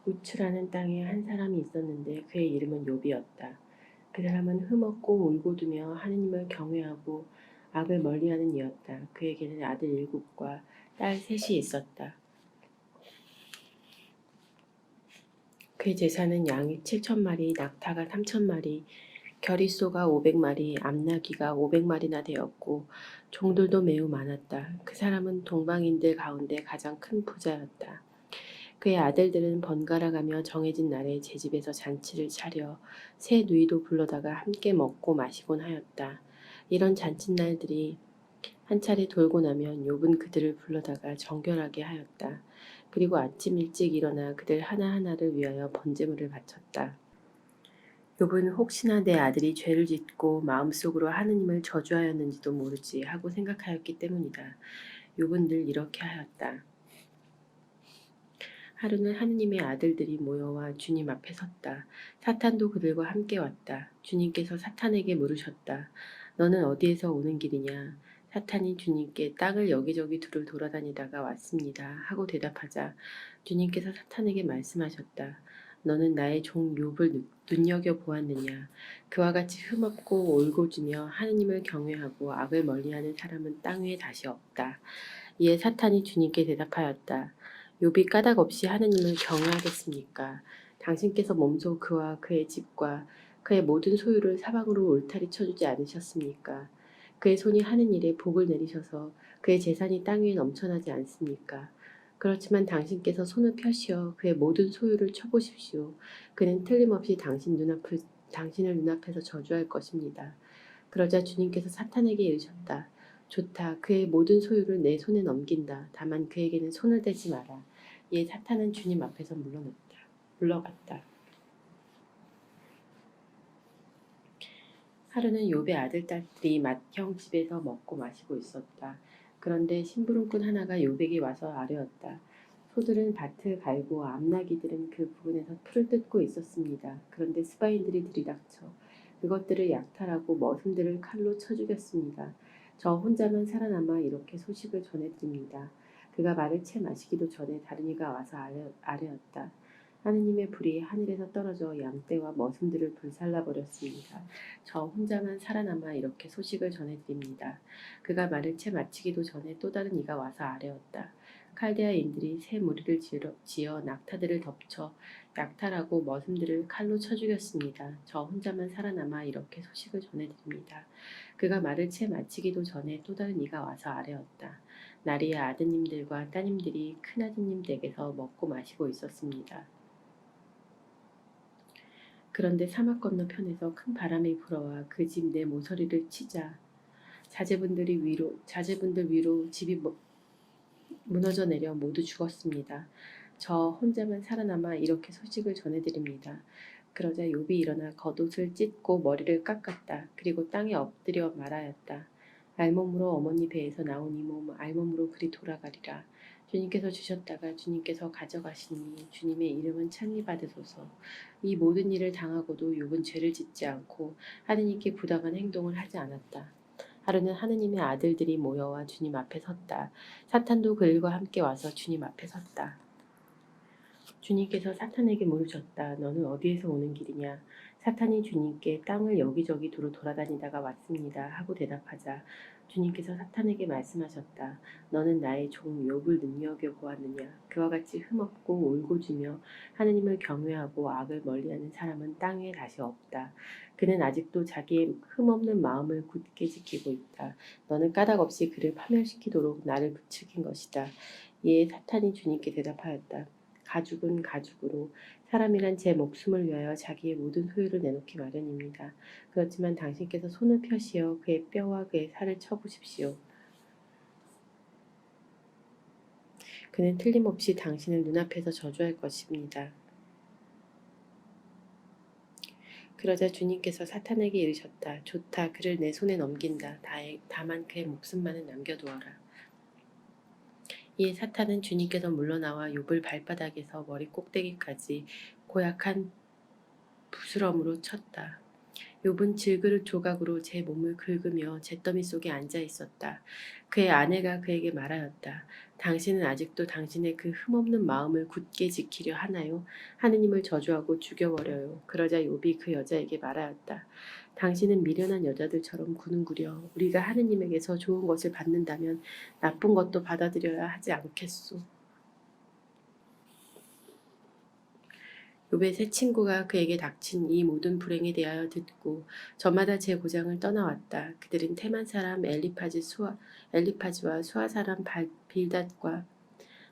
우츠라는 땅에 한 사람이 있었는데 그의 이름은 욥이었다. 그 사람은 흠없고 올곧으며 하느님을 경외하고 악을 멀리하는 이였다. 그에게는 아들 7과 딸 3이 있었다. 그의 재산은 양이 7,000마리, 낙타가 3,000마리, 겨리소가 500마리, 암나귀가 500마리나 되었고 종들도 매우 많았다. 그 사람은 동방인들 가운데 가장 큰 부자였다. 그의 아들들은 번갈아가며 정해진 날에 제 집에서 잔치를 차려 새 누이도 불러다가 함께 먹고 마시곤 하였다. 이런 잔칫날들이 한 차례 돌고 나면 욥은 그들을 불러다가 정결하게 하였다. 그리고 아침 일찍 일어나 그들 하나하나를 위하여 번제물을 바쳤다. 욥은 혹시나 내 아들이 죄를 짓고 마음속으로 하느님을 저주하였는지도 모르지 하고 생각하였기 때문이다. 욥은 늘 이렇게 하였다. 하루는 하느님의 아들들이 모여와 주님 앞에 섰다. 사탄도 그들과 함께 왔다. 주님께서 사탄에게 물으셨다. 너는 어디에서 오는 길이냐? 사탄이 주님께 땅을 여기저기 두루 돌아다니다가 왔습니다. 하고 대답하자 주님께서 사탄에게 말씀하셨다. 너는 나의 종 욥을 눈여겨보았느냐? 그와 같이 흠없고 올곧으며 하느님을 경외하고 악을 멀리하는 사람은 땅 위에 다시 없다. 이에 사탄이 주님께 대답하였다. 욥이 까닭 없이 하느님을 경외하겠습니까? 당신께서 몸소 그와 그의 집과 그의 모든 소유를 사방으로 울타리 쳐주지 않으셨습니까? 그의 손이 하는 일에 복을 내리셔서 그의 재산이 땅 위에 넘쳐나지 않습니까? 그렇지만 당신께서 손을 펴시어 그의 모든 소유를 쳐보십시오. 그는 틀림없이 당신을 눈앞에서 저주할 것입니다. 그러자 주님께서 사탄에게 이르셨다. 좋다. 그의 모든 소유를 내 손에 넘긴다. 다만 그에게는 손을 대지 마라. 이에 사탄은 주님 앞에서 물러갔다. 하루는 욥의 아들, 딸들이 맏형 집에서 먹고 마시고 있었다. 그런데 심부름꾼 하나가 욥에게 와서 아뢰었다. 소들은 밭을 갈고 암나귀들은 그 부근에서 풀을 뜯고 있었습니다. 그런데 스바인들이 들이닥쳐 그것들을 약탈하고 머슴들을 칼로 쳐 죽였습니다. 저 혼자만 살아남아 이렇게 소식을 전해드립니다. 그가 말을 채 마시기도 전에 다른 이가 와서 아뢰었다. 하느님의 불이 하늘에서 떨어져 양떼와 머슴들을 불살라버렸습니다. 저 혼자만 살아남아 이렇게 소식을 전해드립니다. 그가 말을 채 마치기도 전에 또 다른 이가 와서 아뢰었다. 칼데아인들이 새 무리를 지어 낙타들을 덮쳐 약탈하고 머슴들을 칼로 쳐 죽였습니다. 저 혼자만 살아남아 이렇게 소식을 전해드립니다. 그가 말을 채 마치기도 전에 또 다른 이가 와서 아뢰었다. 나리의 아드님들과 따님들이 큰아드님 댁에서 먹고 마시고 있었습니다. 그런데 사막 건너편에서 큰 바람이 불어와 그 집 내 모서리를 치자 자제분들 위로 집이 무너져 내려 모두 죽었습니다. 저 혼자만 살아남아 이렇게 소식을 전해드립니다. 그러자 욥이 일어나 겉옷을 찢고 머리를 깎았다. 그리고 땅에 엎드려 말하였다. 알몸으로 어머니 배에서 나온 이 몸 알몸으로 그리 돌아가리라. 주님께서 주셨다가 주님께서 가져가시니 주님의 이름은 찬미 받으소서. 이 모든 일을 당하고도 욥은 죄를 짓지 않고 하느님께 부당한 행동을 하지 않았다. 하루는 하느님의 아들들이 모여와 주님 앞에 섰다. 사탄도 그들과 함께 와서 주님 앞에 섰다. 주님께서 사탄에게 물으셨다. 너는 어디에서 오는 길이냐? 사탄이 주님께 땅을 여기저기 두루 돌아다니다가 왔습니다. 하고 대답하자 주님께서 사탄에게 말씀하셨다. 너는 나의 종 욥을 눈여겨보았느냐? 그와 같이 흠없고 올곧으며 하느님을 경외하고 악을 멀리하는 사람은 땅 위에 다시 없다. 그는 아직도 자기의 흠없는 마음을 굳게 지키고 있다. 너는 까닭 없이 그를 파멸시키도록 나를 부추긴 것이다. 이에 사탄이 주님께 대답하였다. 가죽은 가죽으로 사람이란 제 목숨을 위하여 자기의 모든 소유를 내놓기 마련입니다. 그렇지만 당신께서 손을 펴시어 그의 뼈와 그의 살을 쳐보십시오. 그는 틀림없이 당신을 눈앞에서 저주할 것입니다. 그러자 주님께서 사탄에게 이르셨다. 좋다. 그를 내 손에 넘긴다. 다만 그의 목숨만은 남겨두어라. 이에 사탄은 주님께서 물러나와 욥을 발바닥에서 머리 꼭대기까지 고약한 부스럼으로 쳤다. 욥은 질그릇 조각으로 제 몸을 긁으며 잿더미 속에 앉아 있었다. 그의 아내가 그에게 말하였다. 당신은 아직도 당신의 그 흠없는 마음을 굳게 지키려 하나요? 하느님을 저주하고 죽여버려요. 그러자 욥이 그 여자에게 말하였다. 당신은 미련한 여자들처럼 구는구려. 우리가 하느님에게서 좋은 것을 받는다면 나쁜 것도 받아들여야 하지 않겠소. 욥의 세 친구가 그에게 닥친 이 모든 불행에 대하여 듣고 저마다 제 고장을 떠나왔다. 그들은 테만 사람 엘리파즈와 수아 사람 빌닷과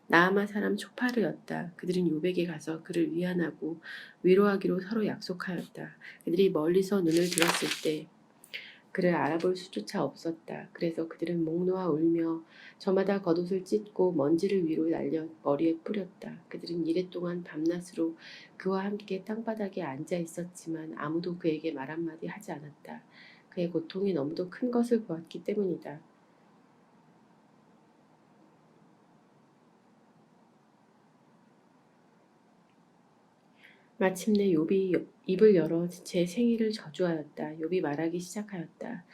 나아마 사람 초파르였다. 그들은 욥에게 가서 그를 위안하고 위로하기로 서로 약속하였다. 그들이 멀리서 눈을 들었을 때 그를 알아볼 수조차 없었다. 그래서 그들은 목 놓아 울며 저마다 겉옷을 찢고 먼지를 위로 날려 머리에 뿌렸다. 그들은 이랫동안 밤낮으로 그와 함께 땅바닥에 앉아 있었지만 아무도 그에게 말 한마디 하지 않았다. 그의 고통이 너무도 큰 것을 보았기 때문이다. 마침내 욥이 입을 열어 제 생일을 저주하였다. 욥이 말하기 시작하였다.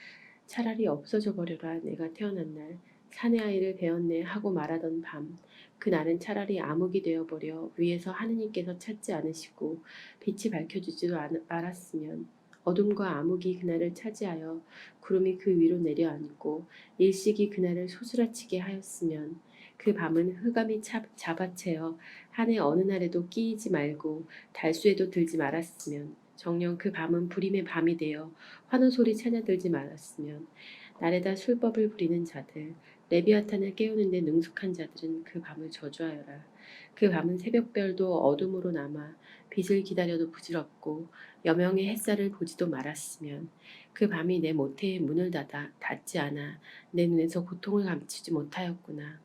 차라리 없어져 버려라. 내가 태어난 날 사내 아이를 배었네 하고 말하던 밤 그날은 차라리 암흑이 되어버려 위에서 하느님께서 찾지 않으시고 빛이 밝혀주지도 말았으면 어둠과 암흑이 그날을 차지하여 구름이 그 위로 내려앉고 일식이 그날을 소스라치게 하였으면 그 밤은 흑암이 잡아채어 한 해 어느 날에도 끼이지 말고 달수에도 들지 말았으면 정녕 그 밤은 불임의 밤이 되어 환호소리 찾아들지 말았으면 날에다 술법을 부리는 자들 레비아탄을 깨우는 데 능숙한 자들은 그 밤을 저주하여라. 그 밤은 새벽별도 어둠으로 남아 빛을 기다려도 부질없고 여명의 햇살을 보지도 말았으면 그 밤이 내 모태의 문을 닫지 않아 내 눈에서 고통을 감추지 못하였구나.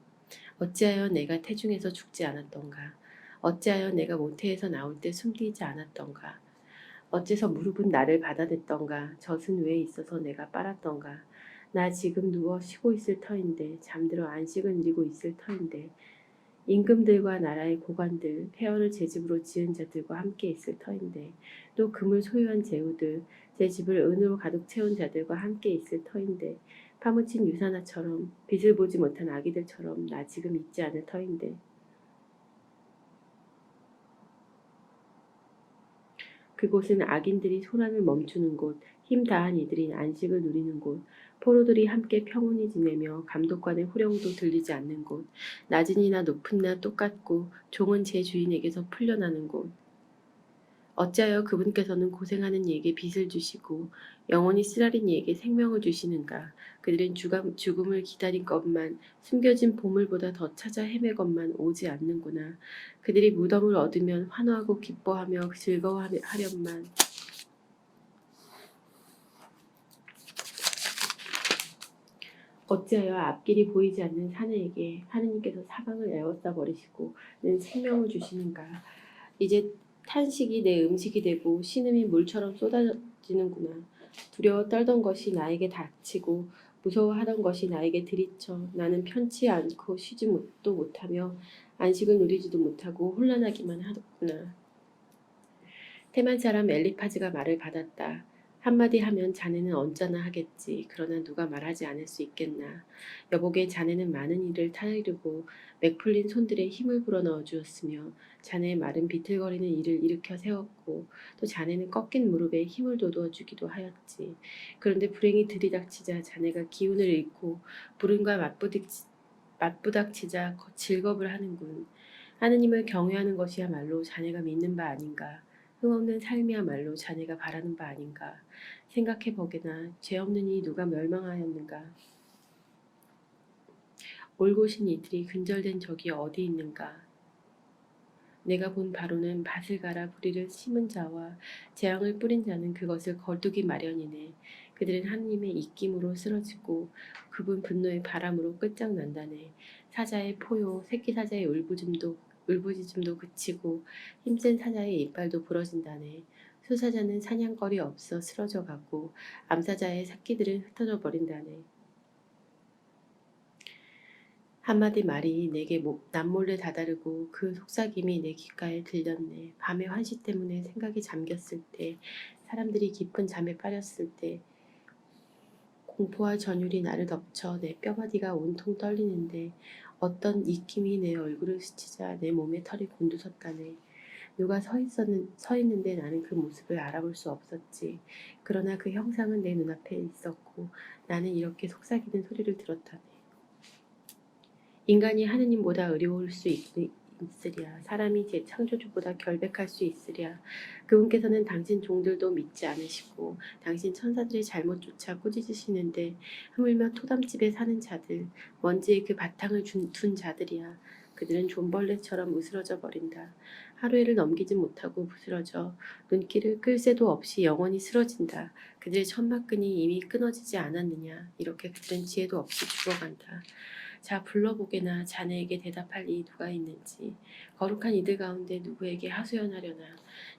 어찌하여 내가 태중에서 죽지 않았던가. 어찌하여 내가 모태에서 나올 때 숨기지 않았던가. 어째서 무릎은 나를 받아댔던가. 젖은 왜 있어서 내가 빨았던가. 나 지금 누워 쉬고 있을 터인데 잠들어 안식을 누리고 있을 터인데 임금들과 나라의 고관들 폐허를 제 집으로 지은 자들과 함께 있을 터인데 또 금을 소유한 제후들 제 집을 은으로 가득 채운 자들과 함께 있을 터인데 파묻힌 유사나처럼 빛을 보지 못한 아기들처럼 나 지금 있지 않을 터인데 그곳은 악인들이 소란을 멈추는 곳, 힘 다한 이들이 안식을 누리는 곳, 포로들이 함께 평온히 지내며 감독관의 호령도 들리지 않는 곳, 낮은 이나 높은 나 똑같고 종은 제 주인에게서 풀려나는 곳. 어찌하여 그분께서는 고생하는 이에게 빚을 주시고 영원히 쓰라린 이에게 생명을 주시는가. 그들은 죽음을 기다린 것만 숨겨진 보물보다 더 찾아 헤매건만 오지 않는구나. 그들이 무덤을 얻으면 환호하고 기뻐하며 즐거워하련만 어찌하여 앞길이 보이지 않는 사내에게 하느님께서 사방을 에워싸 버리시고는 생명을 주시는가. 이제 탄식이 내 음식이 되고 신음이 물처럼 쏟아지는구나. 두려워 떨던 것이 나에게 닥치고 무서워하던 것이 나에게 들이쳐 나는 편치 않고 쉬지도 못하며 안식을 누리지도 못하고 혼란하기만 하였구나. 테만 사람 엘리파즈가 말을 받았다. 한마디 하면 자네는 언짢아 하겠지. 그러나 누가 말하지 않을 수 있겠나. 여보게 자네는 많은 일을 타이르고 맥풀린 손들에 힘을 불어넣어 주었으며 자네의 말은 비틀거리는 일을 일으켜 세웠고 또 자네는 꺾인 무릎에 힘을 돋워 주기도 하였지. 그런데 불행이 들이닥치자 자네가 기운을 잃고 불운과 맞부닥치자 즐겁을 하는군. 하느님을 경외하는 것이야말로 자네가 믿는 바 아닌가. 흠없는 삶이야말로 자네가 바라는 바 아닌가. 생각해 보게나 죄 없는 이 누가 멸망하였는가. 올곧은 이들이 근절된 적이 어디 있는가. 내가 본 바로는 밭을 갈아 부리를 심은 자와 재앙을 뿌린 자는 그것을 거두기 마련이네. 그들은 하느님의 입김으로 쓰러지고 그분 분노의 바람으로 끝장난다네. 사자의 포효, 새끼 사자의 울부짖음도 그치고 힘센 사자의 이빨도 부러진다네. 수사자는 사냥거리 없어 쓰러져 가고 암사자의 새끼들은 흩어져 버린다네. 한마디 말이 내게 남몰래 다다르고 그 속삭임이 내 귓가에 들렸네. 밤의 환시 때문에 생각이 잠겼을 때, 사람들이 깊은 잠에 빠졌을 때, 공포와 전율이 나를 덮쳐 내 뼈마디가 온통 떨리는데 어떤 익힘이 내 얼굴을 스치자 내 몸에 털이 곤두섰다네. 누가 서 있는데 나는 그 모습을 알아볼 수 없었지. 그러나 그 형상은 내 눈앞에 있었고 나는 이렇게 속삭이는 소리를 들었다네. 인간이 하느님보다 의로울 수 있으랴. 사람이 제 창조주보다 결백할 수 있으랴. 그분께서는 당신 종들도 믿지 않으시고 당신 천사들의 잘못조차 꾸짖으시는데 하물며 토담집에 사는 자들, 먼지에 그 바탕을 둔 자들이야. 그들은 존벌레처럼 으스러져 버린다. 하루에를 넘기지 못하고 부스러져 눈길을 끌 새도 없이 영원히 쓰러진다. 그들의 천막끈이 이미 끊어지지 않았느냐. 이렇게 그들은 지혜도 없이 죽어간다. 자, 불러보게나 자네에게 대답할 이 누가 있는지. 거룩한 이들 가운데 누구에게 하소연하려나.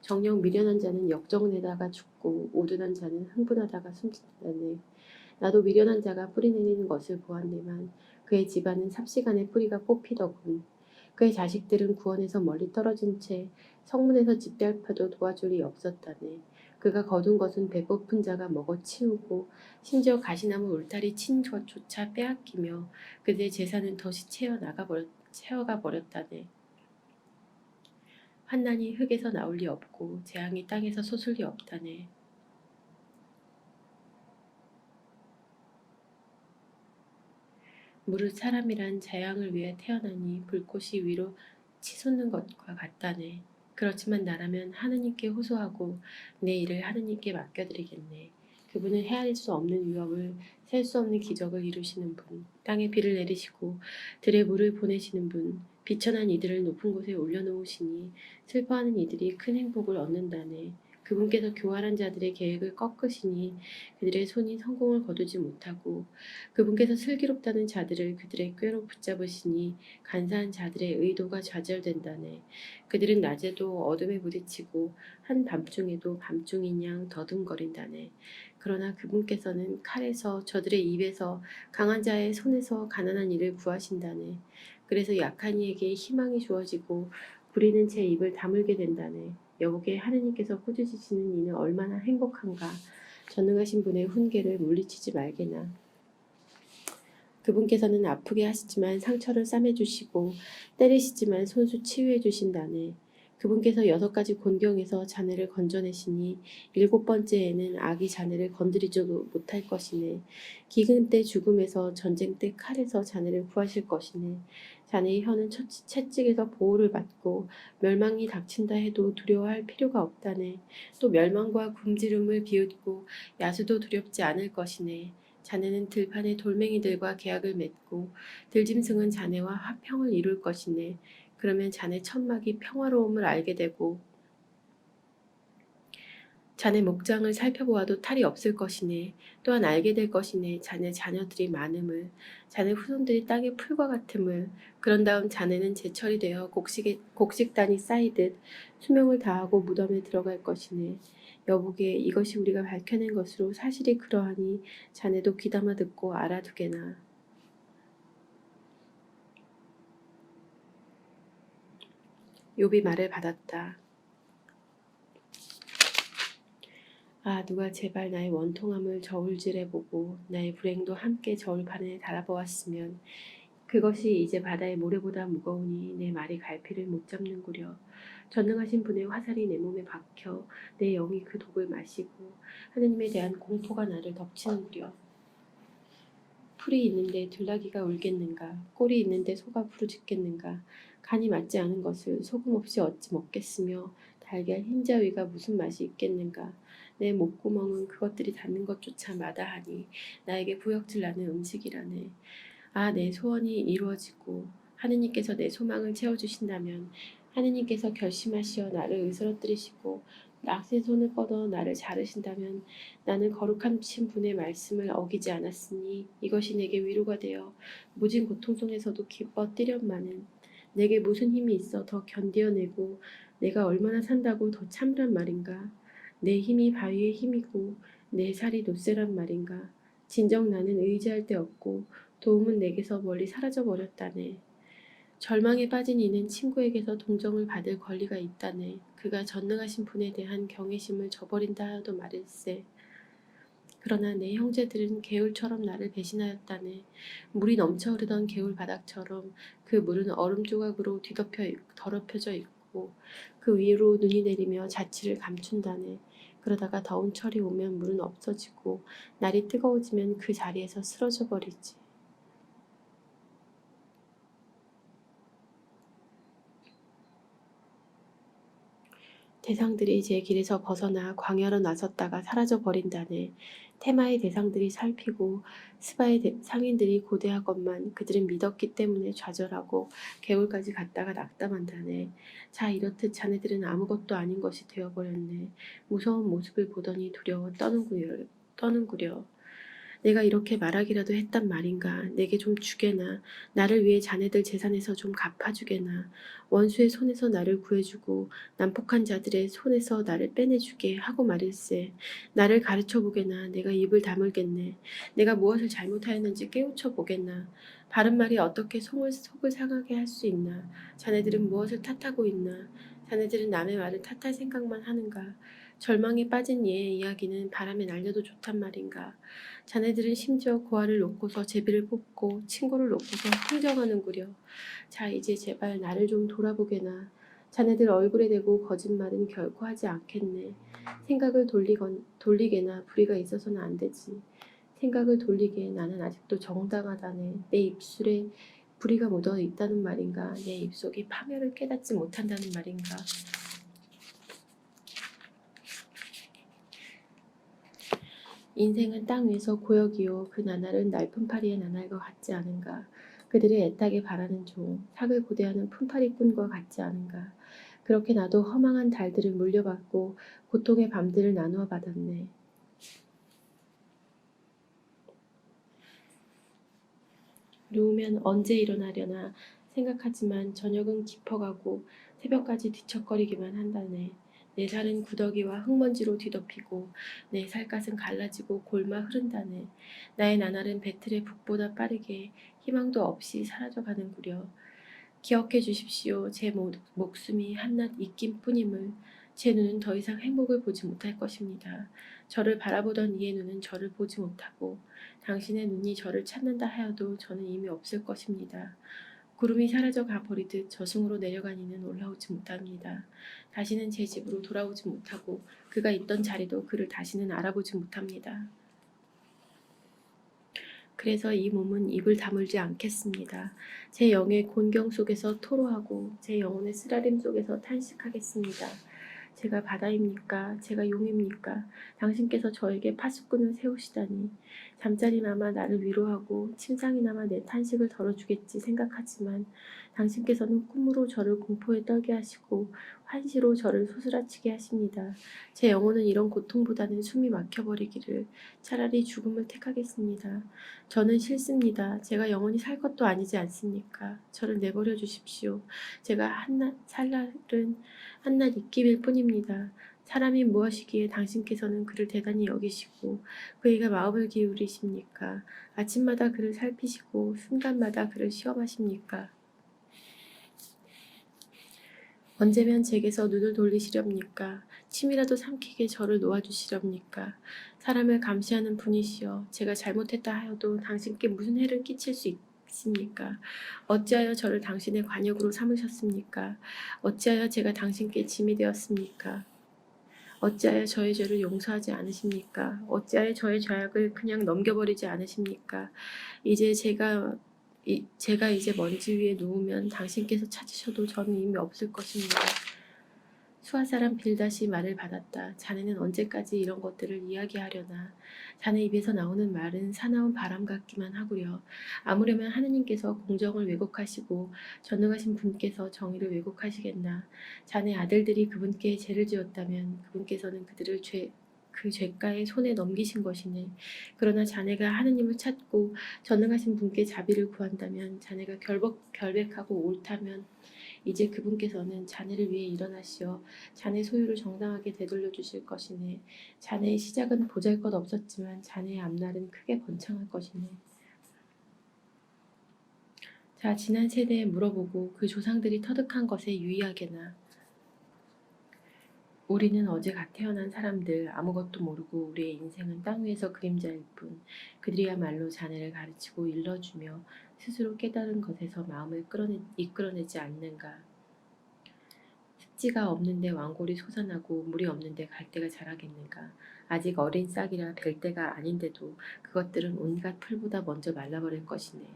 정녕 미련한 자는 역정내다가 죽고 오둔한 자는 흥분하다가 숨진다네. 나도 미련한 자가 뿌리 내리는 것을 보았네만 그의 집안은 삽시간에 뿌리가 뽑히더군. 그의 자식들은 구원에서 멀리 떨어진 채 성문에서 집별파도 도와줄 리 없었다네. 그가 거둔 것은 배고픈 자가 먹어치우고 심지어 가시나무 울타리 친 것조차 빼앗기며 그들의 재산은 덫이 채워가 버렸다네. 환난이 흙에서 나올 리 없고 재앙이 땅에서 솟을 리 없다네. 무릇 사람이란 재앙을 위해 태어나니 불꽃이 위로 치솟는 것과 같다네. 그렇지만 나라면 하느님께 호소하고 내 일을 하느님께 맡겨드리겠네. 그분은 헤아릴 수 없는 위협을 셀 수 없는 기적을 이루시는 분, 땅에 비를 내리시고 들에 물을 보내시는 분, 비천한 이들을 높은 곳에 올려놓으시니 슬퍼하는 이들이 큰 행복을 얻는다네. 그분께서 교활한 자들의 계획을 꺾으시니 그들의 손이 성공을 거두지 못하고 그분께서 슬기롭다는 자들을 그들의 꾀로 붙잡으시니 간사한 자들의 의도가 좌절된다네. 그들은 낮에도 어둠에 부딪히고 한밤중에도 밤중인 양 더듬거린다네. 그러나 그분께서는 칼에서 저들의 입에서 강한 자의 손에서 가난한 이를 구하신다네. 그래서 약한 이에게 희망이 주어지고 부리는 제 입을 다물게 된다네. 여보게 하느님께서 꾸짖으시는 이는 얼마나 행복한가. 전능하신 분의 훈계를 물리치지 말게나. 그분께서는 아프게 하시지만 상처를 싸매주시고 때리시지만 손수 치유해 주신다네. 그분께서 6가지 곤경에서 자네를 건져내시니 7번째에는 악이 자네를 건드리지도 못할 것이네. 기근 때 죽음에서 전쟁 때 칼에서 자네를 구하실 것이네. 자네의 혀는 채찍에서 보호를 받고 멸망이 닥친다 해도 두려워할 필요가 없다네. 또 멸망과 굶주림을 비웃고 야수도 두렵지 않을 것이네. 자네는 들판의 돌멩이들과 계약을 맺고 들짐승은 자네와 화평을 이룰 것이네. 그러면 자네 천막이 평화로움을 알게 되고 자네 목장을 살펴보아도 탈이 없을 것이네. 또한 알게 될 것이네. 자네 자녀들이 많음을, 자네 후손들이 땅의 풀과 같음을. 그런 다음 자네는 제철이 되어 곡식단이 쌓이듯 수명을 다하고 무덤에 들어갈 것이네. 여보게 이것이 우리가 밝혀낸 것으로 사실이 그러하니 자네도 귀담아 듣고 알아두게나. 욥이 말을 받았다. 아, 누가 제발 나의 원통함을 저울질해보고 나의 불행도 함께 저울판에 달아보았으면 그것이 이제 바다의 모래보다 무거우니 내 말이 갈피를 못 잡는구려. 전능하신 분의 화살이 내 몸에 박혀 내 영이 그 독을 마시고 하느님에 대한 공포가 나를 덮치는구려. 풀이 있는데 들나귀가 울겠는가. 꼴이 있는데 소가 부르짖겠는가. 간이 맞지 않은 것을 소금 없이 어찌 먹겠으며 달걀 흰자위가 무슨 맛이 있겠는가. 내 목구멍은 그것들이 닿는 것조차 마다하니 나에게 구역질 나는 음식이라네. 아, 내 소원이 이루어지고 하느님께서 내 소망을 채워주신다면 하느님께서 결심하시어 나를 으스러뜨리시고 악의 손을 뻗어 나를 자르신다면 나는 거룩하신 분의 말씀을 어기지 않았으니 이것이 내게 위로가 되어 무진 고통 속에서도 기뻐 뛰련마는 내게 무슨 힘이 있어 더 견디어내고 내가 얼마나 산다고 더 참으란 말인가. 내 힘이 바위의 힘이고 내 살이 놋새란 말인가. 진정 나는 의지할 데 없고 도움은 내게서 멀리 사라져 버렸다네. 절망에 빠진 이는 친구에게서 동정을 받을 권리가 있다네. 그가 전능하신 분에 대한 경외심을 저버린다 하여도 말일세. 그러나 내 형제들은 개울처럼 나를 배신하였다네. 물이 넘쳐 흐르던 개울 바닥처럼 그 물은 얼음 조각으로 더럽혀져 있고 그 위로 눈이 내리며 자취를 감춘다네. 그러다가 더운 철이 오면 물은 없어지고 날이 뜨거워지면 그 자리에서 쓰러져 버리지. 대상들이 제 길에서 벗어나 광야로 나섰다가 사라져 버린다네. 테마의 대상들이 살피고 스바의 상인들이 고대하건만 그들은 믿었기 때문에 좌절하고 개울까지 갔다가 낙담한다네. 자, 이렇듯 자네들은 아무것도 아닌 것이 되어버렸네. 무서운 모습을 보더니 두려워 떠는구려. 내가 이렇게 말하기라도 했단 말인가. 내게 좀 주게나. 나를 위해 자네들 재산에서 좀 갚아주게나. 원수의 손에서 나를 구해주고 난폭한 자들의 손에서 나를 빼내주게 하고 말일세. 나를 가르쳐보게나. 내가 입을 다물겠네. 내가 무엇을 잘못하였는지 깨우쳐 보겠나. 바른 말이 어떻게 속을 상하게 할 수 있나. 자네들은 무엇을 탓하고 있나. 자네들은 남의 말을 탓할 생각만 하는가. 절망에 빠진 얘의 이야기는 바람에 날려도 좋단 말인가. 자네들은 심지어 고아를 놓고서 제비를 뽑고 친구를 놓고서 흥정하는구려. 자, 이제 제발 나를 좀 돌아보게나. 자네들 얼굴에 대고 거짓말은 결코 하지 않겠네. 생각을 돌리게나 불의가 있어서는 안 되지. 생각을 돌리게 나는 아직도 정당하다네. 내 입술에 불의가 묻어 있다는 말인가. 내 입속이 파멸을 깨닫지 못한다는 말인가. 인생은 땅 위에서 고역이요 그 나날은 날품파리의 나날과 같지 않은가. 그들이 애타게 바라는 종, 삭을 고대하는 품파리꾼과 같지 않은가. 그렇게 나도 허망한 달들을 물려받고 고통의 밤들을 나누어 받았네. 누우면 언제 일어나려나 생각하지만 저녁은 깊어가고 새벽까지 뒤척거리기만 한다네. 내 살은 구더기와 흙먼지로 뒤덮이고 내 살갗은 갈라지고 골마 흐른다네. 나의 나날은 배틀의 북보다 빠르게 희망도 없이 사라져가는구려. 기억해 주십시오. 제 목숨이 한낱 입김뿐임을. 제 눈은 더 이상 행복을 보지 못할 것입니다. 저를 바라보던 이의 눈은 저를 보지 못하고 당신의 눈이 저를 찾는다 하여도 저는 이미 없을 것입니다. 구름이 사라져 가버리듯 저승으로 내려간 이는 올라오지 못합니다. 다시는 제 집으로 돌아오지 못하고 그가 있던 자리도 그를 다시는 알아보지 못합니다. 그래서 이 몸은 입을 다물지 않겠습니다. 제 영의 곤경 속에서 토로하고 제 영혼의 쓰라림 속에서 탄식하겠습니다. 제가 바다입니까? 제가 용입니까? 당신께서 저에게 파수꾼을 세우시다니. 잠자리나마 나를 위로하고 침상이나마 내 탄식을 덜어주겠지 생각하지만 당신께서는 꿈으로 저를 공포에 떨게 하시고 환시로 저를 소스라치게 하십니다. 제 영혼은 이런 고통보다는 숨이 막혀버리기를 차라리 죽음을 택하겠습니다. 저는 싫습니다. 제가 영원히 살 것도 아니지 않습니까? 저를 내버려 주십시오. 제가 한낱 입김일 뿐입니다. 사람이 무엇이기에 당신께서는 그를 대단히 여기시고 그에게 마음을 기울이십니까? 아침마다 그를 살피시고 순간마다 그를 시험하십니까? 언제면 제게서 눈을 돌리시렵니까? 침이라도 삼키게 저를 놓아주시렵니까? 사람을 감시하는 분이시여 제가 잘못했다 하여도 당신께 무슨 해를 끼칠 수 있습니까? 어찌하여 저를 당신의 관역으로 삼으셨습니까? 어찌하여 제가 당신께 짐이 되었습니까? 어찌하여 저의 죄를 용서하지 않으십니까? 어찌하여 저의 죄악을 그냥 넘겨버리지 않으십니까? 제가 이제 먼지 위에 누우면 당신께서 찾으셔도 저는 이미 없을 것입니다. 수하사람 빌닷이 말을 받았다. 자네는 언제까지 이런 것들을 이야기하려나. 자네 입에서 나오는 말은 사나운 바람 같기만 하구려. 아무려면 하느님께서 공정을 왜곡하시고 전능하신 분께서 정의를 왜곡하시겠나. 자네 아들들이 그분께 죄를 지었다면 그분께서는 그들을 그 죄가의 손에 넘기신 것이네. 그러나 자네가 하느님을 찾고 전능하신 분께 자비를 구한다면 자네가 결백하고 옳다면 이제 그분께서는 자네를 위해 일어나시어 자네 소유를 정당하게 되돌려 주실 것이네. 자네의 시작은 보잘것 없었지만 자네의 앞날은 크게 번창할 것이네. 자, 지난 세대에 물어보고 그 조상들이 터득한 것에 유의하게나. 우리는 어제 갓 태어난 사람들, 아무것도 모르고 우리의 인생은 땅 위에서 그림자일 뿐. 그들이야말로 자네를 가르치고 일러주며 스스로 깨달은 것에서 마음을 이끌어내지 않는가. 습지가 없는데 왕골이 솟아나고 물이 없는데 갈대가 자라겠는가. 아직 어린 싹이라 벨 때가 아닌데도 그것들은 온갖 풀보다 먼저 말라버릴 것이네.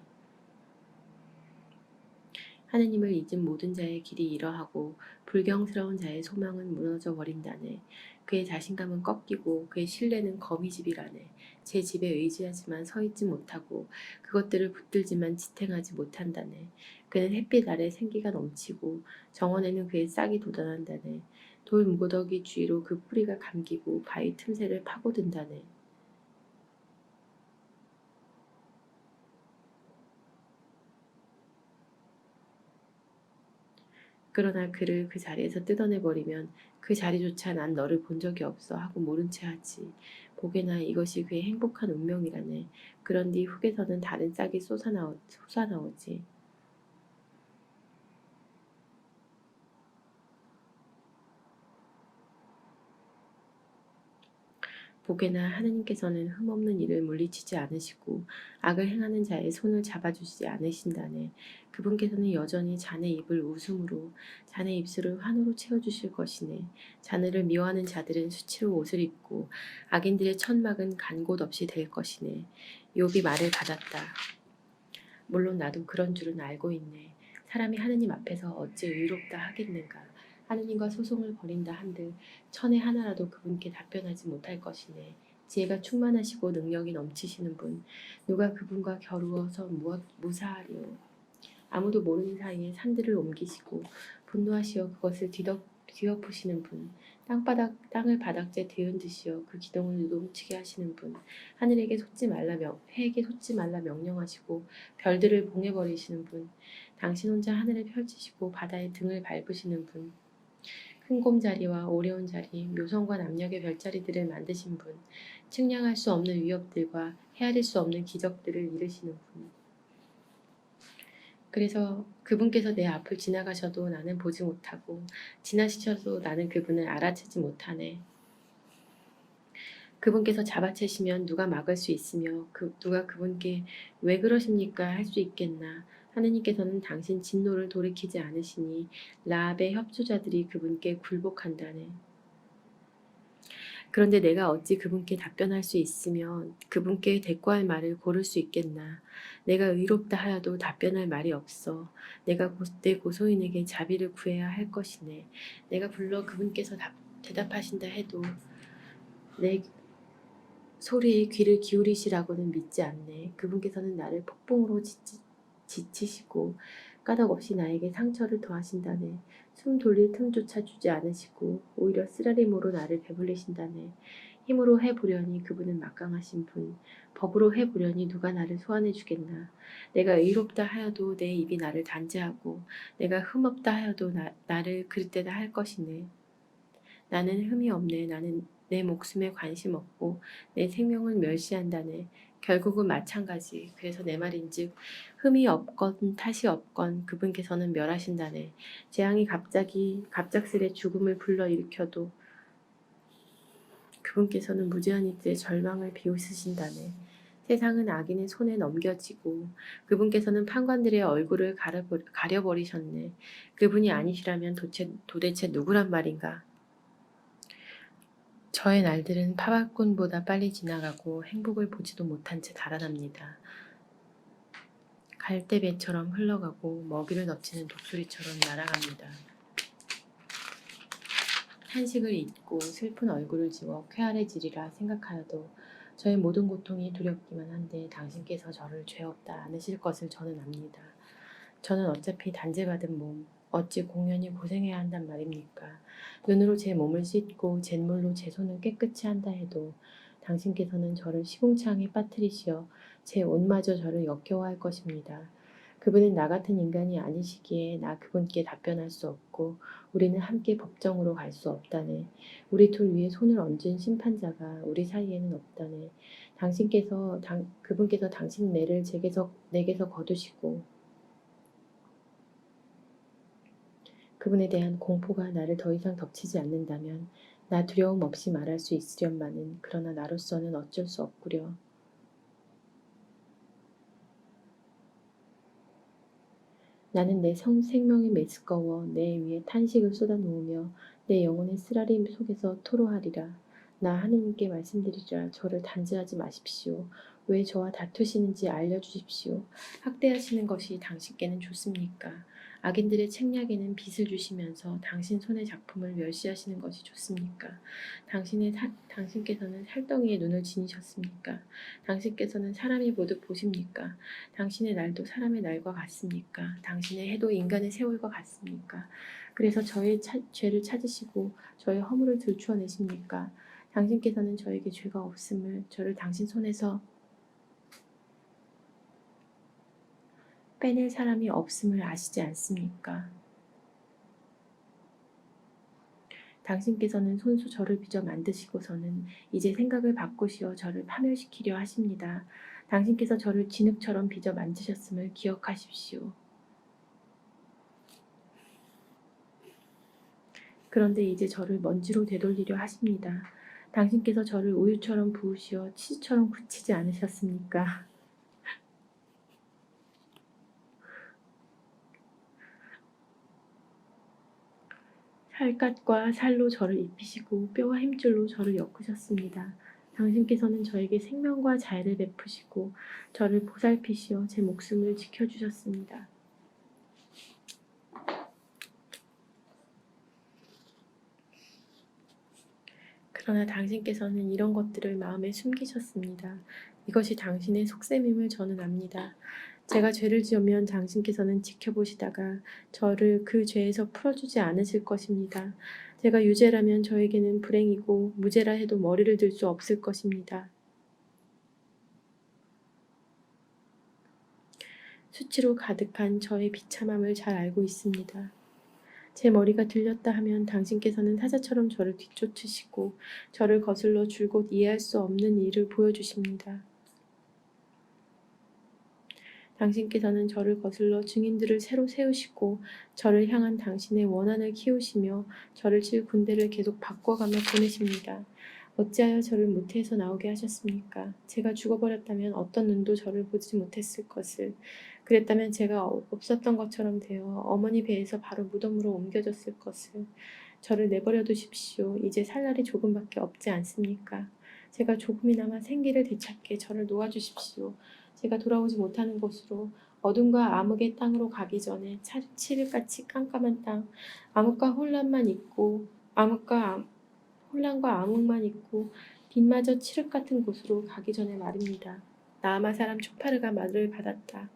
하느님을 잊은 모든 자의 길이 이러하고 불경스러운 자의 소망은 무너져 버린다네. 그의 자신감은 꺾이고 그의 신뢰는 거미집이라네. 제 집에 의지하지만 서 있지 못하고 그것들을 붙들지만 지탱하지 못한다네. 그는 햇빛 아래 생기가 넘치고 정원에는 그의 싹이 돋아난다네. 돌 무더기 주위로 그 뿌리가 감기고 바위 틈새를 파고든다네. 그러나 그를 그 자리에서 뜯어내버리면 그 자리조차 난 너를 본 적이 없어 하고 모른 채 하지. 보게나 이것이 그의 행복한 운명이라네. 그런 뒤 훅에서는 다른 싹이 솟아나오지. 보게나 하느님께서는 흠없는 일을 물리치지 않으시고 악을 행하는 자의 손을 잡아주시지 않으신다네. 그분께서는 여전히 자네 입을 웃음으로 자네 입술을 환호로 채워주실 것이네. 자네를 미워하는 자들은 수치로 옷을 입고 악인들의 천막은 간 곳 없이 될 것이네. 욥이 말을 받았다. 물론 나도 그런 줄은 알고 있네. 사람이 하느님 앞에서 어찌 의롭다 하겠는가. 하느님과 소송을 벌인다 한들 천의 하나라도 그분께 답변하지 못할 것이네. 지혜가 충만하시고 능력이 넘치시는 분, 누가 그분과 겨루어서 무사하리요. 아무도 모르는 사이에 산들을 옮기시고 분노하시어 그것을 뒤엎으시는 분, 땅을 바닥재 뒤흔드시어 그 기둥을 요동치게 하시는 분, 해에게 솟지 말라 명령하시고 별들을 봉해버리시는 분, 당신 혼자 하늘을 펼치시고 바다의 등을 밟으시는 분, 큰 곰자리와 오레온 자리, 묘성과 남녘의 별자리들을 만드신 분, 측량할 수 없는 위협들과 헤아릴 수 없는 기적들을 이루시는 분. 그래서 그분께서 내 앞을 지나가셔도 나는 보지 못하고 지나시셔도 나는 그분을 알아채지 못하네. 그분께서 잡아채시면 누가 막을 수 있으며 누가 그분께 왜 그러십니까 할 수 있겠나. 하느님께서는 당신 진노를 돌이키지 않으시니 라합의 협조자들이 그분께 굴복한다네. 그런데 내가 어찌 그분께 답변할 수 있으며 그분께 대꾸할 말을 고를 수 있겠나. 내가 의롭다 하여도 답변할 말이 없어. 내 고소인에게 자비를 구해야 할 것이네. 내가 불러 그분께서 대답하신다 해도 내 소리에 귀를 기울이시라고는 믿지 않네. 그분께서는 나를 폭풍으로 지치시고 까닭없이 나에게 상처를 더하신다네. 숨 돌릴 틈조차 주지 않으시고 오히려 쓰라림으로 나를 배불리신다네. 힘으로 해보려니 그분은 막강하신 분, 법으로 해보려니 누가 나를 소환해 주겠나. 내가 의롭다 하여도 내 입이 나를 단죄하고 내가 흠없다 하여도 나를 그릇되다 할 것이네. 나는 흠이 없네. 나는 내 목숨에 관심 없고 내 생명을 멸시한다네. 결국은 마찬가지. 그래서 내 말인즉 흠이 없건 탓이 없건 그분께서는 멸하신다네. 재앙이 갑작스레 죽음을 불러일으켜도 그분께서는 무지한 이들의 절망을 비웃으신다네. 세상은 악인의 손에 넘겨지고 그분께서는 판관들의 얼굴을 가려버리셨네. 그분이 아니시라면 도대체 누구란 말인가. 저의 날들은 파박꾼보다 빨리 지나가고 행복을 보지도 못한 채 달아납니다. 갈대배처럼 흘러가고 먹이를 덮치는 독수리처럼 날아갑니다. 한식을 잊고 슬픈 얼굴을 지워 쾌활해지리라 생각하여도 저의 모든 고통이 두렵기만 한데 당신께서 저를 죄 없다 않으실 것을 저는 압니다. 저는 어차피 단죄받은 몸, 어찌 공연히 고생해야 한단 말입니까? 눈으로 제 몸을 씻고 잿물로 제 손을 깨끗이 한다 해도 당신께서는 저를 시궁창에 빠뜨리시어 제 옷마저 저를 역겨워할 것입니다. 그분은 나 같은 인간이 아니시기에 나 그분께 답변할 수 없고 우리는 함께 법정으로 갈 수 없다네. 우리 둘 위에 손을 얹은 심판자가 우리 사이에는 없다네. 그분께서 당신 내를 내게서 거두시고 그분에 대한 공포가 나를 더 이상 덮치지 않는다면 나 두려움 없이 말할 수 있으련마는 그러나 나로서는 어쩔 수 없구려. 나는 내 생명이 메스꺼워 내 위에 탄식을 쏟아놓으며 내 영혼의 쓰라림 속에서 토로하리라. 나 하느님께 말씀드리리라. 저를 단죄하지 마십시오. 왜 저와 다투시는지 알려주십시오. 학대하시는 것이 당신께는 좋습니까? 악인들의 책략에는 빚을 주시면서 당신 손의 작품을 멸시하시는 것이 좋습니까? 당신께서는 살덩이에 눈을 지니셨습니까? 당신께서는 사람이 모두 보십니까? 당신의 날도 사람의 날과 같습니까? 당신의 해도 인간의 세월과 같습니까? 그래서 저의 죄를 찾으시고 저의 허물을 들추어내십니까? 당신께서는 저에게 죄가 없음을 저를 당신 손에서 빼낼 사람이 없음을 아시지 않습니까? 당신께서는 손수 저를 빚어 만드시고서는 이제 생각을 바꾸시어 저를 파멸시키려 하십니다. 당신께서 저를 진흙처럼 빚어 만드셨음을 기억하십시오. 그런데 이제 저를 먼지로 되돌리려 하십니다. 당신께서 저를 우유처럼 부으시어 치즈처럼 굳히지 않으셨습니까? 살갗과 살로 저를 입히시고 뼈와 힘줄로 저를 엮으셨습니다. 당신께서는 저에게 생명과 자애를 베푸시고 저를 보살피시어 제 목숨을 지켜주셨습니다. 그러나 당신께서는 이런 것들을 마음에 숨기셨습니다. 이것이 당신의 속셈임을 저는 압니다. 제가 죄를 지으면 당신께서는 지켜보시다가 저를 그 죄에서 풀어주지 않으실 것입니다. 제가 유죄라면 저에게는 불행이고 무죄라 해도 머리를 들 수 없을 것입니다. 수치로 가득한 저의 비참함을 잘 알고 있습니다. 제 머리가 들렸다 하면 당신께서는 사자처럼 저를 뒤쫓으시고 저를 거슬러 줄곧 이해할 수 없는 일을 보여주십니다. 당신께서는 저를 거슬러 증인들을 새로 세우시고 저를 향한 당신의 원한을 키우시며 저를 칠 군대를 계속 바꿔가며 보내십니다. 어찌하여 저를 모태에서 나오게 하셨습니까? 제가 죽어버렸다면 어떤 눈도 저를 보지 못했을 것을, 그랬다면 제가 없었던 것처럼 되어 어머니 배에서 바로 무덤으로 옮겨졌을 것을. 저를 내버려 두십시오. 이제 살 날이 조금밖에 없지 않습니까? 제가 조금이나마 생기를 되찾게 저를 놓아주십시오. 제가 돌아오지 못하는 곳으로, 어둠과 암흑의 땅으로 가기 전에 칠흑같이 깜깜한 땅, 암흑과 혼란만 있고 혼란과 암흑만 있고 빛마저 칠흑 같은 곳으로 가기 전에 말입니다. 나아마 사람 초파르가 말을 받았다.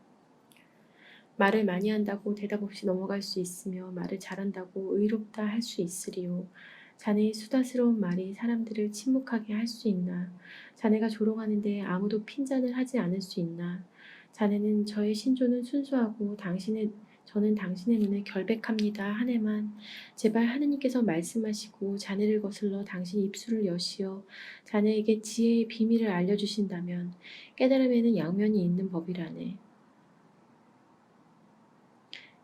말을 많이 한다고 대답 없이 넘어갈 수 있으며 말을 잘한다고 의롭다 할 수 있으리요. 자네의 수다스러운 말이 사람들을 침묵하게 할 수 있나? 자네가 조롱하는데 아무도 핀잔을 하지 않을 수 있나? 자네는 저의 신조는 순수하고 저는 당신의 눈에 결백합니다. 하네만 제발 하느님께서 말씀하시고 자네를 거슬러 당신 입술을 여시어 자네에게 지혜의 비밀을 알려주신다면 깨달음에는 양면이 있는 법이라네.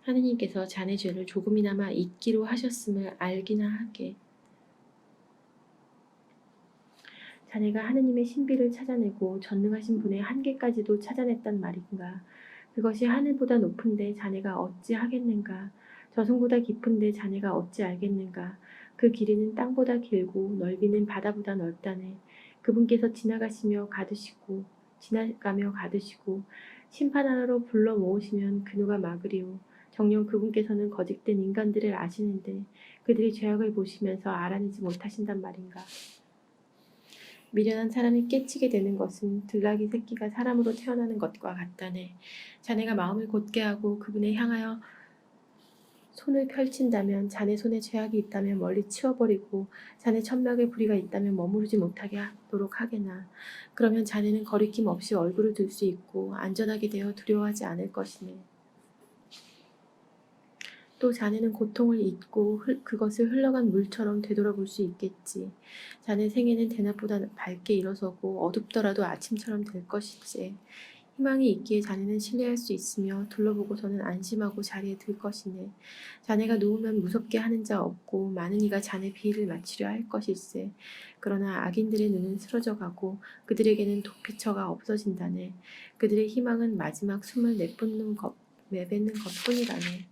하느님께서 자네 죄를 조금이나마 잊기로 하셨음을 알기나 하게. 자네가 하느님의 신비를 찾아내고 전능하신 분의 한계까지도 찾아냈단 말인가. 그것이 하늘보다 높은데 자네가 어찌 하겠는가. 저승보다 깊은데 자네가 어찌 알겠는가. 그 길이는 땅보다 길고 넓이는 바다보다 넓다네. 그분께서 지나가며 가두시고 심판하러 불러 모으시면 그 누가 막으리오. 정녕 그분께서는 거짓된 인간들을 아시는데 그들이 죄악을 보시면서 알아내지 못하신단 말인가. 미련한 사람이 깨치게 되는 것은 들나귀 새끼가 사람으로 태어나는 것과 같다네. 자네가 마음을 곧게 하고 그분에 향하여 손을 펼친다면 자네 손에 죄악이 있다면 멀리 치워버리고 자네 천막에 불의가 있다면 머무르지 못하게 하도록 하게나. 그러면 자네는 거리낌 없이 얼굴을 들 수 있고 안전하게 되어 두려워하지 않을 것이네. 또 자네는 고통을 잊고 그것을 흘러간 물처럼 되돌아볼 수 있겠지. 자네 생애는 대낮보다 밝게 일어서고 어둡더라도 아침처럼 될 것이지. 희망이 있기에 자네는 신뢰할 수 있으며 둘러보고서는 안심하고 자리에 들 것이네. 자네가 누우면 무섭게 하는 자 없고 많은 이가 자네 비위를 맞추려 할 것일세. 그러나 악인들의 눈은 쓰러져 가고 그들에게는 도피처가 없어진다네. 그들의 희망은 마지막 숨을 내뱉는 것뿐이라네.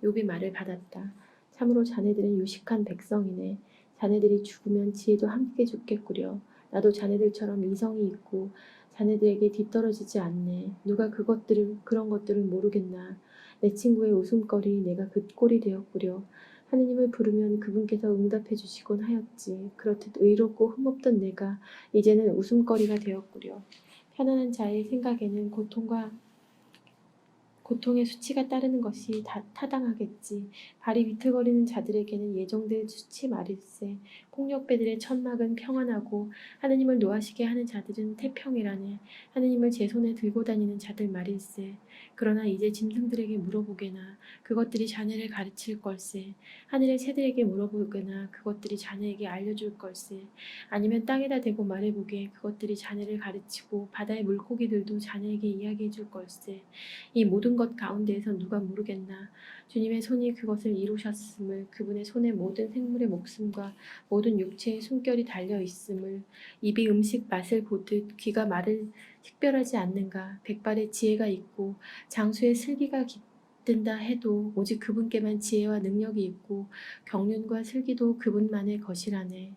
욥이 말을 받았다. 참으로 자네들은 유식한 백성이네. 자네들이 죽으면 지혜도 함께 죽겠구려. 나도 자네들처럼 이성이 있고 자네들에게 뒤떨어지지 않네. 누가 그런 것들을 모르겠나. 내 친구의 웃음거리 내가 그 꼴이 되었구려. 하느님을 부르면 그분께서 응답해 주시곤 하였지. 그렇듯 의롭고 흠없던 내가 이제는 웃음거리가 되었구려. 편안한 자의 생각에는 고통의 수치가 따르는 것이 타당하겠지. 발이 비틀거리는 자들에게는 예정될 수치 말일세. 폭력배들의 천막은 평안하고 하느님을 노하시게 하는 자들은 태평이라네. 하느님을 제 손에 들고 다니는 자들 말일세. 그러나 이제 짐승들에게 물어보게나 그것들이 자네를 가르칠 걸세. 하늘의 새들에게 물어보거나 그것들이 자네에게 알려줄 걸세. 아니면 땅에다 대고 말해보게 그것들이 자네를 가르치고 바다의 물고기들도 자네에게 이야기해 줄 걸세. 이 모든 것 가운데에서 누가 모르겠나. 주님의 손이 그것을 이루셨음을, 그분의 손에 모든 생물의 목숨과 모든 육체의 숨결이 달려 있음을, 입이 음식 맛을 보듯 귀가 말을 식별하지 않는가. 백발의 지혜가 있고 장수의 슬기가 깃든다 해도 오직 그분께만 지혜와 능력이 있고 경륜과 슬기도 그분만의 것이라네.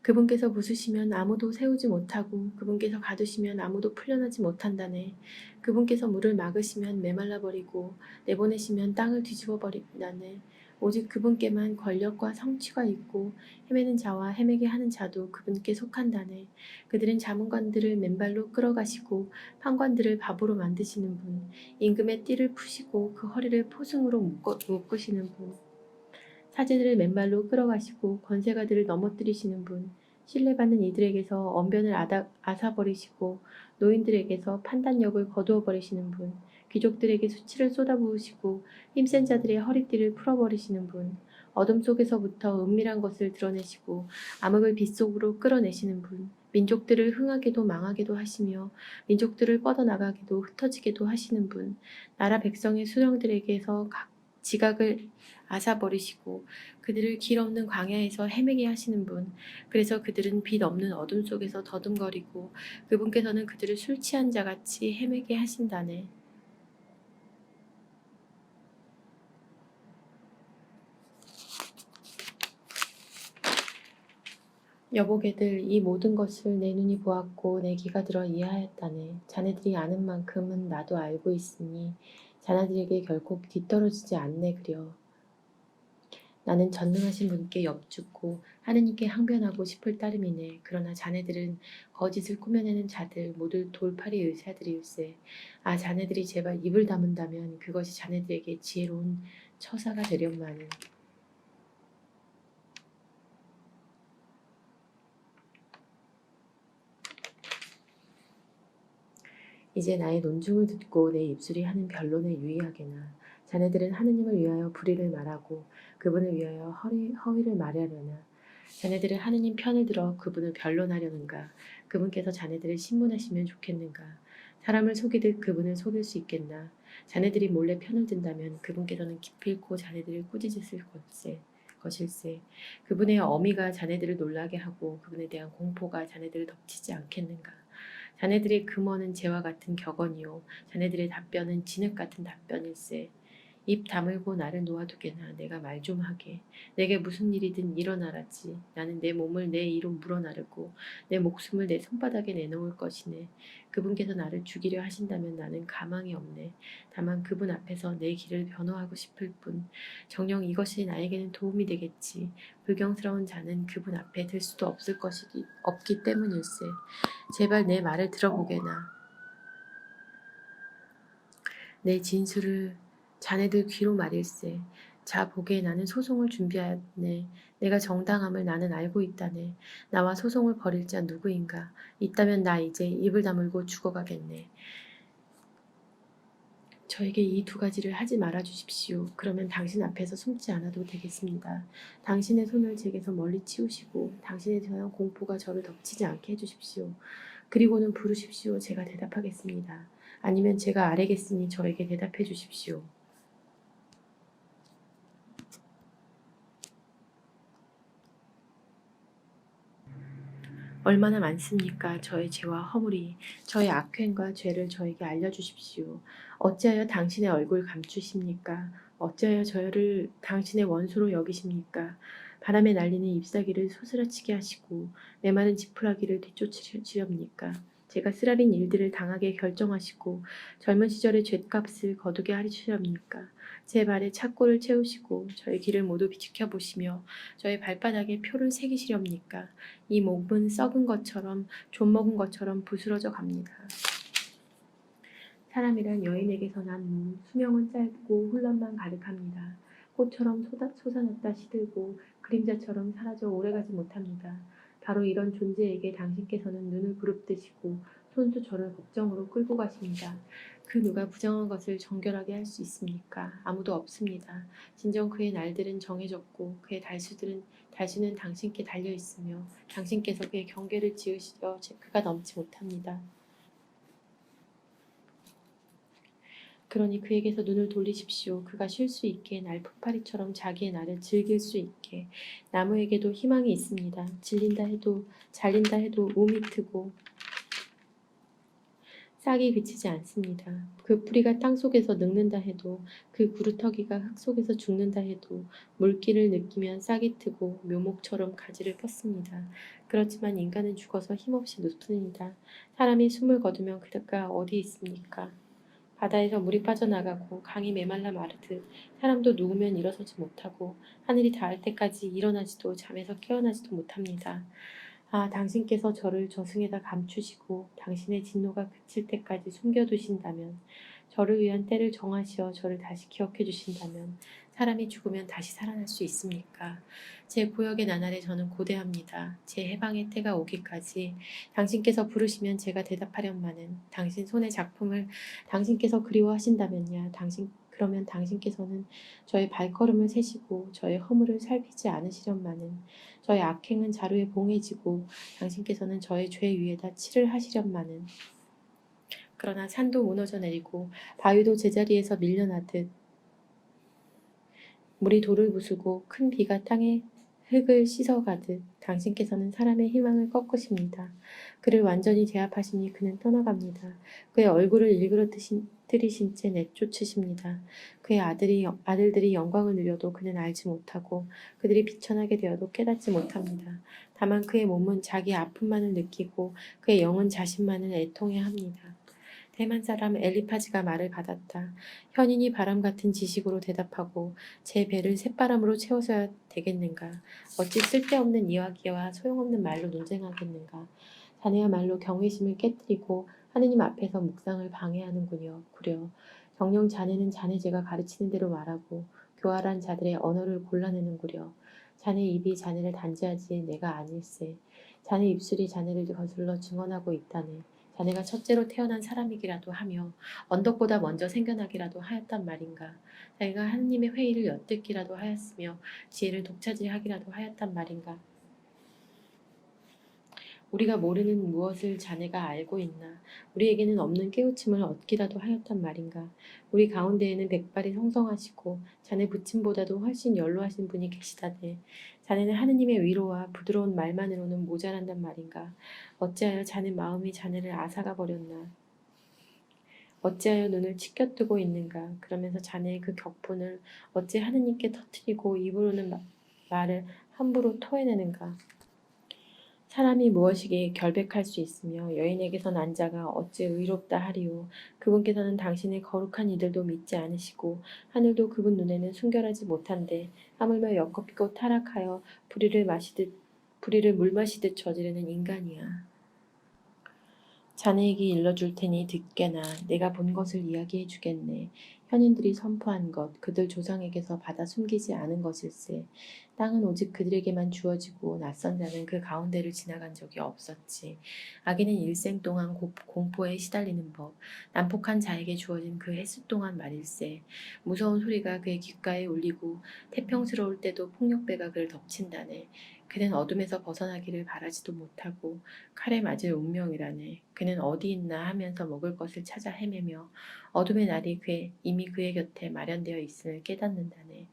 그분께서 부수시면 아무도 세우지 못하고 그분께서 가두시면 아무도 풀려나지 못한다네. 그분께서 물을 막으시면 메말라 버리고 내보내시면 땅을 뒤집어 버린다네. 오직 그분께만 권력과 성취가 있고 헤매는 자와 헤매게 하는 자도 그분께 속한다네. 그들은 자문관들을 맨발로 끌어가시고 판관들을 바보로 만드시는 분, 임금의 띠를 푸시고 그 허리를 포승으로 묶으시는 분, 사제들을 맨발로 끌어가시고 권세가들을 넘어뜨리시는 분, 신뢰받는 이들에게서 언변을 앗아버리시고 노인들에게서 판단력을 거두어버리시는 분, 귀족들에게 수치를 쏟아부으시고 힘센 자들의 허리띠를 풀어버리시는 분, 어둠 속에서부터 은밀한 것을 드러내시고 암흑을 빛 속으로 끌어내시는 분, 민족들을 흥하게도 망하게도 하시며 민족들을 뻗어나가게도 흩어지게도 하시는 분, 나라 백성의 수령들에게서 지각을 앗아버리시고 그들을 길 없는 광야에서 헤매게 하시는 분, 그래서 그들은 빛 없는 어둠 속에서 더듬거리고 그분께서는 그들을 술 취한 자같이 헤매게 하신다네. 여보게들, 이 모든 것을 내 눈이 보았고 내 귀가 들어 이해하였다네. 자네들이 아는 만큼은 나도 알고 있으니 자네들에게 결코 뒤떨어지지 않네 그려. 나는 전능하신 분께 엽죽고 하느님께 항변하고 싶을 따름이네. 그러나 자네들은 거짓을 꾸며내는 자들 모두 돌팔이 의사들일세. 아, 자네들이 제발 입을 다문다면 그것이 자네들에게 지혜로운 처사가 되련마는. 이제 나의 논중을 듣고 내 입술이 하는 변론에 유의하게나. 자네들은 하느님을 위하여 불의를 말하고 그분을 위하여 허위를 말하려나. 자네들은 하느님 편을 들어 그분을 변론하려는가. 그분께서 자네들을 신문하시면 좋겠는가. 사람을 속이듯 그분을 속일 수 있겠나. 자네들이 몰래 편을 든다면 그분께서는 기필코 자네들을 꾸짖으실 것일세. 그분의 어미가 자네들을 놀라게 하고 그분에 대한 공포가 자네들을 덮치지 않겠는가. 자네들의 금어는 재와 같은 격언이요 자네들의 답변은 진흙 같은 답변일세. 입 다물고 나를 놓아두게나. 내가 말 좀 하게. 내게 무슨 일이든 일어나라지. 나는 내 몸을 내 이로 물어나르고 내 목숨을 내 손바닥에 내놓을 것이네. 그분께서 나를 죽이려 하신다면 나는 가망이 없네. 다만 그분 앞에서 내 길을 변호하고 싶을 뿐. 정녕 이것이 나에게는 도움이 되겠지. 불경스러운 자는 그분 앞에 들 수도 없기 때문일세. 제발 내 말을 들어보게나. 내 진술을 자네들 귀로 말일세. 자 보게 나는 소송을 준비하였네. 내가 정당함을 나는 알고 있다네. 나와 소송을 벌일 자 누구인가. 있다면 나 이제 입을 다물고 죽어가겠네. 저에게 이 두 가지를 하지 말아 주십시오. 그러면 당신 앞에서 숨지 않아도 되겠습니다. 당신의 손을 제게서 멀리 치우시고 당신에 대한 공포가 저를 덮치지 않게 해주십시오. 그리고는 부르십시오. 제가 대답하겠습니다. 아니면 제가 아뢰겠으니 저에게 대답해 주십시오. 얼마나 많습니까? 저의 죄와 허물이, 저의 악행과 죄를 저에게 알려주십시오. 어찌하여 당신의 얼굴 감추십니까? 어찌하여 저를 당신의 원수로 여기십니까? 바람에 날리는 잎사귀를 소스라치게 하시고 메마른 지푸라기를 뒤쫓으렵니까? 제가 쓰라린 일들을 당하게 결정하시고 젊은 시절의 죗값을 거두게 하시렵니까? 제 발에 착고를 채우시고 저의 길을 모두 비추켜보시며 저의 발바닥에 표를 새기시렵니까? 이 몸은 썩은 것처럼 좀 먹은 것처럼 부스러져 갑니다. 사람이란 여인에게서 난 몸, 수명은 짧고 혼란만 가득합니다. 꽃처럼 솟아났다 시들고 그림자처럼 사라져 오래가지 못합니다. 바로 이런 존재에게 당신께서는 눈을 부릅뜨시고 손수 저를 걱정으로 끌고 가십니다. 그 누가 부정한 것을 정결하게 할 수 있습니까? 아무도 없습니다. 진정 그의 날들은 정해졌고 그의 달수는 당신께 달려 있으며 당신께서 그의 경계를 지으시려 그가 넘지 못합니다. 그러니 그에게서 눈을 돌리십시오. 그가 쉴 수 있게 날 풀파리처럼 자기의 날을 즐길 수 있게. 나무에게도 희망이 있습니다. 잘린다 해도 움이 트고 싹이 그치지 않습니다. 그 뿌리가 땅속에서 늙는다 해도 그 구루터기가 흙 속에서 죽는다 해도 물기를 느끼면 싹이 트고 묘목처럼 가지를 뻗습니다. 그렇지만 인간은 죽어서 힘없이 눕습니다. 사람이 숨을 거두면 그가 어디 있습니까? 바다에서 물이 빠져나가고 강이 메말라 마르듯 사람도 누우면 일어서지 못하고 하늘이 닿을 때까지 일어나지도 잠에서 깨어나지도 못합니다. 아, 당신께서 저를 저승에다 감추시고 당신의 진노가 그칠 때까지 숨겨두신다면, 저를 위한 때를 정하시어 저를 다시 기억해 주신다면 사람이 죽으면 다시 살아날 수 있습니까? 제 고역의 나날에 저는 고대합니다. 제 해방의 때가 오기까지 당신께서 부르시면 제가 대답하련마는 당신 손의 작품을 당신께서 그리워하신다면야 그러면 당신께서는 저의 발걸음을 세시고 저의 허물을 살피지 않으시련마는 저의 악행은 자루에 봉해지고 당신께서는 저의 죄 위에다 칠을 하시련마는 그러나 산도 무너져 내리고 바위도 제자리에서 밀려나듯 물이 돌을 부수고 큰 비가 땅에 흙을 씻어가듯 당신께서는 사람의 희망을 꺾으십니다. 그를 완전히 제압하시니 그는 떠나갑니다. 그의 얼굴을 일그러뜨리신 채 내쫓으십니다. 그의 아들들이 영광을 누려도 그는 알지 못하고 그들이 비천하게 되어도 깨닫지 못합니다. 다만 그의 몸은 자기 아픔만을 느끼고 그의 영은 자신만을 애통해합니다. 대만 사람 엘리파즈가 말을 받았다. 현인이 바람 같은 지식으로 대답하고 제 배를 쇳바람으로 채워서야 되겠는가. 어찌 쓸데없는 이야기와 소용없는 말로 논쟁하겠는가. 자네야말로 경외심을 깨뜨리고 하느님 앞에서 묵상을 방해하는군요. 구려. 정녕 자네는 자네 제가 가르치는 대로 말하고 교활한 자들의 언어를 골라내는구려. 자네 입이 자네를 단죄하지 내가 아닐세. 자네 입술이 자네를 거슬러 증언하고 있다네. 자네가 첫째로 태어난 사람이기라도 하며 언덕보다 먼저 생겨나기라도 하였단 말인가. 자기가 하느님의 회의를 엿듣기라도 하였으며 지혜를 독차지하기라도 하였단 말인가. 우리가 모르는 무엇을 자네가 알고 있나. 우리에게는 없는 깨우침을 얻기라도 하였단 말인가. 우리 가운데에는 백발이 성성하시고 자네 부친보다도 훨씬 연로하신 분이 계시다네. 자네는 하느님의 위로와 부드러운 말만으로는 모자란단 말인가. 어찌하여 자네 마음이 자네를 앗아가 버렸나. 어찌하여 눈을 치켜뜨고 있는가. 그러면서 자네의 그 격분을 어찌 하느님께 터뜨리고 입으로는 말을 함부로 토해내는가. 사람이 무엇이기에 결백할 수 있으며 여인에게서 난 자가 어찌 의롭다 하리요. 그분께서는 당신의 거룩한 이들도 믿지 않으시고 하늘도 그분 눈에는 순결하지 못한데 하물며 엮어피고 타락하여 불의를 물 마시듯 저지르는 인간이야. 자네에게 일러줄 테니 듣게나. 내가 본 것을 이야기해 주겠네. 현인들이 선포한 것, 그들 조상에게서 받아 숨기지 않은 것일세. 땅은 오직 그들에게만 주어지고 낯선 자는 그 가운데를 지나간 적이 없었지. 악인은 일생 동안 공포에 시달리는 법, 난폭한 자에게 주어진 그 햇수 동안 말일세. 무서운 소리가 그의 귓가에 울리고 태평스러울 때도 폭력배가 그를 덮친다네. 그는 어둠에서 벗어나기를 바라지도 못하고 칼에 맞을 운명이라네. 그는 어디 있나 하면서 먹을 것을 찾아 헤매며 어둠의 날이 이미 그의 곁에 마련되어 있음을 깨닫는다네.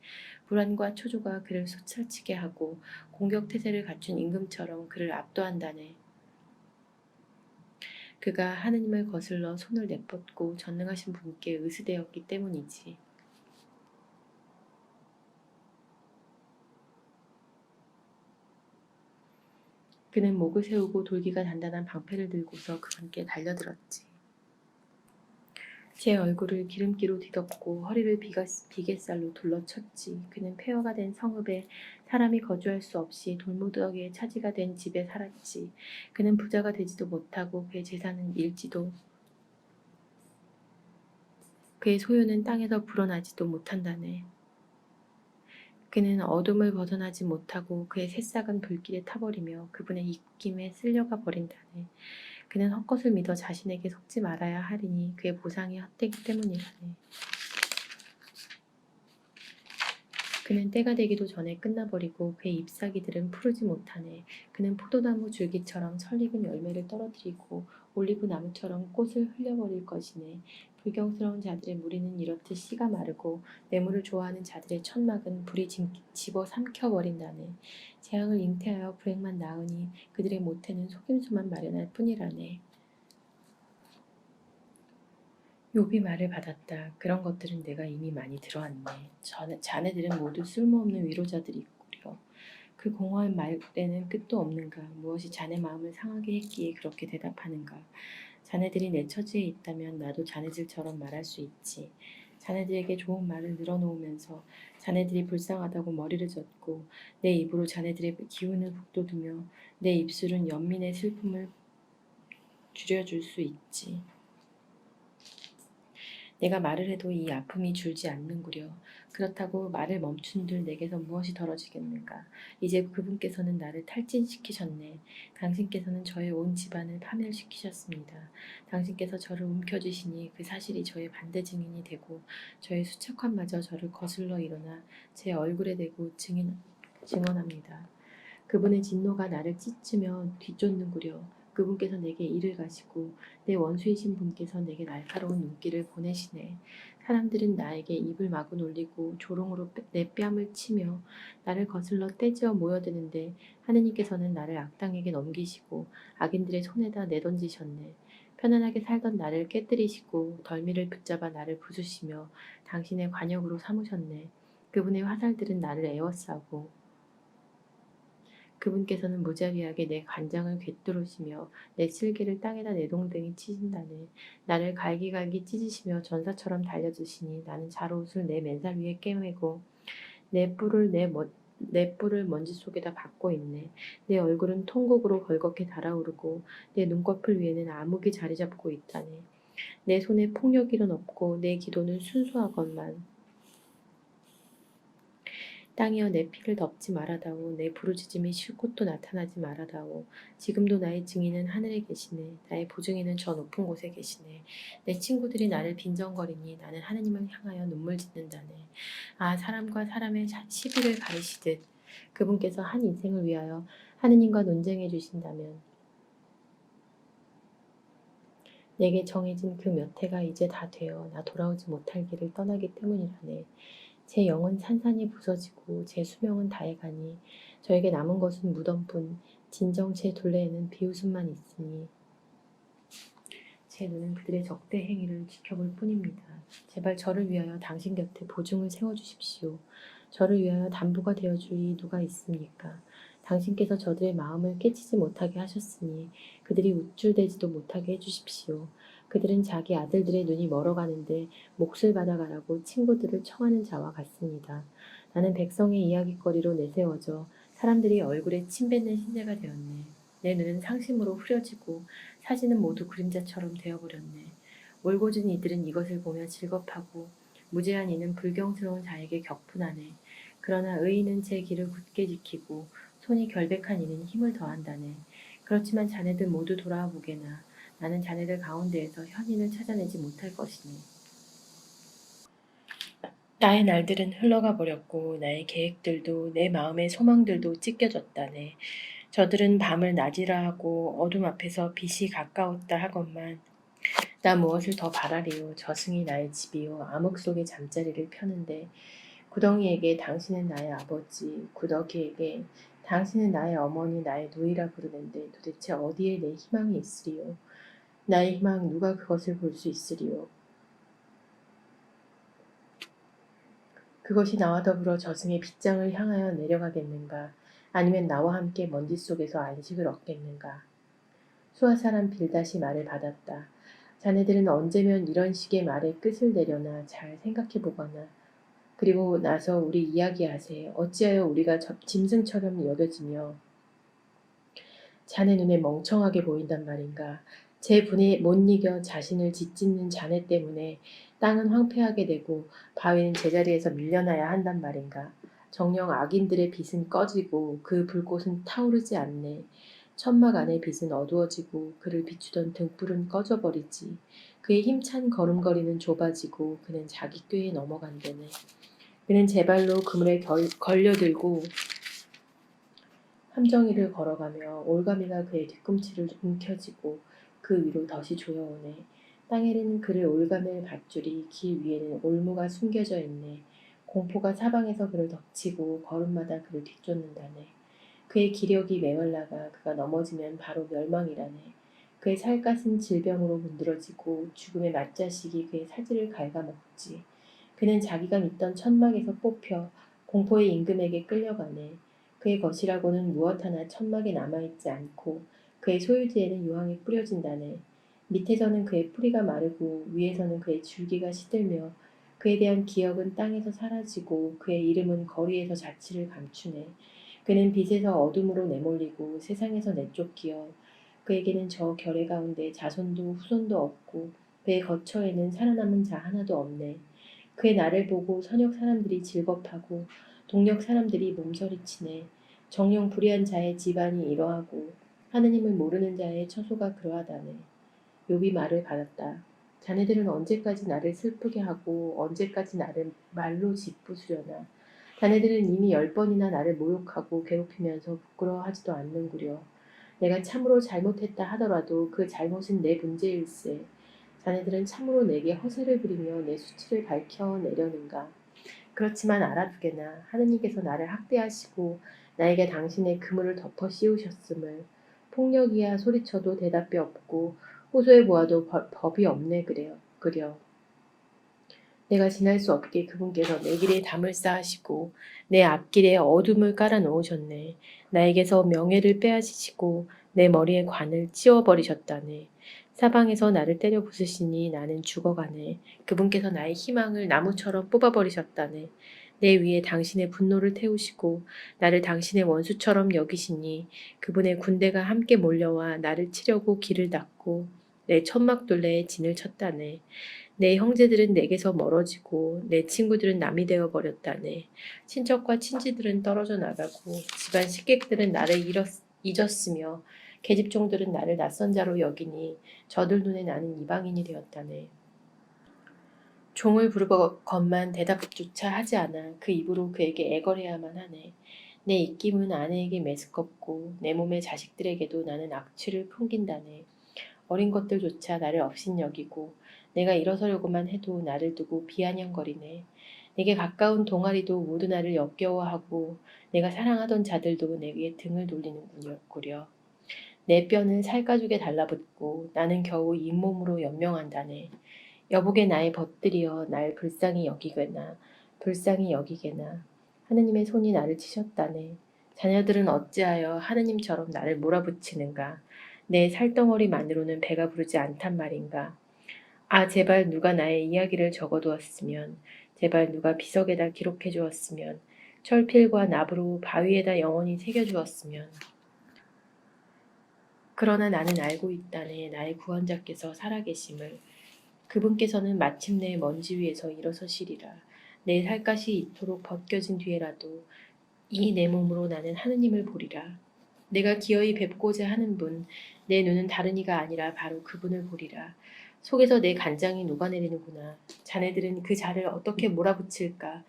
불안과 초조가 그를 소철치게 하고 공격 태세를 갖춘 임금처럼 그를 압도한다네. 그가 하느님을 거슬러 손을 내뻗고 전능하신 분께 의스되었기 때문이지. 그는 목을 세우고 돌기가 단단한 방패를 들고서 그분께 달려들었지. 제 얼굴을 기름기로 뒤덮고 허리를 비갯살로 둘러쳤지. 그는 폐허가 된 성읍에 사람이 거주할 수 없이 돌무더기에 차지가 된 집에 살았지. 그는 부자가 되지도 못하고 그의 재산은 일지도 그의 소유는 땅에서 불어나지도 못한다네. 그는 어둠을 벗어나지 못하고 그의 새싹은 불길에 타버리며 그분의 입김에 쓸려가 버린다네. 그는 헛것을 믿어 자신에게 속지 말아야 하리니 그의 보상이 헛되기 때문이라네. 그는 때가 되기도 전에 끝나버리고 그의 잎사귀들은 푸르지 못하네. 그는 포도나무 줄기처럼 설익은 열매를 떨어뜨리고 올리브 나무처럼 꽃을 흘려버릴 것이네. 불경스러운 자들의 무리는 이렇듯 씨가 마르고 뇌물을 좋아하는 자들의 천막은 불이 집어 삼켜버린다네. 재앙을 잉태하여 불행만 낳으니 그들의 모태는 속임수만 마련할 뿐이라네. 욥이 말을 받았다. 그런 것들은 내가 이미 많이 들어왔네. 자네들은 모두 쓸모없는 위로자들이구려. 그 공허한 말에는 끝도 없는가. 무엇이 자네 마음을 상하게 했기에 그렇게 대답하는가. 자네들이 내 처지에 있다면 나도 자네들처럼 말할 수 있지. 자네들에게 좋은 말을 늘어놓으면서 자네들이 불쌍하다고 머리를 젓고 내 입으로 자네들의 기운을 북돋우며 내 입술은 연민의 슬픔을 줄여줄 수 있지. 내가 말을 해도 이 아픔이 줄지 않는구려. 그렇다고 말을 멈춘들 내게서 무엇이 벌어지겠는가. 이제 그분께서는 나를 탈진시키셨네. 당신께서는 저의 온 집안을 파멸시키셨습니다. 당신께서 저를 움켜쥐시니 그 사실이 저의 반대 증인이 되고 저의 수척함마저 저를 거슬러 일어나 제 얼굴에 대고 증언합니다. 그분의 진노가 나를 찢으며 뒤쫓는구려. 그분께서 내게 이를 가시고 내 원수이신 분께서 내게 날카로운 눈길을 보내시네. 사람들은 나에게 입을 마구 놀리고 조롱으로 내 뺨을 치며 나를 거슬러 떼지어 모여드는데 하느님께서는 나를 악당에게 넘기시고 악인들의 손에다 내던지셨네. 편안하게 살던 나를 깨뜨리시고 덜미를 붙잡아 나를 부수시며 당신의 관역으로 삼으셨네. 그분의 화살들은 나를 에워싸고 그분께서는 무자비하게 내 간장을 꿰뚫으시며 내 쓸개를 땅에다 내동댕이 치신다네. 나를 갈기갈기 찢으시며 전사처럼 달려드시니 나는 자루옷을 내 맨살 위에 꿰매고 내 뿔을 먼지 속에다 박고 있네. 내 얼굴은 통곡으로 벌겋게 달아오르고 내 눈꺼풀 위에는 암흑이 자리 잡고 있다네. 내 손에 폭력일은 없고 내 기도는 순수하건만 땅이여 내 피를 덮지 말아다오. 내 부르짖음이 쉴 곳도 나타나지 말아다오. 지금도 나의 증인은 하늘에 계시네. 나의 보증인은 저 높은 곳에 계시네. 내 친구들이 나를 빈정거리니 나는 하느님을 향하여 눈물 짓는다네. 아, 사람과 사람의 시비를 가리시듯 그분께서 한 인생을 위하여 하느님과 논쟁해 주신다면 내게 정해진 그 몇 해가 이제 다 되어 나 돌아오지 못할 길을 떠나기 때문이라네. 제 영은 산산이 부서지고 제 수명은 다해가니 저에게 남은 것은 무덤뿐 진정 제 둘레에는 비웃음만 있으니 제 눈은 그들의 적대 행위를 지켜볼 뿐입니다. 제발 저를 위하여 당신 곁에 보증을 세워주십시오. 저를 위하여 담보가 되어줄이 누가 있습니까? 당신께서 저들의 마음을 깨치지 못하게 하셨으니 그들이 우쭐대지도 못하게 해주십시오. 그들은 자기 아들들의 눈이 멀어가는데 몫을 받아가라고 친구들을 청하는 자와 같습니다. 나는 백성의 이야깃거리로 내세워져 사람들이 얼굴에 침 뱉는 신세가 되었네. 내 눈은 상심으로 흐려지고 사진은 모두 그림자처럼 되어버렸네. 올곧은 이들은 이것을 보며 즐겁하고 무죄한 이는 불경스러운 자에게 격분하네. 그러나 의인은 제 길을 굳게 지키고 손이 결백한 이는 힘을 더한다네. 그렇지만 자네들 모두 돌아와 보게나 나는 자네들 가운데에서 현인을 찾아내지 못할 것이니 나의 날들은 흘러가 버렸고 나의 계획들도 내 마음의 소망들도 찢겨졌다네. 저들은 밤을 낮이라 하고 어둠 앞에서 빛이 가까웠다 하건만 나 무엇을 더 바라리요. 저승이 나의 집이요 암흑 속에 잠자리를 펴는데 구덩이에게 당신은 나의 아버지, 구더기에게 당신은 나의 어머니, 나의 노이라 부르는데 도대체 어디에 내 희망이 있으리요? 나의 희망 누가 그것을 볼 수 있으리요? 그것이 나와 더불어 저승의 빗장을 향하여 내려가겠는가? 아니면 나와 함께 먼지 속에서 안식을 얻겠는가? 수아 사람 빌닷이 말을 받았다. 자네들은 언제면 이런 식의 말에 끝을 내려나 잘 생각해 보거나 그리고 나서 우리 이야기하세. 어찌하여 우리가 짐승처럼 여겨지며 자네 눈에 멍청하게 보인단 말인가. 제 분에 못 이겨 자신을 짓짓는 자네 때문에 땅은 황폐하게 되고 바위는 제자리에서 밀려나야 한단 말인가. 정녕 악인들의 빛은 꺼지고 그 불꽃은 타오르지 않네. 천막 안의 빛은 어두워지고 그를 비추던 등불은 꺼져버리지. 그의 힘찬 걸음걸이는 좁아지고 그는 자기 꾀에 넘어간다네. 그는 제 발로 그물에 걸려들고 함정이를 걸어가며 올가미가 그의 뒤꿈치를 움켜쥐고 그 위로 덫이 조여오네. 땅에는 그를 올가맬 밧줄이 길 위에는 올무가 숨겨져 있네. 공포가 사방에서 그를 덮치고 걸음마다 그를 뒤쫓는다네. 그의 기력이 메말라가 그가 넘어지면 바로 멸망이라네. 그의 살갗은 질병으로 문드러지고 죽음의 맞자식이 그의 사지를 갉아먹지. 그는 자기가 믿던 천막에서 뽑혀 공포의 임금에게 끌려가네. 그의 것이라고는 무엇 하나 천막에 남아있지 않고 그의 소유지에는 유황이 뿌려진다네. 밑에서는 그의 뿌리가 마르고 위에서는 그의 줄기가 시들며 그에 대한 기억은 땅에서 사라지고 그의 이름은 거리에서 자취를 감추네. 그는 빛에서 어둠으로 내몰리고 세상에서 내쫓기어 그에게는 저 결의 가운데 자손도 후손도 없고 그의 거처에는 살아남은 자 하나도 없네. 그의 나를 보고 선역 사람들이 질겁하고 동력 사람들이 몸서리치네. 정령 불의한 자의 집안이 이러하고 하느님을 모르는 자의 처소가 그러하다네. 욥이 말을 받았다. 자네들은 언제까지 나를 슬프게 하고 언제까지 나를 말로 짓부수려나. 자네들은 이미 10번이나 나를 모욕하고 괴롭히면서 부끄러워하지도 않는구려. 내가 참으로 잘못했다 하더라도 그 잘못은 내 문제일세. 자네들은 참으로 내게 허세를 부리며 내 수치를 밝혀내려는가. 그렇지만 알아두게나 하느님께서 나를 학대하시고 나에게 당신의 그물을 덮어 씌우셨음을 폭력이야 소리쳐도 대답이 없고 호소해 보아도 법이 없네 그려. 내가 지날 수 없게 그분께서 내 길에 담을 쌓으시고 내 앞길에 어둠을 깔아 놓으셨네. 나에게서 명예를 빼앗으시고 내 머리에 관을 찌워버리셨다네. 사방에서 나를 때려 부수시니 나는 죽어가네. 그분께서 나의 희망을 나무처럼 뽑아버리셨다네. 내 위에 당신의 분노를 태우시고 나를 당신의 원수처럼 여기시니 그분의 군대가 함께 몰려와 나를 치려고 길을 닫고 내 천막둘레에 진을 쳤다네. 내 형제들은 내게서 멀어지고 내 친구들은 남이 되어 버렸다네. 친척과 친지들은 떨어져 나가고 집안 식객들은 나를 잊었으며 계집종들은 나를 낯선 자로 여기니 저들 눈에 나는 이방인이 되었다네. 종을 부르건만 대답조차 하지 않아 그 입으로 그에게 애걸해야만 하네. 내 입김은 아내에게 메스껍고 내 몸의 자식들에게도 나는 악취를 풍긴다네. 어린 것들조차 나를 업신여기고 내가 일어서려고만 해도 나를 두고 비아냥거리네. 내게 가까운 동아리도 모두 나를 역겨워하고 내가 사랑하던 자들도 내게 등을 돌리는구려. 내 뼈는 살가죽에 달라붙고 나는 겨우 잇몸으로 연명한다네. 여복의 나의 벗들이여 날 불쌍히 여기게나. 하느님의 손이 나를 치셨다네. 자녀들은 어찌하여 하느님처럼 나를 몰아붙이는가. 내 살덩어리만으로는 배가 부르지 않단 말인가. 아, 제발 누가 나의 이야기를 적어두었으면, 제발 누가 비석에다 기록해 주었으면, 철필과 납으로 바위에다 영원히 새겨주었으면. 그러나 나는 알고 있다네. 나의 구원자께서 살아계심을. 그분께서는 마침내 먼지 위에서 일어서시리라. 내 살갗이 이토록 벗겨진 뒤에라도 이 내 몸으로 나는 하느님을 보리라. 내가 기어이 뵙고자 하는 분, 내 눈은 다른 이가 아니라 바로 그분을 보리라. 속에서 내 간장이 녹아내리는구나. 자네들은 그 자를 어떻게 몰아붙일까?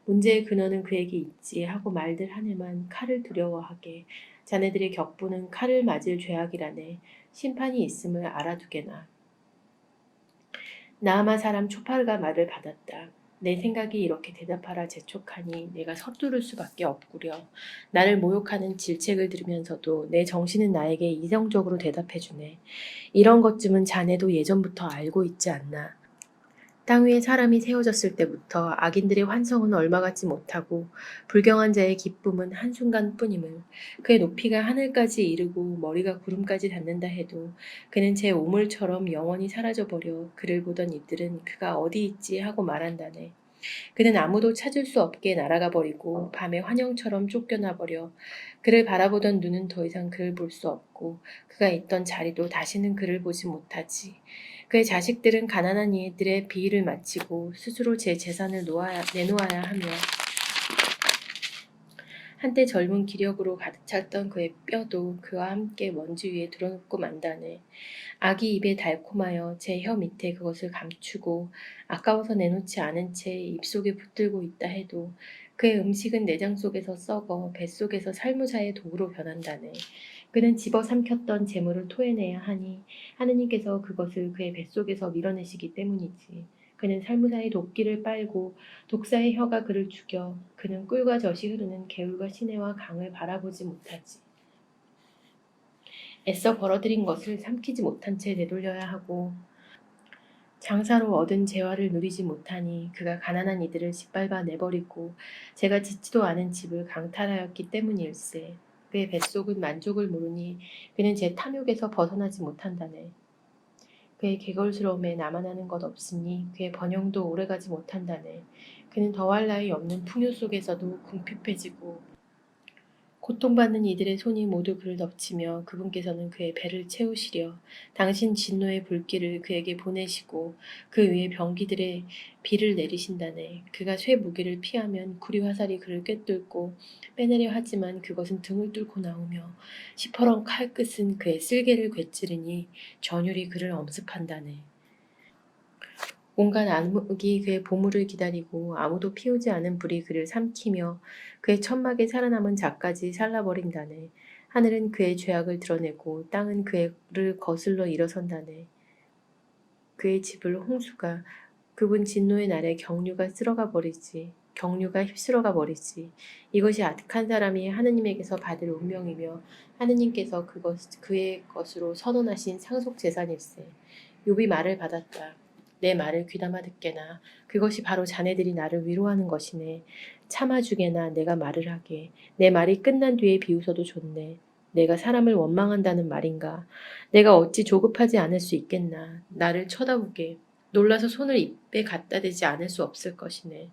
문제의 근원은 그에게 있지 하고 말들 하네만 칼을 두려워하게. 자네들의 격부는 칼을 맞을 죄악이라네. 심판이 있음을 알아두게나. 나아마 사람 초파르가 말을 받았다. 내 생각이 이렇게 대답하라 재촉하니 내가 서투를 수밖에 없구려. 나를 모욕하는 질책을 들으면서도 내 정신은 나에게 이성적으로 대답해주네. 이런 것쯤은 자네도 예전부터 알고 있지 않나. 땅 위에 사람이 세워졌을 때부터 악인들의 환성은 얼마 같지 못하고 불경한 자의 기쁨은 한순간뿐임을. 그의 높이가 하늘까지 이르고 머리가 구름까지 닿는다 해도 그는 제 오물처럼 영원히 사라져버려 그를 보던 이들은 그가 어디 있지 하고 말한다네. 그는 아무도 찾을 수 없게 날아가 버리고 밤의 환영처럼 쫓겨나 버려 그를 바라보던 눈은 더 이상 그를 볼 수 없고 그가 있던 자리도 다시는 그를 보지 못하지. 그의 자식들은 가난한 이들의 비위를 마치고 스스로 제 재산을 내놓아야 하며 한때 젊은 기력으로 가득 찼던 그의 뼈도 그와 함께 먼지 위에 드러눕고 만다네. 아기 입에 달콤하여 제 혀 밑에 그것을 감추고 아까워서 내놓지 않은 채 입속에 붙들고 있다 해도 그의 음식은 내장 속에서 썩어 뱃속에서 살무사의 도구로 변한다네. 그는 집어삼켰던 재물을 토해내야 하니 하느님께서 그것을 그의 뱃속에서 밀어내시기 때문이지. 그는 살무사의 도끼를 빨고 독사의 혀가 그를 죽여 그는 꿀과 젖이 흐르는 개울과 시내와 강을 바라보지 못하지. 애써 벌어들인 것을 삼키지 못한 채 되돌려야 하고 장사로 얻은 재화를 누리지 못하니 그가 가난한 이들을 짓밟아 내버리고 제가 짓지도 않은 집을 강탈하였기 때문일세. 그의 뱃속은 만족을 모르니 그는 제 탐욕에서 벗어나지 못한다네. 그의 개걸스러움에 나만 하는 것 없으니 그의 번영도 오래가지 못한다네. 그는 더할 나위 없는 풍요 속에서도 궁핍해지고 고통받는 이들의 손이 모두 그를 덮치며 그분께서는 그의 배를 채우시려 당신 진노의 불길을 그에게 보내시고 그 위에 병기들의 비를 내리신다네. 그가 쇠 무기를 피하면 구리 화살이 그를 꿰뚫고 빼내려 하지만 그것은 등을 뚫고 나오며 시퍼런 칼끝은 그의 쓸개를 꿰찌르니 전율이 그를 엄습한다네. 온갖 암흑이 그의 보물을 기다리고 아무도 피우지 않은 불이 그를 삼키며 그의 천막에 살아남은 자까지 살라버린다네. 하늘은 그의 죄악을 드러내고 땅은 그를 거슬러 일어선다네. 그의 집을 홍수가 그분 진노의 날에 경류가 쓸어가 버리지. 경류가 휩쓸어가 버리지. 이것이 악한 사람이 하느님에게서 받을 운명이며 하느님께서 그의 것으로 선언하신 상속 재산일세. 욥이 말을 받았다. 내 말을 귀담아 듣게나 그것이 바로 자네들이 나를 위로하는 것이네. 참아주게나 내가 말을 하게. 내 말이 끝난 뒤에 비웃어도 좋네. 내가 사람을 원망한다는 말인가. 내가 어찌 조급하지 않을 수 있겠나. 나를 쳐다보게. 놀라서 손을 입에 갖다 대지 않을 수 없을 것이네.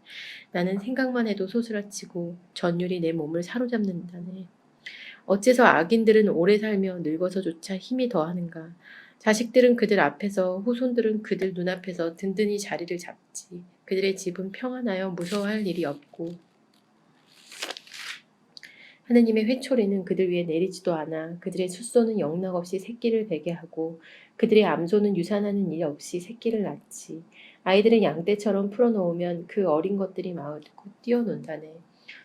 나는 생각만 해도 소스라치고 전율이 내 몸을 사로잡는다네. 어째서 악인들은 오래 살며 늙어서조차 힘이 더하는가. 자식들은 그들 앞에서 후손들은 그들 눈앞에서 든든히 자리를 잡지. 그들의 집은 평안하여 무서워할 일이 없고 하느님의 회초리는 그들 위에 내리지도 않아 그들의 숫소는 영락없이 새끼를 베게 하고 그들의 암소는 유산하는 일 없이 새끼를 낳지. 아이들은 양떼처럼 풀어놓으면 그 어린 것들이 마음껏 뛰어논다네.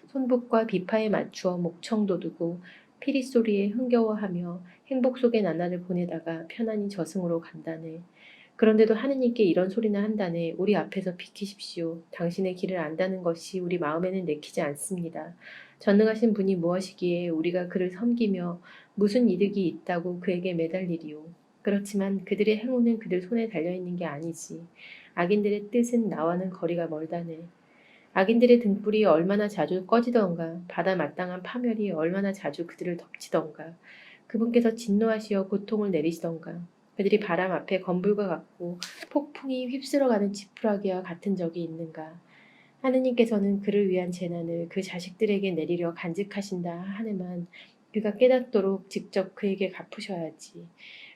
손북과 비파에 맞추어 목청 돋우고 피리 소리에 흥겨워하며 행복 속의 나날을 보내다가 편안히 저승으로 간다네. 그런데도 하느님께 이런 소리나 한다네. 우리 앞에서 비키십시오. 당신의 길을 안다는 것이 우리 마음에는 내키지 않습니다. 전능하신 분이 무엇이기에 우리가 그를 섬기며 무슨 이득이 있다고 그에게 매달리리요. 그렇지만 그들의 행운은 그들 손에 달려있는 게 아니지. 악인들의 뜻은 나와는 거리가 멀다네. 악인들의 등불이 얼마나 자주 꺼지던가 바다 마땅한 파멸이 얼마나 자주 그들을 덮치던가 그분께서 진노하시어 고통을 내리시던가 그들이 바람 앞에 건불과 같고 폭풍이 휩쓸어가는 지푸라기와 같은 적이 있는가. 하느님께서는 그를 위한 재난을 그 자식들에게 내리려 간직하신다 하네만 그가 깨닫도록 직접 그에게 갚으셔야지.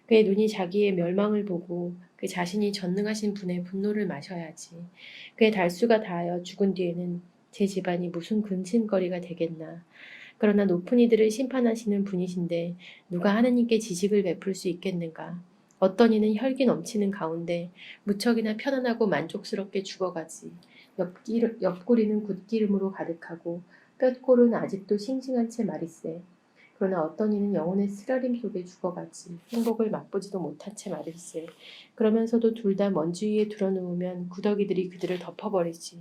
그의 눈이 자기의 멸망을 보고 그 자신이 전능하신 분의 분노를 마셔야지. 그의 달수가 다하여 죽은 뒤에는 제 집안이 무슨 근심거리가 되겠나. 그러나 높은 이들을 심판하시는 분이신데 누가 하느님께 지식을 베풀 수 있겠는가. 어떤 이는 혈기 넘치는 가운데 무척이나 편안하고 만족스럽게 죽어가지. 옆구리는 굿기름으로 가득하고 뼛골은 아직도 싱싱한 채 말일세. 그러나 어떤 이는 영혼의 쓰라림 속에 죽어가지. 행복을 맛보지도 못한 채 말일세. 그러면서도 둘 다 먼지 위에 드러누우면 구더기들이 그들을 덮어버리지.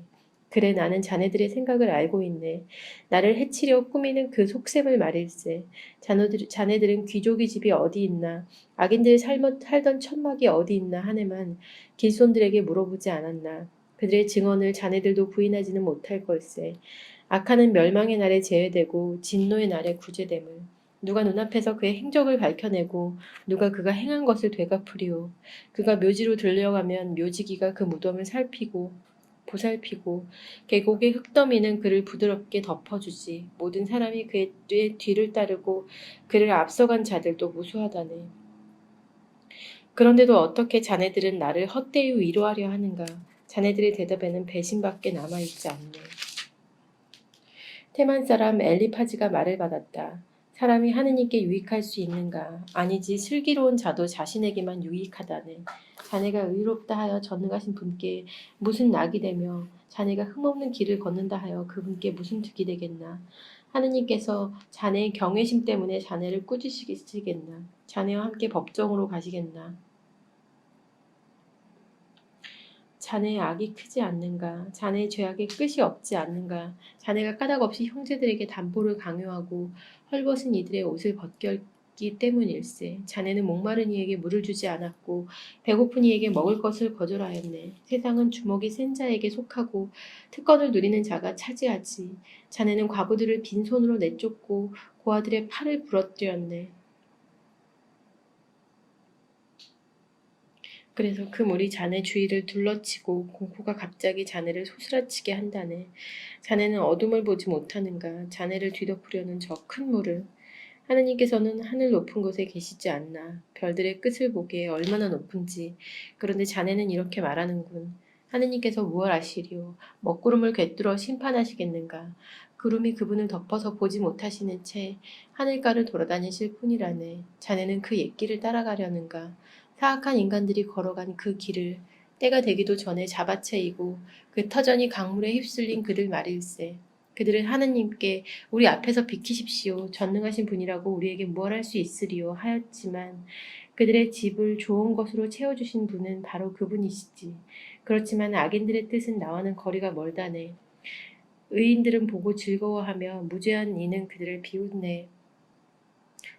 그래 나는 자네들의 생각을 알고 있네. 나를 해치려 꾸미는 그 속셈을 말일세. 자네들은 귀족의 집이 어디 있나 악인들이 살던 천막이 어디 있나 하네만 길손들에게 물어보지 않았나. 그들의 증언을 자네들도 부인하지는 못할 걸세. 악한은 멸망의 날에 제외되고 진노의 날에 구제됨을. 누가 눈앞에서 그의 행적을 밝혀내고 누가 그가 행한 것을 되갚으리오. 그가 묘지로 들려가면 묘지기가 그 무덤을 보살피고 계곡의 흙더미는 그를 부드럽게 덮어주지. 모든 사람이 그의 뒤를 따르고 그를 앞서간 자들도 무수하다네. 그런데도 어떻게 자네들은 나를 헛되이 위로하려 하는가? 자네들의 대답에는 배신밖에 남아있지 않네. 테만 사람 엘리파즈가 말을 받았다. 사람이 하느님께 유익할 수 있는가? 아니지 슬기로운 자도 자신에게만 유익하다네. 자네가 의롭다 하여 전능하신 분께 무슨 낙이 되며 자네가 흠없는 길을 걷는다 하여 그분께 무슨 득이 되겠나? 하느님께서 자네의 경외심 때문에 자네를 꾸짖으시겠나? 자네와 함께 법정으로 가시겠나? 자네의 악이 크지 않는가? 자네의 죄악의 끝이 없지 않는가? 자네가 까닭없이 형제들에게 담보를 강요하고 헐벗은 이들의 옷을 벗겼기 때문일세. 자네는 목마른 이에게 물을 주지 않았고 배고픈 이에게 먹을 것을 거절하였네. 세상은 주먹이 센 자에게 속하고 특권을 누리는 자가 차지하지. 자네는 과부들을 빈손으로 내쫓고 고아들의 팔을 부러뜨렸네. 그래서 그 물이 자네 주위를 둘러치고 공포가 갑자기 자네를 소스라치게 한다네. 자네는 어둠을 보지 못하는가? 자네를 뒤덮으려는 저 큰 물을. 하느님께서는 하늘 높은 곳에 계시지 않나. 별들의 끝을 보기에 얼마나 높은지. 그런데 자네는 이렇게 말하는군. 하느님께서 무얼 아시리요? 먹구름을 꿰뚫어 심판하시겠는가? 구름이 그분을 덮어서 보지 못하시는 채 하늘가를 돌아다니실 뿐이라네. 자네는 그 옛길을 따라가려는가? 사악한 인간들이 걸어간 그 길을 때가 되기도 전에 잡아채이고 그 터전이 강물에 휩쓸린 그들 말일세. 그들은 하느님께 우리 앞에서 비키십시오. 전능하신 분이라고 우리에게 무엇 할 수 있으리요 하였지만 그들의 집을 좋은 것으로 채워주신 분은 바로 그분이시지. 그렇지만 악인들의 뜻은 나와는 거리가 멀다네. 의인들은 보고 즐거워하며 무죄한 이는 그들을 비웃네.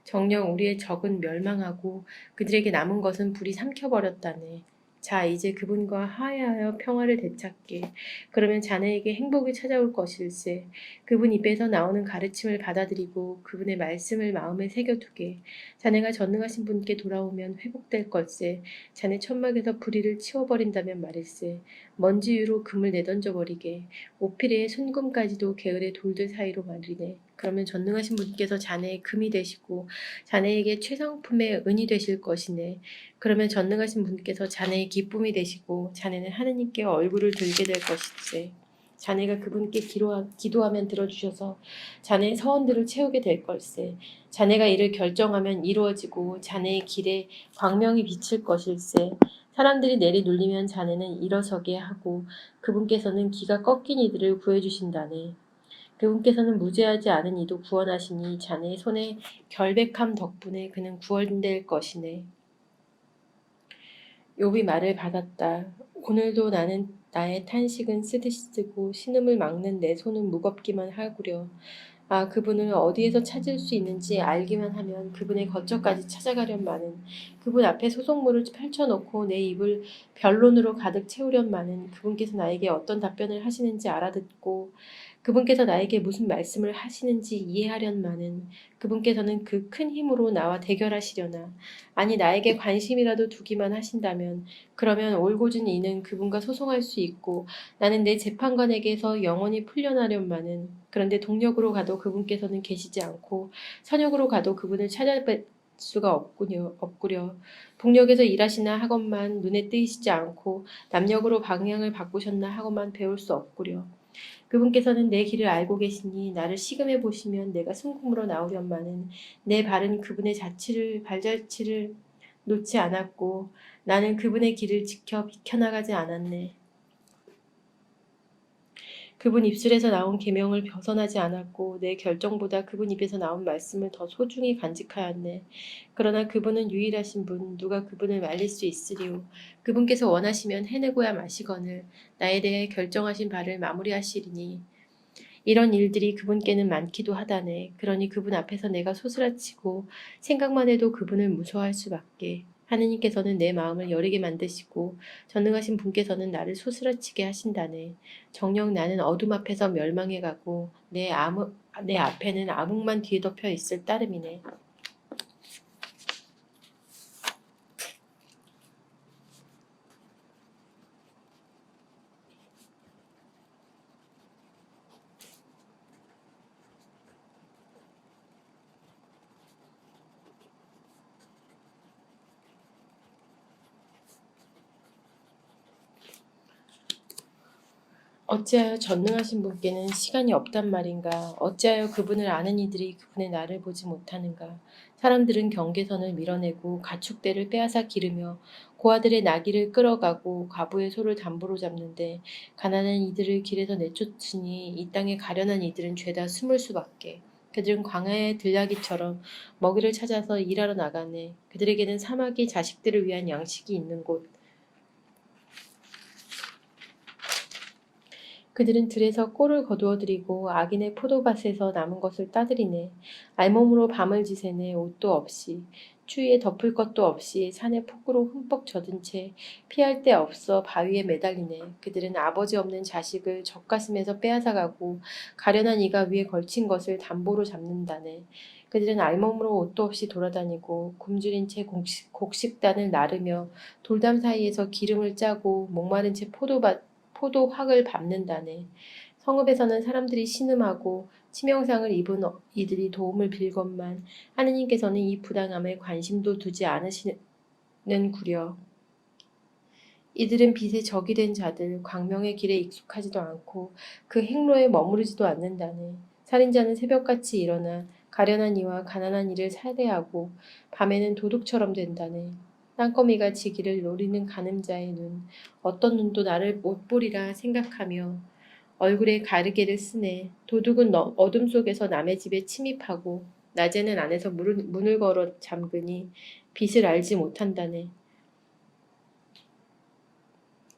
정녕 우리의 적은 멸망하고 그들에게 남은 것은 불이 삼켜버렸다네. 자, 이제 그분과 화해하여 평화를 되찾게. 그러면 자네에게 행복이 찾아올 것일세. 그분 입에서 나오는 가르침을 받아들이고 그분의 말씀을 마음에 새겨두게. 자네가 전능하신 분께 돌아오면 회복될 걸세. 자네 천막에서 불의를 치워버린다면 말일세. 먼지 위로 금을 내던져버리게. 오피리의 순금까지도 게으르의 돌들 사이로 말이네. 그러면 전능하신 분께서 자네의 금이 되시고 자네에게 최상품의 은이 되실 것이네. 그러면 전능하신 분께서 자네의 기쁨이 되시고 자네는 하느님께 얼굴을 들게 될 것이지. 자네가 그분께 기도하면 들어주셔서 자네의 서원들을 채우게 될 걸세. 자네가 이를 결정하면 이루어지고 자네의 길에 광명이 비칠 것일세. 사람들이 내리눌리면 자네는 일어서게 하고 그분께서는 기가 꺾인 이들을 구해주신다네. 그분께서는 무죄하지 않은 이도 구원하시니 자네의 손에 결백함 덕분에 그는 구원될 것이네. 욥이 말을 받았다. 오늘도 나는 나의 탄식은 쓰듯이 쓰고 신음을 막는 내 손은 무겁기만 하구려. 아, 그분을 어디에서 찾을 수 있는지 알기만 하면 그분의 거처까지 찾아가련마는 그분 앞에 소송물을 펼쳐놓고 내 입을 변론으로 가득 채우련마는 그분께서 나에게 어떤 답변을 하시는지 알아듣고 그분께서 나에게 무슨 말씀을 하시는지 이해하련마는 그분께서는 그 큰 힘으로 나와 대결하시려나 아니 나에게 관심이라도 두기만 하신다면 그러면 올곧은 이는 그분과 소송할 수 있고 나는 내 재판관에게서 영원히 풀려나련마는 그런데 동력으로 가도 그분께서는 계시지 않고 선역으로 가도 그분을 찾아뵐 수가 없구려. 동력에서 일하시나 하건만 눈에 띄시지 않고 남력으로 방향을 바꾸셨나 하건만 배울 수 없구려. 그분께서는 내 길을 알고 계시니 나를 시금해 보시면 내가 순금으로 나오련마는 내 발은 그분의 발자취를 놓지 않았고 나는 그분의 길을 지켜 비켜나가지 않았네. 그분 입술에서 나온 계명을 벗어나지 않았고 내 결정보다 그분 입에서 나온 말씀을 더 소중히 간직하였네. 그러나 그분은 유일하신 분, 누가 그분을 말릴 수 있으리요. 그분께서 원하시면 해내고야 마시거늘 나에 대해 결정하신 바를 마무리하시리니 이런 일들이 그분께는 많기도 하다네. 그러니 그분 앞에서 내가 소스라치고 생각만 해도 그분을 무서워할 수밖에. 하느님께서는 내 마음을 여리게 만드시고 전능하신 분께서는 나를 소스라치게 하신다네. 정녕 나는 어둠 앞에서 멸망해 가고 내 앞에는 암흑만 뒤덮여 있을 따름이네. 어찌하여 전능하신 분께는 시간이 없단 말인가? 어찌하여 그분을 아는 이들이 그분의 날을 보지 못하는가? 사람들은 경계선을 밀어내고 가축대를 빼앗아 기르며 고아들의 나귀를 끌어가고 과부의 소를 담보로 잡는데 가난한 이들을 길에서 내쫓으니 이 땅에 가련한 이들은 죄다 숨을 수밖에. 그들은 광야의 들나귀처럼 먹이를 찾아서 일하러 나가네. 그들에게는 사막이 자식들을 위한 양식이 있는 곳, 그들은 들에서 꼴을 거두어들이고 악인의 포도밭에서 남은 것을 따들이네. 알몸으로 밤을 지새네. 옷도 없이 추위에 덮을 것도 없이 산의 폭우로 흠뻑 젖은 채 피할 데 없어 바위에 매달리네. 그들은 아버지 없는 자식을 젖가슴에서 빼앗아가고 가련한 이가 위에 걸친 것을 담보로 잡는다네. 그들은 알몸으로 옷도 없이 돌아다니고 굶주린 채 곡식단을 나르며 돌담 사이에서 기름을 짜고 목마른 채 포도확을 밟는다네. 성읍에서는 사람들이 신음하고 치명상을 입은 이들이 도움을 빌건만 하느님께서는 이 부당함에 관심도 두지 않으시는구려. 이들은 빛의 적이 된 자들, 광명의 길에 익숙하지도 않고 그 행로에 머무르지도 않는다네. 살인자는 새벽같이 일어나 가련한 이와 가난한 이를 살해하고 밤에는 도둑처럼 된다네. 땅거미가 지기를 노리는 간음자의 눈, 어떤 눈도 나를 못 보리라 생각하며 얼굴에 가르개를 쓰네. 도둑은 어둠 속에서 남의 집에 침입하고 낮에는 안에서 문을 걸어 잠그니 빛을 알지 못한다네.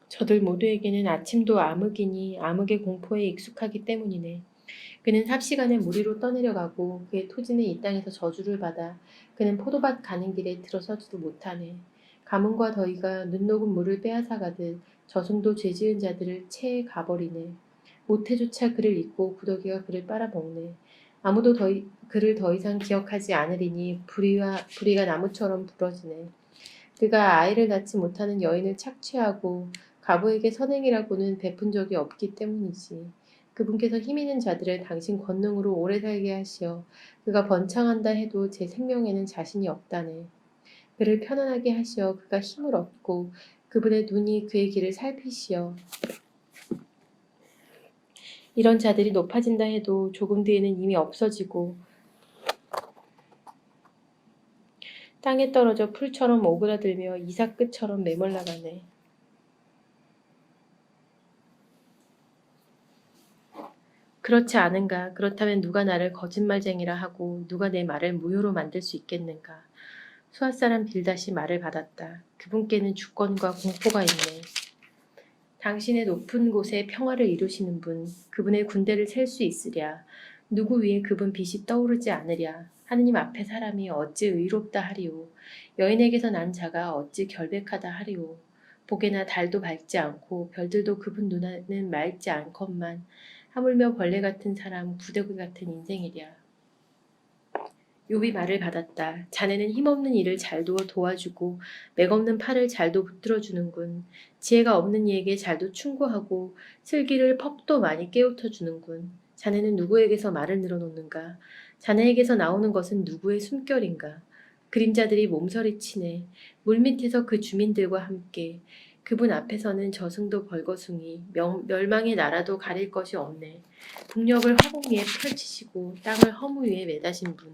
저들 모두에게는 아침도 암흑이니 암흑의 공포에 익숙하기 때문이네. 그는 삽시간에 무리로 떠내려가고 그의 토지는 이 땅에서 저주를 받아 그는 포도밭 가는 길에 들어서지도 못하네. 가뭄과 더위가 눈 녹은 물을 빼앗아가듯 저승도 죄지은 자들을 채 가버리네. 모태조차 그를 잊고 구더기가 그를 빨아먹네. 아무도 그를 더 이상 기억하지 않으리니 부리가 나무처럼 부러지네. 그가 아이를 낳지 못하는 여인을 착취하고 가부에게 선행이라고는 베푼 적이 없기 때문이지. 그분께서 힘있는 자들을 당신 권능으로 오래 살게 하시어 그가 번창한다 해도 제 생명에는 자신이 없다네. 그를 편안하게 하시어 그가 힘을 얻고 그분의 눈이 그의 길을 살피시어 이런 자들이 높아진다 해도 조금 뒤에는 이미 없어지고 땅에 떨어져 풀처럼 오그라들며 이삭끝처럼 메말라가네. 그렇지 않은가? 그렇다면 누가 나를 거짓말쟁이라 하고 누가 내 말을 무효로 만들 수 있겠는가? 수앗사람 빌닷이 말을 받았다. 그분께는 주권과 공포가 있네. 당신의 높은 곳에 평화를 이루시는 분, 그분의 군대를 셀 수 있으랴. 누구 위에 그분 빛이 떠오르지 않으랴. 하느님 앞에 사람이 어찌 의롭다 하리오. 여인에게서 난 자가 어찌 결백하다 하리오. 복에나 달도 밝지 않고 별들도 그분 눈에는 맑지 않건만 하물며 벌레 같은 사람, 부대기 같은 인생이랴. 욥이 말을 받았다. 자네는 힘없는 이를 잘도 도와주고 맥없는 팔을 잘도 붙들어주는군. 지혜가 없는 이에게 잘도 충고하고 슬기를 퍽도 많이 깨우쳐주는군. 자네는 누구에게서 말을 늘어놓는가? 자네에게서 나오는 것은 누구의 숨결인가? 그림자들이 몸서리치네. 물밑에서 그 주민들과 함께 그분 앞에서는 저승도 벌거숭이 멸망의 나라도 가릴 것이 없네. 북녘을 화공 위에 펼치시고 땅을 허무 위에 매다신 분.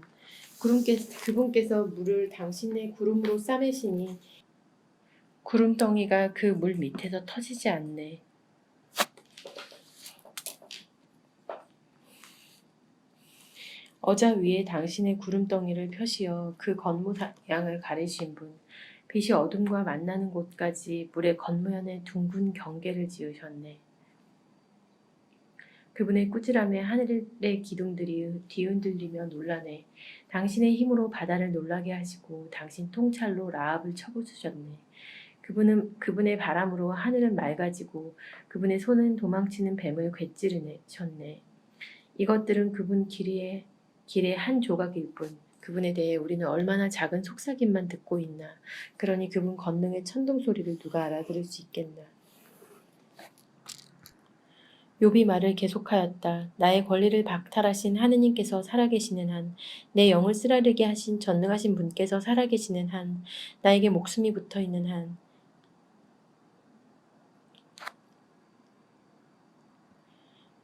그분께서 물을 당신의 구름으로 싸매시니 구름덩이가 그 물 밑에서 터지지 않네. 어자 위에 당신의 구름덩이를 펴시어 그 겉모양을 가리신 분, 빛이 어둠과 만나는 곳까지 물의 겉모양에 둥근 경계를 지으셨네. 그분의 꾸지람에 하늘의 기둥들이 뒤흔들리며 놀라네. 당신의 힘으로 바다를 놀라게 하시고 당신 통찰로 라합을 쳐부수셨네. 그분의 바람으로 하늘은 맑아지고 그분의 손은 도망치는 뱀을 괵지르셨네. 이것들은 그분 길의 한 조각일 뿐. 그분에 대해 우리는 얼마나 작은 속삭임만 듣고 있나. 그러니 그분 권능의 천둥 소리를 누가 알아들을 수 있겠나. 욥이 말을 계속하였다. 나의 권리를 박탈하신 하느님께서 살아계시는 한, 내 영을 쓰라리게 하신 전능하신 분께서 살아계시는 한, 나에게 목숨이 붙어있는 한,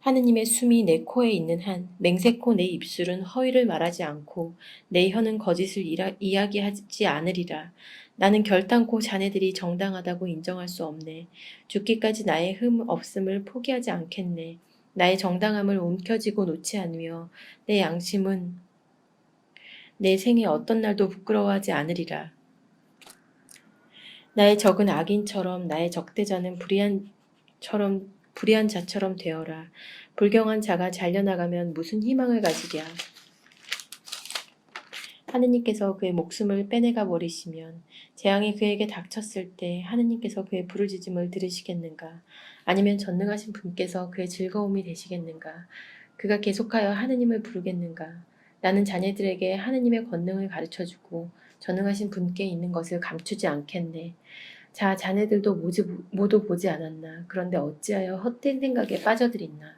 하느님의 숨이 내 코에 있는 한, 맹세코 내 입술은 허위를 말하지 않고 내 혀는 거짓을 이야기하지 않으리라. 나는 결단코 자네들이 정당하다고 인정할 수 없네. 죽기까지 나의 흠 없음을 포기하지 않겠네. 나의 정당함을 움켜쥐고 놓지 않으며 내 양심은 내 생에 어떤 날도 부끄러워하지 않으리라. 나의 적은 악인처럼 나의 적대자는 불의한 자처럼 되어라. 불경한 자가 잘려나가면 무슨 희망을 가지랴. 하느님께서 그의 목숨을 빼내가 버리시면 재앙이 그에게 닥쳤을 때 하느님께서 그의 부르짖음을 들으시겠는가? 아니면 전능하신 분께서 그의 즐거움이 되시겠는가? 그가 계속하여 하느님을 부르겠는가? 나는 자네들에게 하느님의 권능을 가르쳐주고 전능하신 분께 있는 것을 감추지 않겠네. 자, 자네들도 모두 보지 않았나? 그런데 어찌하여 헛된 생각에 빠져들있나?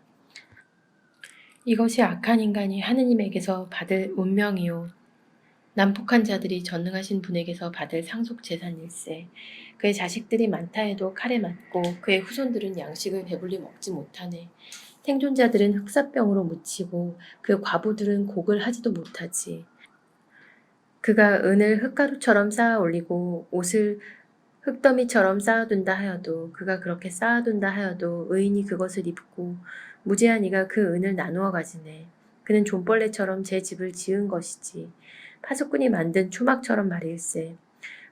이것이 악한 인간이 하느님에게서 받을 운명이요. 난폭한 자들이 전능하신 분에게서 받을 상속 재산일세. 그의 자식들이 많다 해도 칼에 맞고 그의 후손들은 양식을 배불리 먹지 못하네. 생존자들은 흑사병으로 묻히고 그 과부들은 곡을 하지도 못하지. 그가 은을 흙가루처럼 쌓아 올리고 옷을 흙더미처럼 쌓아둔다 하여도 그가 그렇게 쌓아둔다 하여도 의인이 그것을 입고 무지한 이가 그 은을 나누어 가지네. 그는 존벌레처럼 제 집을 지은 것이지. 파수꾼이 만든 추막처럼 말일세.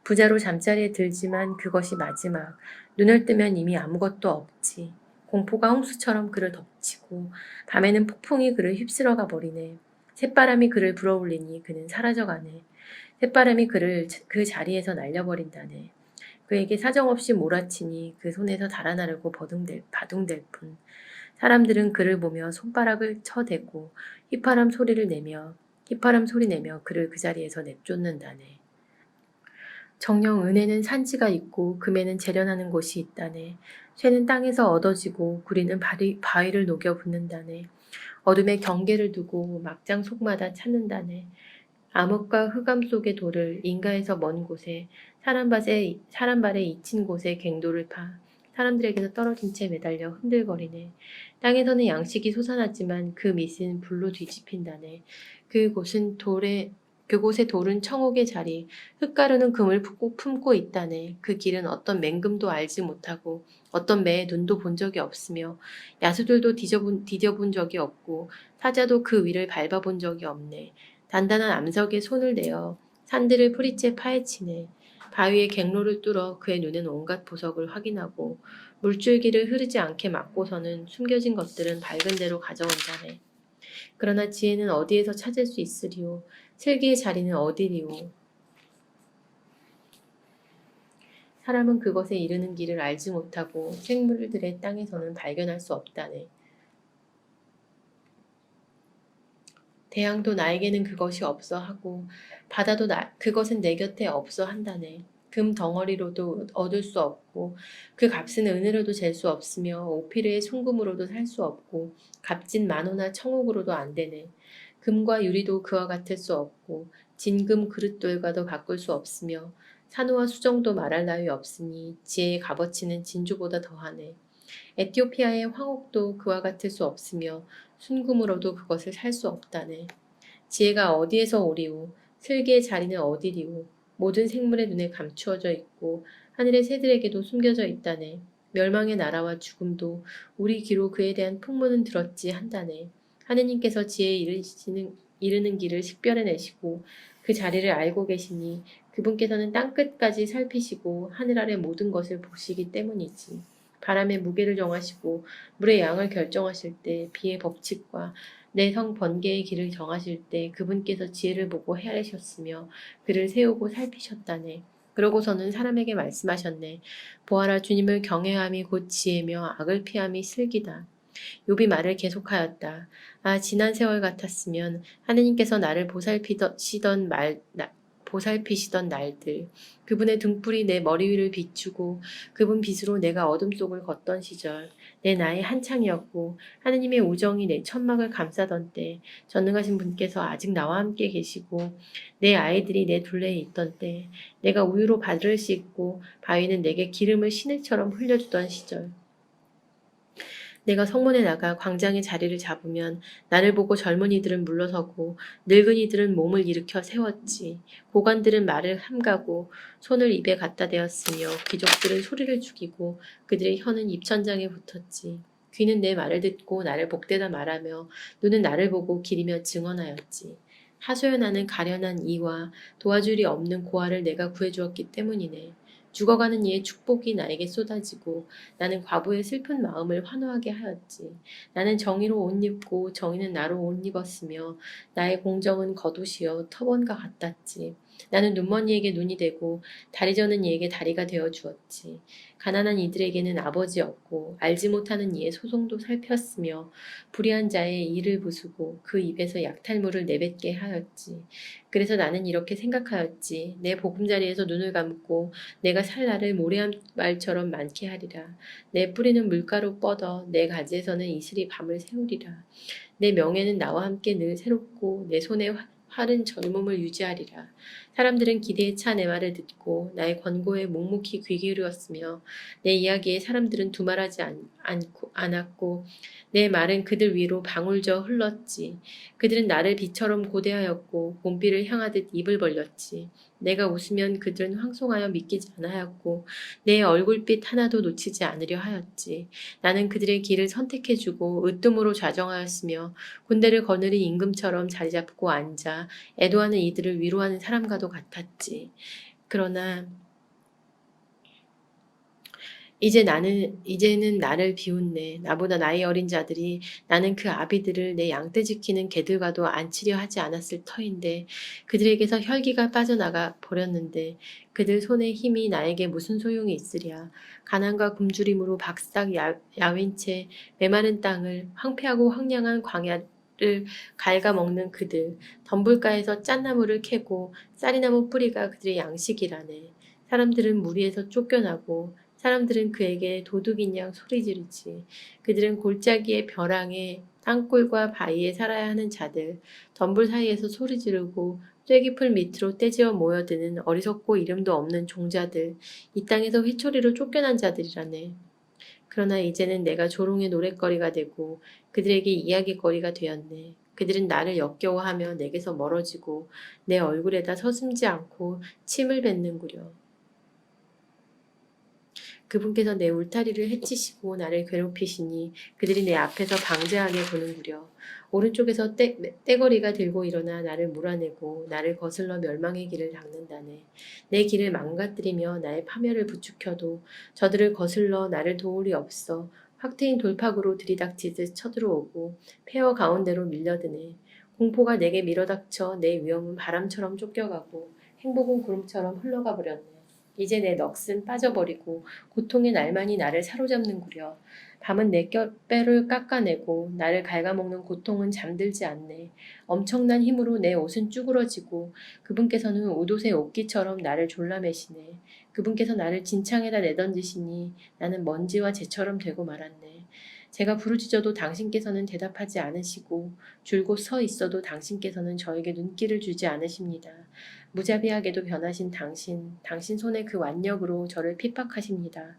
부자로 잠자리에 들지만 그것이 마지막. 눈을 뜨면 이미 아무것도 없지. 공포가 홍수처럼 그를 덮치고 밤에는 폭풍이 그를 휩쓸어가 버리네. 새바람이 그를 불어올리니 그는 사라져가네. 새바람이 그를 그 자리에서 날려버린다네. 그에게 사정없이 몰아치니 그 손에서 달아나르고 바둥될 뿐. 사람들은 그를 보며 손가락을 쳐대고 휘파람 소리 내며 그를 그 자리에서 내쫓는다네. 정녕 은에는 산지가 있고 금에는 재련하는 곳이 있다네. 쇠는 땅에서 얻어지고 구리는 바위를 녹여 붓는다네. 어둠에 경계를 두고 막장 속마다 찾는다네. 암흑과 흑암 속의 돌을 인가에서 먼 곳에 사람발에 잊힌 곳에 갱도를 파 사람들에게서 떨어진 채 매달려 흔들거리네. 땅에서는 양식이 솟아났지만 그 밑은 불로 뒤집힌다네. 그곳의 돌은 청옥의 자리, 흙가루는 금을 품고 있다네. 그 길은 어떤 맹금도 알지 못하고 어떤 매의 눈도 본 적이 없으며 야수들도 디뎌본 적이 없고 사자도 그 위를 밟아본 적이 없네. 단단한 암석에 손을 내어 산들을 뿌리째 파헤치네. 바위의 갱로를 뚫어 그의 눈은 온갖 보석을 확인하고 물줄기를 흐르지 않게 막고서는 숨겨진 것들은 밝은 데로 가져온다네. 그러나 지혜는 어디에서 찾을 수 있으리요? 슬기의 자리는 어디리요? 사람은 그것에 이르는 길을 알지 못하고 생물들의 땅에서는 발견할 수 없다네. 태양도 나에게는 그것이 없어 하고 바다도 그것은 내 곁에 없어 한다네. 금 덩어리로도 얻을 수 없고 그 값은 은으로도 잴 수 없으며 오피르의 순금으로도 살 수 없고 값진 만호나 청옥으로도 안 되네. 금과 유리도 그와 같을 수 없고 진금 그릇돌과도 바꿀 수 없으며 산호와 수정도 말할 나위 없으니 지혜의 값어치는 진주보다 더하네. 에티오피아의 황옥도 그와 같을 수 없으며 순금으로도 그것을 살 수 없다네. 지혜가 어디에서 오리우? 슬기의 자리는 어디리우? 모든 생물의 눈에 감추어져 있고 하늘의 새들에게도 숨겨져 있다네. 멸망의 나라와 죽음도 우리 귀로 그에 대한 풍문은 들었지 한다네. 하느님께서 지혜에 이르는 길을 식별해내시고 그 자리를 알고 계시니 그분께서는 땅끝까지 살피시고 하늘 아래 모든 것을 보시기 때문이지. 바람의 무게를 정하시고 물의 양을 결정하실 때 비의 법칙과 내성 번개의 길을 정하실 때 그분께서 지혜를 보고 헤아리셨으며 그를 세우고 살피셨다네. 그러고서는 사람에게 말씀하셨네. 보아라, 주님을 경외함이 곧 지혜며 악을 피함이 슬기다. 욥이 말을 계속하였다. 아, 지난 세월 같았으면 하느님께서 나를 보살피시던 날들, 그분의 등불이 내 머리 위를 비추고 그분 빛으로 내가 어둠 속을 걷던 시절, 내 나이 한창이었고 하느님의 우정이 내 천막을 감싸던 때, 전능하신 분께서 아직 나와 함께 계시고 내 아이들이 내 둘레에 있던 때, 내가 우유로 발을 씻고 바위는 내게 기름을 시내처럼 흘려주던 시절, 내가 성문에 나가 광장의 자리를 잡으면 나를 보고 젊은이들은 물러서고 늙은이들은 몸을 일으켜 세웠지. 고관들은 말을 함가고 손을 입에 갖다 대었으며 귀족들은 소리를 죽이고 그들의 혀는 입천장에 붙었지. 귀는 내 말을 듣고 나를 복되다 말하며 눈은 나를 보고 기리며 증언하였지. 하소연하는 가련한 이와 도와줄이 없는 고아를 내가 구해주었기 때문이네. 죽어가는 이의 축복이 나에게 쏟아지고 나는 과부의 슬픈 마음을 환호하게 하였지. 나는 정의로 옷 입고 정의는 나로 옷 입었으며 나의 공정은 겉옷이여 터번과 같았지. 나는 눈먼이에게 눈이 되고 다리 저는 이에게 다리가 되어 주었지. 가난한 이들에게는 아버지였고 알지 못하는 이의 소송도 살폈으며 불의한 자의 이를 부수고 그 입에서 약탈물을 내뱉게 하였지. 그래서 나는 이렇게 생각하였지. 내 보금자리에서 눈을 감고 내가 살 날을 모래알처럼 많게 하리라. 내 뿌리는 물가로 뻗어 내 가지에서는 이슬이 밤을 새우리라. 내 명예는 나와 함께 늘 새롭고 내 손에 활은 젊음을 유지하리라. 사람들은 기대에 차 내 말을 듣고 나의 권고에 묵묵히 귀 기울였으며 내 이야기에 사람들은 두말하지 않았고 내 말은 그들 위로 방울져 흘렀지. 그들은 나를 비처럼 고대하였고 봄비를 향하듯 입을 벌렸지. 내가 웃으면 그들은 황송하여 믿기지 않아하였고 내 얼굴빛 하나도 놓치지 않으려 하였지. 나는 그들의 길을 선택해주고 으뜸으로 좌정하였으며 군대를 거느린 임금처럼 자리 잡고 앉아 애도하는 이들을 위로하는 사람과도 같았지. 그러나 이제는 나를 비웃네. 나보다 나이 어린 자들이 나는 그 아비들을 내 양떼 지키는 개들과도 안치려 하지 않았을 터인데 그들에게서 혈기가 빠져나가 버렸는데 그들 손의 힘이 나에게 무슨 소용이 있으랴. 가난과 굶주림으로 박삭 야윈 채 메마른 땅을 황폐하고 황량한 광야를 갉아먹는 그들, 덤불가에서 짠나무를 캐고 쌀이나무 뿌리가 그들의 양식이라네. 사람들은 무리에서 쫓겨나고 사람들은 그에게 도둑인 양 소리 지르지. 그들은 골짜기의 벼랑에 땅굴과 바위에 살아야 하는 자들, 덤불 사이에서 소리 지르고 쇠기풀 밑으로 떼지어 모여드는 어리석고 이름도 없는 종자들, 이 땅에서 회초리로 쫓겨난 자들이라네. 그러나 이제는 내가 조롱의 노랫거리가 되고 그들에게 이야기거리가 되었네. 그들은 나를 역겨워하며 내게서 멀어지고 내 얼굴에다 서슴지 않고 침을 뱉는구려. 그분께서 내 울타리를 해치시고 나를 괴롭히시니 그들이 내 앞에서 방제하게 보는구려. 오른쪽에서 떼거리가 들고 일어나 나를 몰아내고 나를 거슬러 멸망의 길을 닦는다네. 내 길을 망가뜨리며 나의 파멸을 부추켜도 저들을 거슬러 나를 도울이 없어 확 트인 돌파구로 들이닥치듯 쳐들어오고 폐허 가운데로 밀려드네. 공포가 내게 밀어닥쳐 내 위험은 바람처럼 쫓겨가고 행복은 구름처럼 흘러가 버렸네. 이제 내 넋은 빠져버리고 고통의 날만이 나를 사로잡는구려. 밤은 내 뼈를 깎아내고 나를 갉아먹는 고통은 잠들지 않네. 엄청난 힘으로 내 옷은 쭈그러지고 그분께서는 옷옷의 옷기처럼 나를 졸라매시네. 그분께서 나를 진창에다 내던지시니 나는 먼지와 재처럼 되고 말았네. 제가 부르짖어도 당신께서는 대답하지 않으시고 줄곧 서 있어도 당신께서는 저에게 눈길을 주지 않으십니다. 무자비하게도 변하신 당신 손의 그 완력으로 저를 핍박하십니다.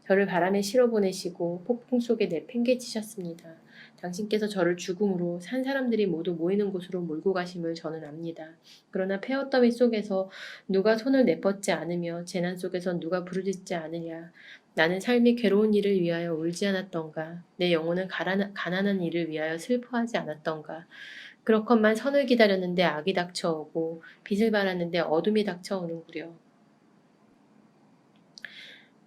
저를 바람에 실어보내시고 폭풍 속에 내팽개치셨습니다. 당신께서 저를 죽음으로 산 사람들이 모두 모이는 곳으로 몰고 가심을 저는 압니다. 그러나 폐허더미 속에서 누가 손을 내뻗지 않으며 재난 속에서 누가 부르짖지 않으냐. 나는 삶이 괴로운 일을 위하여 울지 않았던가. 내 영혼은 가난한 일을 위하여 슬퍼하지 않았던가. 그렇건만 선을 기다렸는데 악이 닥쳐오고 빛을 바랐는데 어둠이 닥쳐오는구려.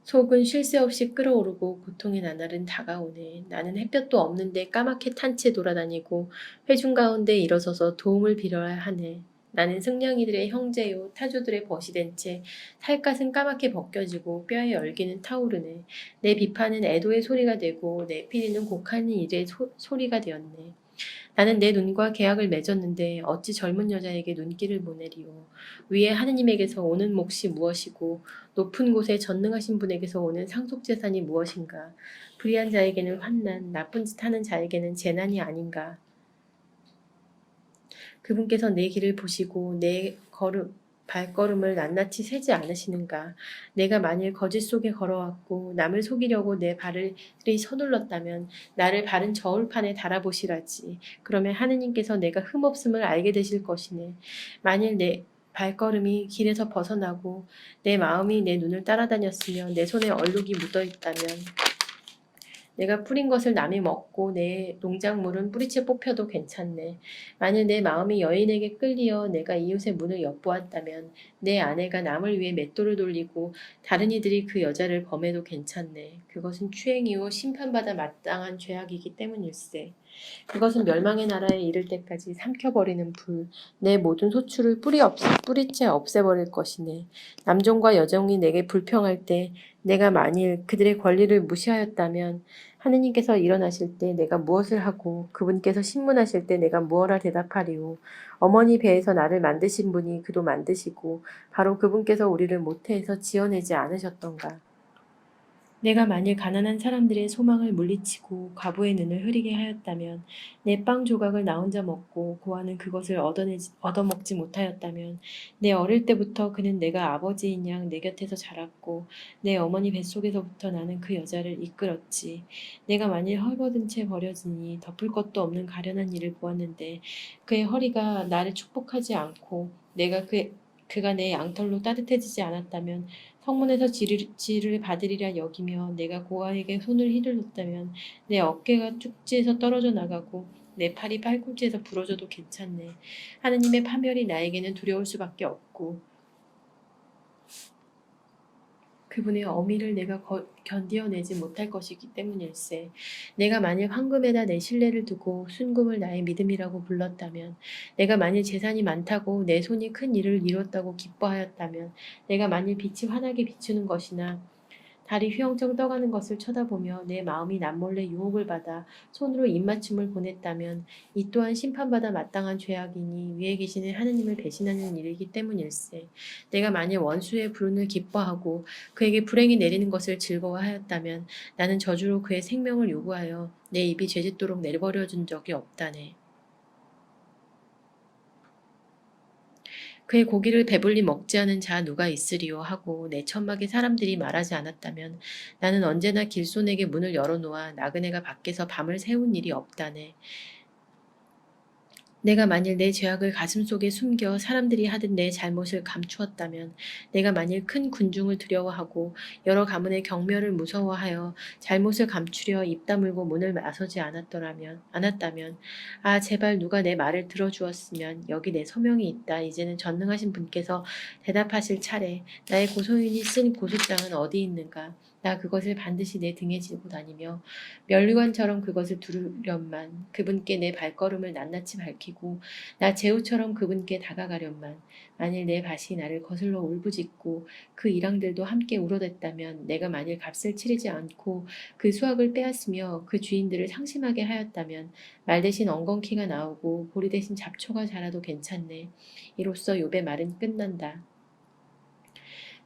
속은 쉴 새 없이 끓어오르고 고통의 나날은 다가오네. 나는 햇볕도 없는데 까맣게 탄 채 돌아다니고 회중 가운데 일어서서 도움을 빌어야 하네. 나는 승냥이들의 형제요 타조들의 벗이 된 채 살갗은 까맣게 벗겨지고 뼈의 열기는 타오르네. 내 비판은 애도의 소리가 되고 내 피리는 곡하는 일의 소리가 되었네. 나는 내 눈과 계약을 맺었는데 어찌 젊은 여자에게 눈길을 보내리오. 위에 하느님에게서 오는 몫이 무엇이고 높은 곳에 전능하신 분에게서 오는 상속재산이 무엇인가. 불의한 자에게는 환난, 나쁜 짓 하는 자에게는 재난이 아닌가. 그분께서 내 길을 보시고 내 발걸음을 낱낱이 세지 않으시는가. 내가 만일 거짓 속에 걸어왔고 남을 속이려고 내 발을 서둘렀다면 나를 바른 저울판에 달아보시라지. 그러면 하느님께서 내가 흠없음을 알게 되실 것이네. 만일 내 발걸음이 길에서 벗어나고 내 마음이 내 눈을 따라다녔으며 내 손에 얼룩이 묻어있다면 내가 뿌린 것을 남이 먹고 내 농작물은 뿌리채 뽑혀도 괜찮네. 만일 내 마음이 여인에게 끌리어 내가 이웃의 문을 엿보았다면 내 아내가 남을 위해 맷돌을 돌리고 다른 이들이 그 여자를 범해도 괜찮네. 그것은 추행이요 심판받아 마땅한 죄악이기 때문일세. 그것은 멸망의 나라에 이를 때까지 삼켜버리는 불, 내 모든 소출을 뿌리채 없애버릴 것이네. 남종과 여종이 내게 불평할 때 내가 만일 그들의 권리를 무시하였다면 하느님께서 일어나실 때 내가 무엇을 하고 그분께서 신문하실 때 내가 무엇을 대답하리오. 어머니 배에서 나를 만드신 분이 그도 만드시고 바로 그분께서 우리를 모태에서 지어내지 않으셨던가. 내가 만일 가난한 사람들의 소망을 물리치고 과부의 눈을 흐리게 하였다면 내 빵 조각을 나 혼자 먹고 고아는 그것을 얻어먹지 못하였다면 내 어릴 때부터 그는 내가 아버지인 양 내 곁에서 자랐고 내 어머니 뱃속에서부터 나는 그 여자를 이끌었지. 내가 만일 헐벗은 채 버려지니 덮을 것도 없는 가련한 일을 보았는데 그의 허리가 나를 축복하지 않고 그가 내 양털로 따뜻해지지 않았다면 성문에서 지를 받으리라 여기며 내가 고아에게 손을 휘둘렀다면 내 어깨가 쪽지에서 떨어져 나가고 내 팔이 팔꿈치에서 부러져도 괜찮네. 하느님의 파멸이 나에게는 두려울 수밖에 없고 그분의 어미를 내가 견디어내지 못할 것이기 때문일세. 내가 만일 황금에다 내 신뢰를 두고 순금을 나의 믿음이라고 불렀다면 내가 만일 재산이 많다고 내 손이 큰 일을 이뤘다고 기뻐하였다면 내가 만일 빛이 환하게 비추는 것이나 달이 휘영청 떠가는 것을 쳐다보며 내 마음이 남몰래 유혹을 받아 손으로 입맞춤을 보냈다면 이 또한 심판받아 마땅한 죄악이니 위에 계시는 하느님을 배신하는 일이기 때문일세. 내가 만일 원수의 불운을 기뻐하고 그에게 불행이 내리는 것을 즐거워하였다면 나는 저주로 그의 생명을 요구하여 내 입이 죄짓도록 내버려 준 적이 없다네. 그의 고기를 배불리 먹지 않은 자 누가 있으리요 하고 내 천막에 사람들이 말하지 않았다면 나는 언제나 길손에게 문을 열어놓아 나그네가 밖에서 밤을 새운 일이 없다네. 내가 만일 내 죄악을 가슴속에 숨겨 사람들이 하듯 내 잘못을 감추었다면 내가 만일 큰 군중을 두려워하고 여러 가문의 경멸을 무서워하여 잘못을 감추려 입 다물고 문을 나서지 않았다면 아 제발 누가 내 말을 들어주었으면 여기 내 소명이 있다. 이제는 전능하신 분께서 대답하실 차례. 나의 고소인이 쓴 고소장은 어디 있는가. 나 그것을 반드시 내 등에 지고 다니며 면류관처럼 그것을 두르련만 그분께 내 발걸음을 낱낱이 밝히고 나 제후처럼 그분께 다가가련만 만일 내 밭이 나를 거슬러 울부짖고 그 일황들도 함께 울어댔다면 내가 만일 값을 치르지 않고 그 수확을 빼앗으며 그 주인들을 상심하게 하였다면 말 대신 엉겅퀴가 나오고 보리 대신 잡초가 자라도 괜찮네. 이로써 욥의 말은 끝난다.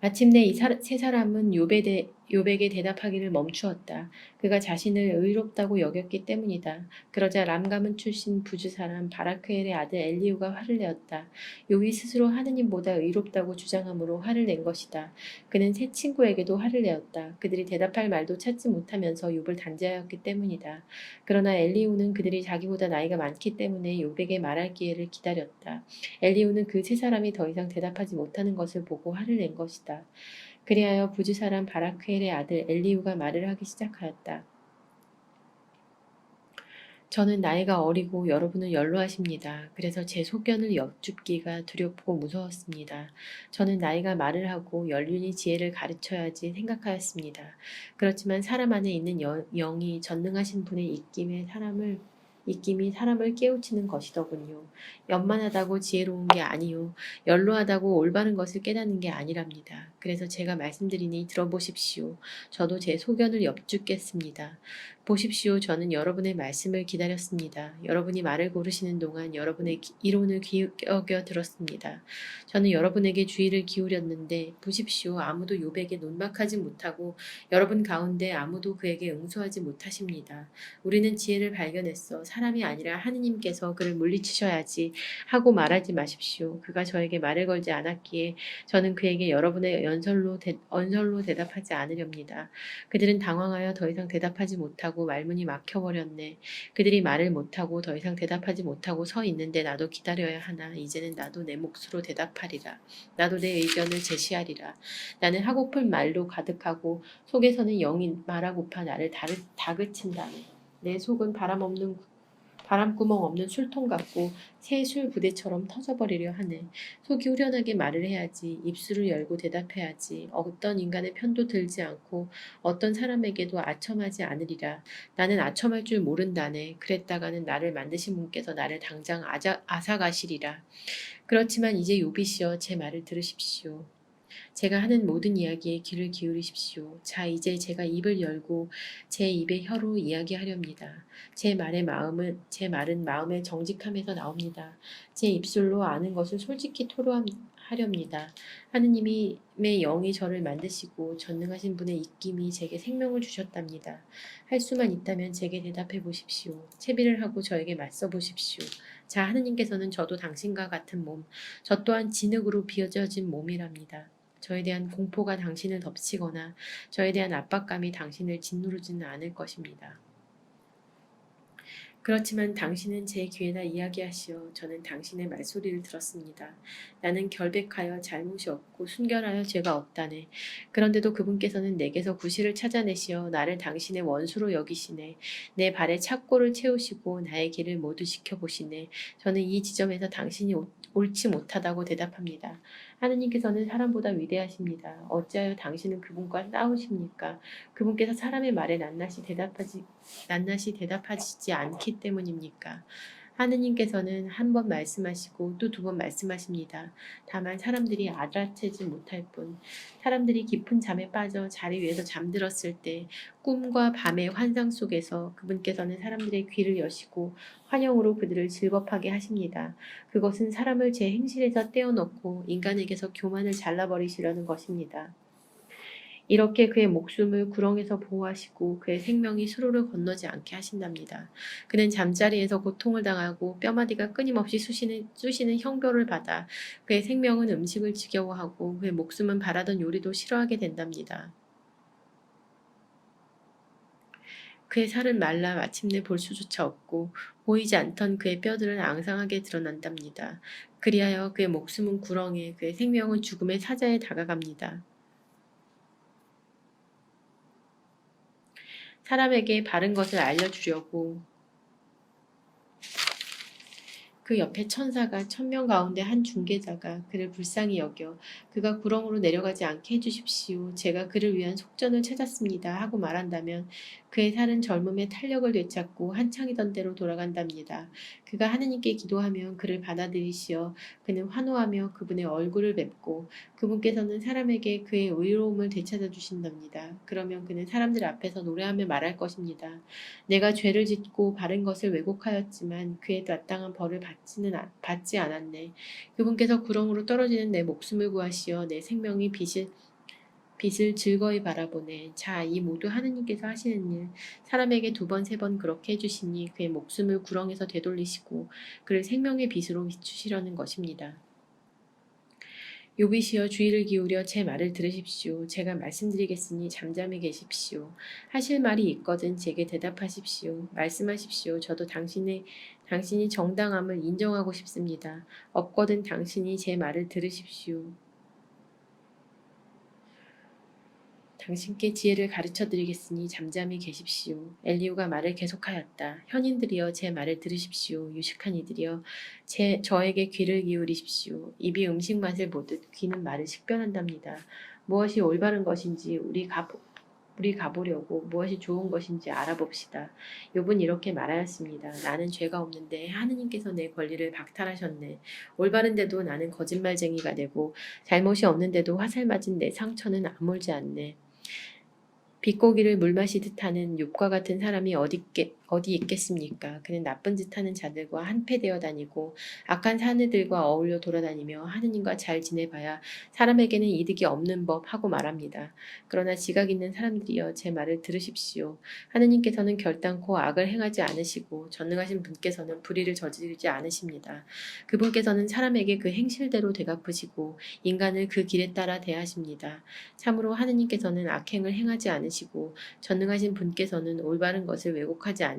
마침내 이 세 사람은 욥에 욥에게 대답하기를 멈추었다. 그가 자신을 의롭다고 여겼기 때문이다. 그러자 람가문 출신 부주 사람 바라크엘의 아들 엘리후가 화를 내었다. 욥이 스스로 하느님보다 의롭다고 주장함으로 화를 낸 것이다. 그는 세 친구에게도 화를 내었다. 그들이 대답할 말도 찾지 못하면서 욥을 단죄하였기 때문이다. 그러나 엘리후는 그들이 자기보다 나이가 많기 때문에 욥에게 말할 기회를 기다렸다. 엘리후는 그 세 사람이 더 이상 대답하지 못하는 것을 보고 화를 낸 것이다. 그리하여 부주 사람 바라크엘의 아들 엘리후가 말을 하기 시작하였다. 저는 나이가 어리고 여러분은 연로하십니다. 그래서 제 소견을 여쭙기가 두렵고 무서웠습니다. 저는 나이가 말을 하고 연륜이 지혜를 가르쳐야지 생각하였습니다. 그렇지만 사람 안에 있는 영이 전능하신 분의 입김이 사람을 깨우치는 것이더군요. 연만하다고 지혜로운 게 아니요. 연로하다고 올바른 것을 깨닫는 게 아니랍니다. 그래서 제가 말씀드리니 들어보십시오. 저도 제 소견을 여쭙겠습니다. 보십시오. 저는 여러분의 말씀을 기다렸습니다. 여러분이 말을 고르시는 동안 여러분의 이론을 귀겨 들었습니다. 저는 여러분에게 주의를 기울였는데 보십시오. 아무도 욥에게 논박하지 못하고 여러분 가운데 아무도 그에게 응수하지 못하십니다. 우리는 지혜를 발견했어. 사람이 아니라 하느님께서 그를 물리치셔야지 하고 말하지 마십시오. 그가 저에게 말을 걸지 않았기에 저는 그에게 여러분의 언설로 대답하지 않으렵니다. 그들은 당황하여 더 이상 대답하지 못하고 말문이 막혀버렸네. 그들이 말을 못하고 더 이상 대답하지 못하고 서 있는데 나도 기다려야 하나. 이제는 나도 내 몫으로 대답하리라. 나도 내 의견을 제시하리라. 나는 하고픈 말로 가득하고 속에서는 영이 말하고파 나를 다그친다네. 내 속은 바람구멍 없는 술통 같고 새 술 부대처럼 터져버리려 하네. 속이 후련하게 말을 해야지. 입술을 열고 대답해야지. 어떤 인간의 편도 들지 않고 어떤 사람에게도 아첨하지 않으리라. 나는 아첨할 줄 모른다네. 그랬다가는 나를 만드신 분께서 나를 당장 앗아가시리라. 그렇지만 이제 욥이시여 제 말을 들으십시오. 제가 하는 모든 이야기에 귀를 기울이십시오. 자, 이제 제가 입을 열고 제 입의 혀로 이야기하렵니다. 제 말은 마음의 정직함에서 나옵니다. 제 입술로 아는 것을 솔직히 토로하렵니다. 하느님의 영이 저를 만드시고 전능하신 분의 입김이 제게 생명을 주셨답니다. 할 수만 있다면 제게 대답해 보십시오. 채비를 하고 저에게 맞서 보십시오. 자, 하느님께서는 저도 당신과 같은 몸, 저 또한 진흙으로 비어진 몸이랍니다. 저에 대한 공포가 당신을 덮치거나 저에 대한 압박감이 당신을 짓누르지는 않을 것입니다. 그렇지만 당신은 제 귀에다 이야기하시어 저는 당신의 말소리를 들었습니다. 나는 결백하여 잘못이 없고 순결하여 죄가 없다네. 그런데도 그분께서는 내게서 구실을 찾아내시어 나를 당신의 원수로 여기시네. 내 발에 착고를 채우시고 나의 길을 모두 지켜보시네. 저는 이 지점에서 당신이 옳지 못하다고 대답합니다. 하느님께서는 사람보다 위대하십니다. 어찌하여 당신은 그분과 싸우십니까? 그분께서 사람의 말에 낱낱이 대답하시지 않기 때문입니까? 하느님께서는 한 번 말씀하시고 또 두 번 말씀하십니다. 다만 사람들이 알아채지 못할 뿐, 사람들이 깊은 잠에 빠져 자리 위에서 잠들었을 때 꿈과 밤의 환상 속에서 그분께서는 사람들의 귀를 여시고 환영으로 그들을 즐겁하게 하십니다. 그것은 사람을 제 행실에서 떼어놓고 인간에게서 교만을 잘라버리시려는 것입니다. 이렇게 그의 목숨을 구렁에서 보호하시고 그의 생명이 수로를 건너지 않게 하신답니다. 그는 잠자리에서 고통을 당하고 뼈마디가 끊임없이 쑤시는 형벌을 받아 그의 생명은 음식을 지겨워하고 그의 목숨은 바라던 요리도 싫어하게 된답니다. 그의 살은 말라 마침내 볼 수조차 없고 보이지 않던 그의 뼈들은 앙상하게 드러난답니다. 그리하여 그의 목숨은 구렁에 그의 생명은 죽음의 사자에 다가갑니다. 사람에게 바른 것을 알려주려고 그 옆에 천사가 1000명 가운데 한 중개자가 그를 불쌍히 여겨 그가 구렁으로 내려가지 않게 해주십시오. 제가 그를 위한 속전을 찾았습니다. 하고 말한다면 그의 살은 젊음의 탄력을 되찾고 한창이던 대로 돌아간답니다. 그가 하느님께 기도하면 그를 받아들이시어 그는 환호하며 그분의 얼굴을 뵙고 그분께서는 사람에게 그의 의로움을 되찾아 주신답니다. 그러면 그는 사람들 앞에서 노래하며 말할 것입니다. 내가 죄를 짓고 바른 것을 왜곡하였지만 그에 마땅한 벌을 받지 않았네. 그분께서 구렁으로 떨어지는 내 목숨을 구하시어 내 생명이 빛을 즐거이 바라보네. 자, 이 모두 하느님께서 하시는 일. 사람에게 2번, 3번 그렇게 해주시니 그의 목숨을 구렁에서 되돌리시고 그를 생명의 빛으로 비추시려는 것입니다. 욥이시여 주의를 기울여 제 말을 들으십시오. 제가 말씀드리겠으니 잠잠히 계십시오. 하실 말이 있거든 제게 대답하십시오. 말씀하십시오. 저도 당신이 정당함을 인정하고 싶습니다. 없거든 당신이 제 말을 들으십시오. 당신께 지혜를 가르쳐 드리겠으니 잠잠히 계십시오. 엘리후가 말을 계속하였다. 현인들이여 제 말을 들으십시오. 유식한 이들이여 저에게 귀를 기울이십시오. 입이 음식 맛을 보듯 귀는 말을 식별한답니다. 무엇이 올바른 것인지 우리 가보려고 무엇이 좋은 것인지 알아봅시다. 욥은 이렇게 말하였습니다. 나는 죄가 없는데 하느님께서 내 권리를 박탈하셨네. 올바른데도 나는 거짓말쟁이가 되고 잘못이 없는데도 화살 맞은 내 상처는 아물지 않네. 비고기를 물마시듯 하는 욥과 같은 사람이 어디 있겠습니까? 그는 나쁜 짓 하는 자들과 한패되어 다니고 악한 사내들과 어울려 돌아다니며 하느님과 잘 지내봐야 사람에게는 이득이 없는 법 하고 말합니다. 그러나 지각 있는 사람들이여 제 말을 들으십시오. 하느님께서는 결단코 악을 행하지 않으시고 전능하신 분께서는 불의를 저지르지 않으십니다. 그분께서는 사람에게 그 행실대로 되갚으시고 인간을 그 길에 따라 대하십니다. 참으로 하느님께서는 악행을 행하지 않으시고 전능하신 분께서는 올바른 것을 왜곡하지 않으십니다.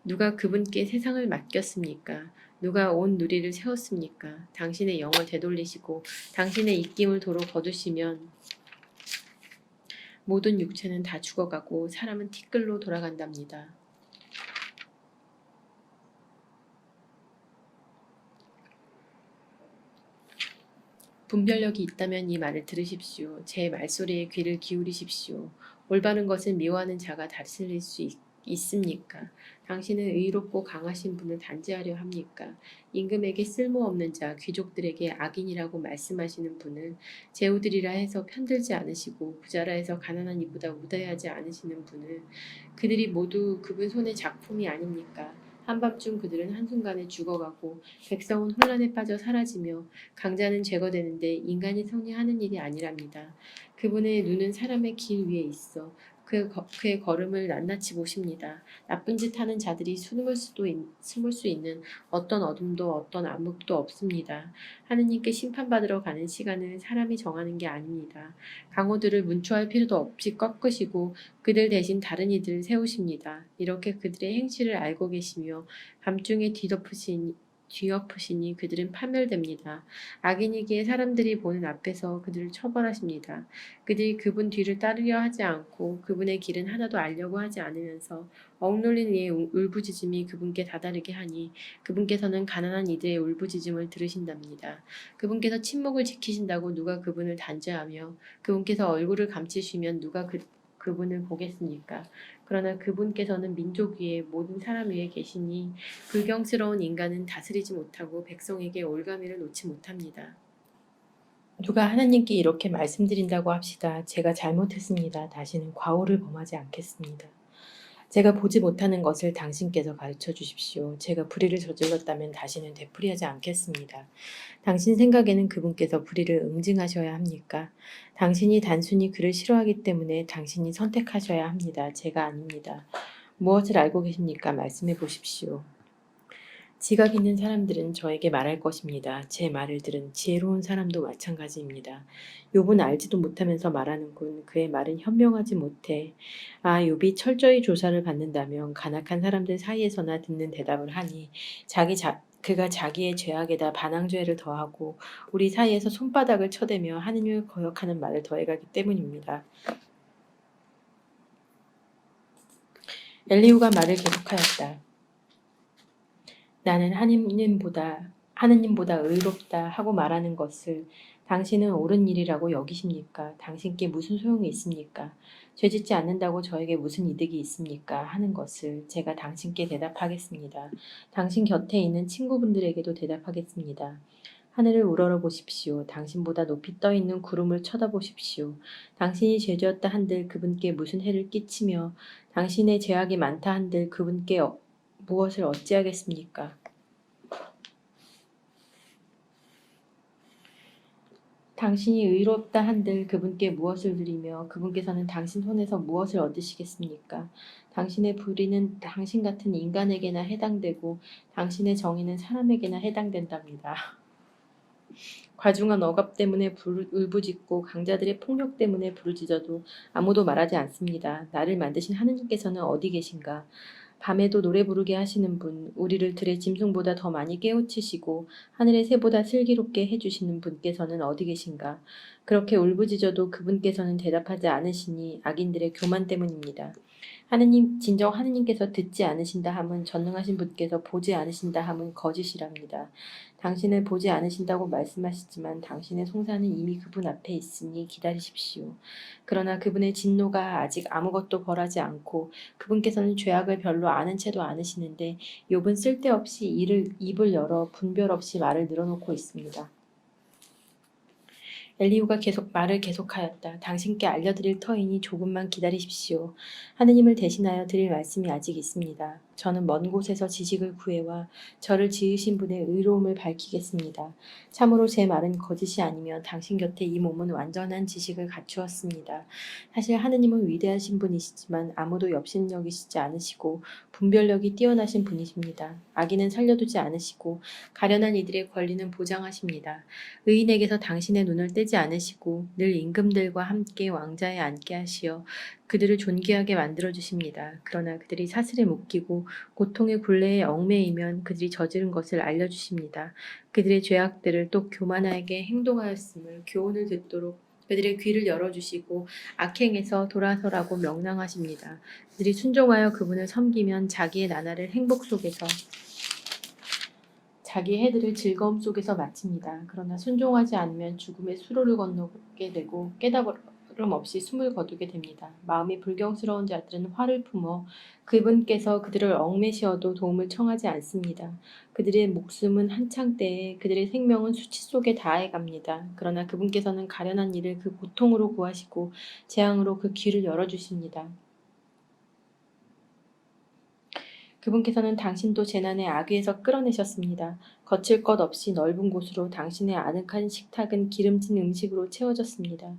누가 그분께 세상을 맡겼습니까? 누가 온 누리를 세웠습니까? 당신의 영을 되돌리시고 당신의 입김을 도로 거두시면 모든 육체는 다 죽어가고 사람은 티끌로 돌아간답니다. 분별력이 있다면 이 말을 들으십시오. 제 말소리에 귀를 기울이십시오. 올바른 것을 미워하는 자가 다스릴 수 있습니까? 당신은 의롭고 강하신 분을 단죄하려 합니까? 임금에게 쓸모없는 자, 귀족들에게 악인이라고 말씀하시는 분을 제후들이라 해서 편들지 않으시고 부자라 해서 가난한 이보다 우대하지 않으시는 분을 그들이 모두 그분 손의 작품이 아닙니까? 한밤중 그들은 한순간에 죽어가고 백성은 혼란에 빠져 사라지며 강자는 제거되는데 인간이 성리하는 일이 아니랍니다. 그분의 눈은 사람의 길 위에 있어 그의 걸음을 낱낱이 보십니다. 나쁜 짓 하는 자들이 숨을 수 있는 어떤 어둠도 어떤 암흑도 없습니다. 하느님께 심판받으러 가는 시간을 사람이 정하는 게 아닙니다. 강호들을 문초할 필요도 없이 꺾으시고 그들 대신 다른 이들을 세우십니다. 이렇게 그들의 행실을 알고 계시며 밤중에 뒤엎으시니 그들은 파멸됩니다. 악인이기에 사람들이 보는 앞에서 그들을 처벌하십니다. 그들이 그분 뒤를 따르려 하지 않고 그분의 길은 하나도 알려고 하지 않으면서 억눌린 이의 울부짖음이 그분께 다다르게 하니 그분께서는 가난한 이들의 울부짖음을 들으신답니다. 그분께서 침묵을 지키신다고 누가 그분을 단죄하며 그분께서 얼굴을 감추시면 누가 그분을 보겠습니까? 그러나 그분께서는 민족 위에 모든 사람 위에 계시니 불경스러운 인간은 다스리지 못하고 백성에게 올가미를 놓지 못합니다. 누가 하나님께 이렇게 말씀드린다고 합시다. 제가 잘못했습니다. 다시는 과오를 범하지 않겠습니다. 제가 보지 못하는 것을 당신께서 가르쳐 주십시오. 제가 불의를 저질렀다면 다시는 되풀이하지 않겠습니다. 당신 생각에는 그분께서 불의를 응징하셔야 합니까? 당신이 단순히 그를 싫어하기 때문에 당신이 선택하셔야 합니다. 제가 아닙니다. 무엇을 알고 계십니까? 말씀해 보십시오. 지각 있는 사람들은 저에게 말할 것입니다. 제 말을 들은 지혜로운 사람도 마찬가지입니다. 욥은 알지도 못하면서 말하는군. 그의 말은 현명하지 못해. 욥이 철저히 조사를 받는다면 간악한 사람들 사이에서나 듣는 대답을 하니 그가 자기의 죄악에다 반항죄를 더하고 우리 사이에서 손바닥을 쳐대며 하느님을 거역하는 말을 더해가기 때문입니다. 엘리후가 말을 계속하였다. 나는 하느님보다 의롭다 하고 말하는 것을 당신은 옳은 일이라고 여기십니까? 당신께 무슨 소용이 있습니까? 죄짓지 않는다고 저에게 무슨 이득이 있습니까? 하는 것을 제가 당신께 대답하겠습니다. 당신 곁에 있는 친구분들에게도 대답하겠습니다. 하늘을 우러러 보십시오. 당신보다 높이 떠 있는 구름을 쳐다보십시오. 당신이 죄지었다 한들 그분께 무슨 해를 끼치며 당신의 죄악이 많다 한들 그분께 무엇을 어찌하겠습니까? 당신이 의롭다 한들 그분께 무엇을 드리며 그분께서는 당신 손에서 무엇을 얻으시겠습니까? 당신의 불의는 당신 같은 인간에게나 해당되고 당신의 정의는 사람에게나 해당된답니다. 과중한 억압 때문에 울부짖고 강자들의 폭력 때문에 부르짖어도 아무도 말하지 않습니다. 나를 만드신 하느님께서는 어디 계신가? 밤에도 노래 부르게 하시는 분, 우리를 들의 짐승보다 더 많이 깨우치시고 하늘의 새보다 슬기롭게 해주시는 분께서는 어디 계신가? 그렇게 울부짖어도 그분께서는 대답하지 않으시니 악인들의 교만 때문입니다. 하느님, 진정 하느님께서 듣지 않으신다 함은 전능하신 분께서 보지 않으신다 함은 거짓이랍니다. 당신을 보지 않으신다고 말씀하시지만 당신의 송사는 이미 그분 앞에 있으니 기다리십시오. 그러나 그분의 진노가 아직 아무것도 벌하지 않고 그분께서는 죄악을 별로 아는 채도 않으시는데 욥은 쓸데없이 입을 열어 분별 없이 말을 늘어놓고 있습니다. 엘리후가 말을 계속하였다. 당신께 알려드릴 터이니 조금만 기다리십시오. 하느님을 대신하여 드릴 말씀이 아직 있습니다. 저는 먼 곳에서 지식을 구해와 저를 지으신 분의 의로움을 밝히겠습니다. 참으로 제 말은 거짓이 아니면 당신 곁에 이 몸은 완전한 지식을 갖추었습니다. 사실 하느님은 위대하신 분이시지만 아무도 업신여기시지 않으시고 분별력이 뛰어나신 분이십니다. 악인은 살려두지 않으시고 가련한 이들의 권리는 보장하십니다. 의인에게서 당신의 눈을 떼지 않으시고 늘 임금들과 함께 왕자에 앉게 하시어 그들을 존귀하게 만들어 주십니다. 그러나 그들이 사슬에 묶이고 고통의 굴레에 얽매이면 그들이 저지른 것을 알려주십니다. 그들의 죄악들을 또 교만하게 행동하였음을 교훈을 듣도록 그들의 귀를 열어주시고 악행에서 돌아서라고 명령하십니다. 그들이 순종하여 그분을 섬기면 자기의 나날을 행복 속에서 자기 해들을 즐거움 속에서 마칩니다. 그러나 순종하지 않으면 죽음의 수로를 건너게 되고 깨달음 없이 숨을 거두게 됩니다. 마음이 불경스러운 자들은 화를 품어 그분께서 그들을 얽매시어도 도움을 청하지 않습니다. 그들의 목숨은 한창 때에 그들의 생명은 수치 속에 다해 갑니다. 그러나 그분께서는 가련한 이를 그 고통으로 구하시고 재앙으로 그 귀를 열어주십니다. 그분께서는 당신도 재난의 악위에서 끌어내셨습니다. 거칠 것 없이 넓은 곳으로 당신의 아늑한 식탁은 기름진 음식으로 채워졌습니다.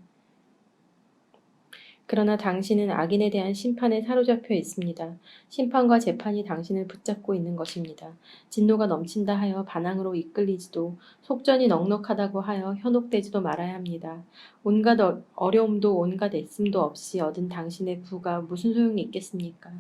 그러나 당신은 악인에 대한 심판에 사로잡혀 있습니다. 심판과 재판이 당신을 붙잡고 있는 것입니다. 진노가 넘친다 하여 반항으로 이끌리지도 속전이 넉넉하다고 하여 현혹되지도 말아야 합니다. 온갖 어려움도 온갖 애씀도 없이 얻은 당신의 부가 무슨 소용이 있겠습니까?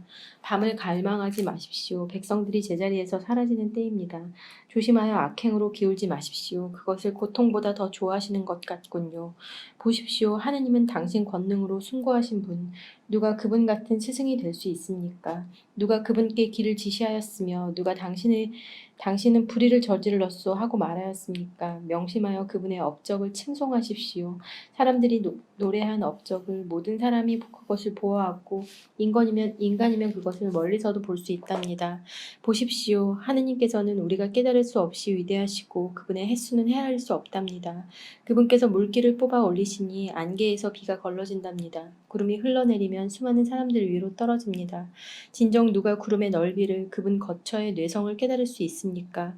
밤을 갈망하지 마십시오. 백성들이 제자리에서 사라지는 때입니다. 조심하여 악행으로 기울지 마십시오. 그것을 고통보다 더 좋아하시는 것 같군요. 보십시오. 하느님은 당신 권능으로 숭고하신 분. 누가 그분 같은 스승이 될 수 있습니까? 누가 그분께 길을 지시하였으며 누가 당신은 불의를 저질렀소 하고 말하였습니까? 명심하여 그분의 업적을 칭송하십시오. 사람들이 노래한 업적을 모든 사람이 그것을 보아왔고 인간이면 그것을 멀리서도 볼 수 있답니다. 보십시오. 하느님께서는 우리가 깨달을 수 없이 위대하시고 그분의 횟수는 헤아릴 수 없답니다. 그분께서 물기를 뽑아 올리시니 안개에서 비가 걸러진답니다. 구름이 흘러내리면 수많은 사람들 위로 떨어집니다. 진정 누가 구름의 넓이를 그분 거처의 뇌성을 깨달을 수 있습니까?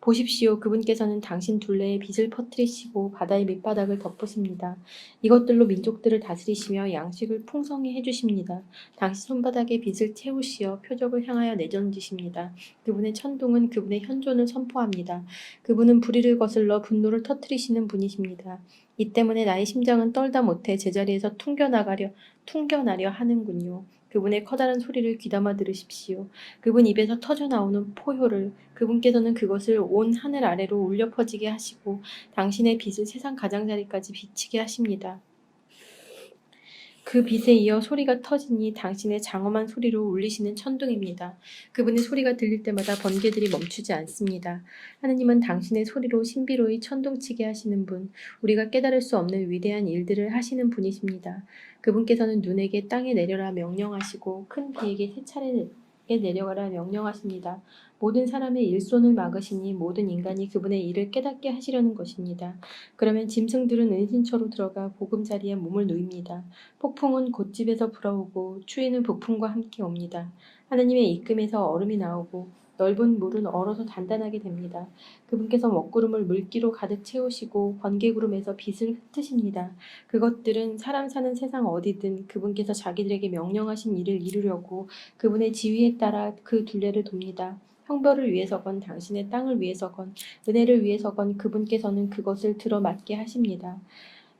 보십시오. 그분께서는 당신 둘레에 빛을 퍼뜨리시고 바다의 밑바닥을 덮으십니다. 이것들로 민족들을 다스리시며 양식을 풍성히 해주십니다. 당신 손바닥에 빛을 채우시어 표적을 향하여 내던지십니다. 그분의 천둥은 그분의 현존을 선포합니다. 그분은 불의를 거슬러 분노를 터뜨리시는 분이십니다. 이 때문에 나의 심장은 떨다 못해 제자리에서 퉁겨나려 하는군요. 그분의 커다란 소리를 귀담아 들으십시오. 그분 입에서 터져 나오는 포효를 그분께서는 그것을 온 하늘 아래로 울려 퍼지게 하시고 당신의 빛을 세상 가장자리까지 비치게 하십니다. 그 빛에 이어 소리가 터지니 당신의 장엄한 소리로 울리시는 천둥입니다. 그분의 소리가 들릴 때마다 번개들이 멈추지 않습니다. 하느님은 당신의 소리로 신비로이 천둥치게 하시는 분, 우리가 깨달을 수 없는 위대한 일들을 하시는 분이십니다. 그분께서는 눈에게 땅에 내려라 명령하시고 큰 비에게 세 차례 내려가라 명령하십니다. 모든 사람의 일손을 막으시니 모든 인간이 그분의 일을 깨닫게 하시려는 것입니다. 그러면 짐승들은 은신처로 들어가 보금자리에 몸을 누입니다. 폭풍은 곧집에서 불어오고 추위는 북풍과 함께 옵니다. 하느님의 입김에서 얼음이 나오고 넓은 물은 얼어서 단단하게 됩니다. 그분께서 먹구름을 물기로 가득 채우시고 번개구름에서 빛을 흩으십니다. 그것들은 사람 사는 세상 어디든 그분께서 자기들에게 명령하신 일을 이루려고 그분의 지휘에 따라 그 둘레를 돕니다. 형벌을 위해서건 당신의 땅을 위해서건 은혜를 위해서건 그분께서는 그것을 들어맞게 하십니다.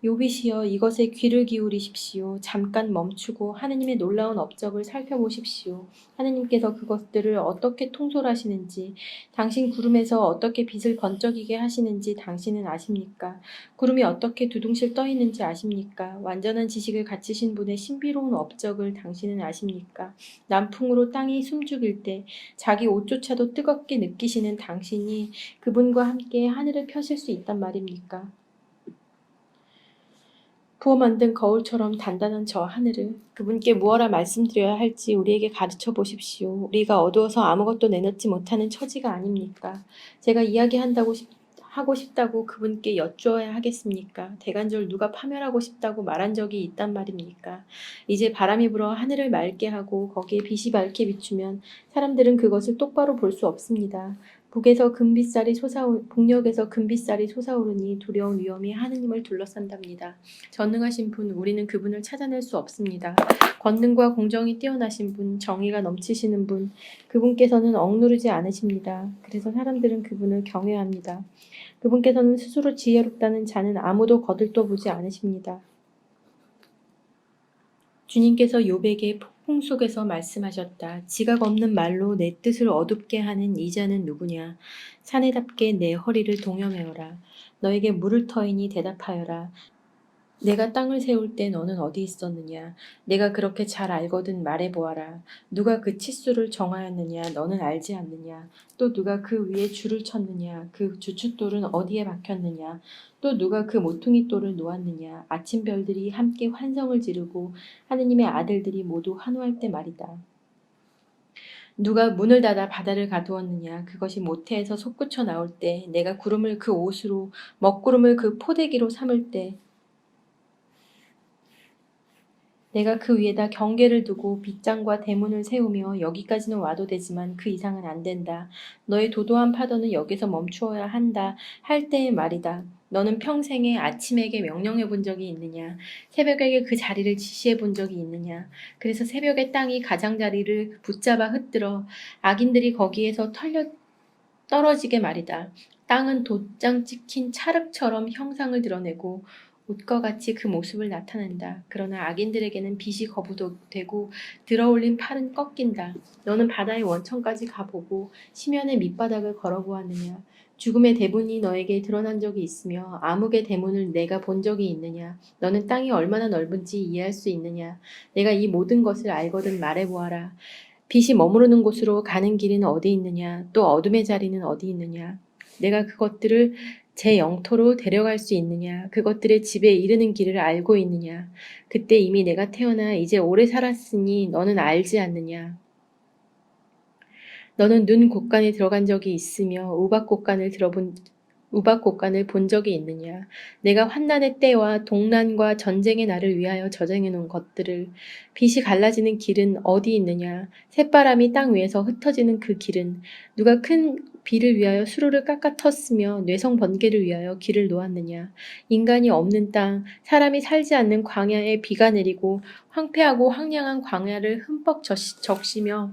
욥이시여 이것에 귀를 기울이십시오. 잠깐 멈추고 하느님의 놀라운 업적을 살펴보십시오. 하느님께서 그것들을 어떻게 통솔하시는지, 당신 구름에서 어떻게 빛을 번쩍이게 하시는지 당신은 아십니까? 구름이 어떻게 두둥실 떠 있는지 아십니까? 완전한 지식을 갖추신 분의 신비로운 업적을 당신은 아십니까? 남풍으로 땅이 숨죽일 때 자기 옷조차도 뜨겁게 느끼시는 당신이 그분과 함께 하늘을 펴실 수 있단 말입니까? 부어 만든 거울처럼 단단한 저 하늘을 그분께 무엇라 말씀드려야 할지 우리에게 가르쳐 보십시오. 우리가 어두워서 아무것도 내놓지 못하는 처지가 아닙니까? 제가 하고 싶다고 그분께 여쭈어야 하겠습니까? 대간절 누가 파멸하고 싶다고 말한 적이 있단 말입니까? 이제 바람이 불어 하늘을 맑게 하고 거기에 빛이 밝게 비추면 사람들은 그것을 똑바로 볼 수 없습니다. 북녘에서 금빛살이 솟아오르니 두려운 위험이 하느님을 둘러싼답니다. 전능하신 분, 우리는 그분을 찾아낼 수 없습니다. 권능과 공정이 뛰어나신 분, 정의가 넘치시는 분, 그분께서는 억누르지 않으십니다. 그래서 사람들은 그분을 경외합니다. 그분께서는 스스로 지혜롭다는 자는 아무도 거들떠보지 않으십니다. 주님께서 욥에게 폭풍 속에서 말씀하셨다. 지각 없는 말로 내 뜻을 어둡게 하는 이 자는 누구냐? 사내답게 내 허리를 동여매어라. 너에게 물을 터이니 대답하여라. 내가 땅을 세울 때 너는 어디 있었느냐? 내가 그렇게 잘 알거든 말해보아라. 누가 그 치수를 정하였느냐? 너는 알지 않느냐? 또 누가 그 위에 줄을 쳤느냐? 그 주춧돌은 어디에 박혔느냐? 또 누가 그 모퉁이 돌을 놓았느냐? 아침 별들이 함께 환성을 지르고 하느님의 아들들이 모두 환호할 때 말이다. 누가 문을 닫아 바다를 가두었느냐? 그것이 모태에서 솟구쳐 나올 때 내가 구름을 그 옷으로 먹구름을 그 포대기로 삼을 때 내가 그 위에다 경계를 두고 빗장과 대문을 세우며 여기까지는 와도 되지만 그 이상은 안 된다. 너의 도도한 파도는 여기서 멈추어야 한다. 할 때의 말이다. 너는 평생에 아침에게 명령해 본 적이 있느냐? 새벽에게 그 자리를 지시해 본 적이 있느냐? 그래서 새벽에 땅이 가장자리를 붙잡아 흩들어 악인들이 거기에서 떨어지게 말이다. 땅은 돛장 찍힌 찰흙처럼 형상을 드러내고 옷과 같이 그 모습을 나타낸다. 그러나 악인들에게는 빛이 거부되고 들어올린 팔은 꺾인다. 너는 바다의 원천까지 가보고 시면의 밑바닥을 걸어보았느냐? 죽음의 대문이 너에게 드러난 적이 있으며 암흑의 대문을 내가 본 적이 있느냐? 너는 땅이 얼마나 넓은지 이해할 수 있느냐? 내가 이 모든 것을 알거든 말해보아라. 빛이 머무르는 곳으로 가는 길은 어디 있느냐? 또 어둠의 자리는 어디 있느냐? 내가 그것들을 제 영토로 데려갈 수 있느냐? 그것들의 집에 이르는 길을 알고 있느냐? 그때 이미 내가 태어나 이제 오래 살았으니 너는 알지 않느냐? 너는 눈 곳간에 들어간 적이 있으며 우박 곳간을 본 적이 있느냐? 내가 환난의 때와 동난과 전쟁의 날을 위하여 저장해 놓은 것들을 빛이 갈라지는 길은 어디 있느냐? 새바람이 땅 위에서 흩어지는 그 길은 누가 큰 비를 위하여 수로를 깎아 텄으며 뇌성 번개를 위하여 길을 놓았느냐? 인간이 없는 땅, 사람이 살지 않는 광야에 비가 내리고 황폐하고 황량한 광야를 흠뻑 적시며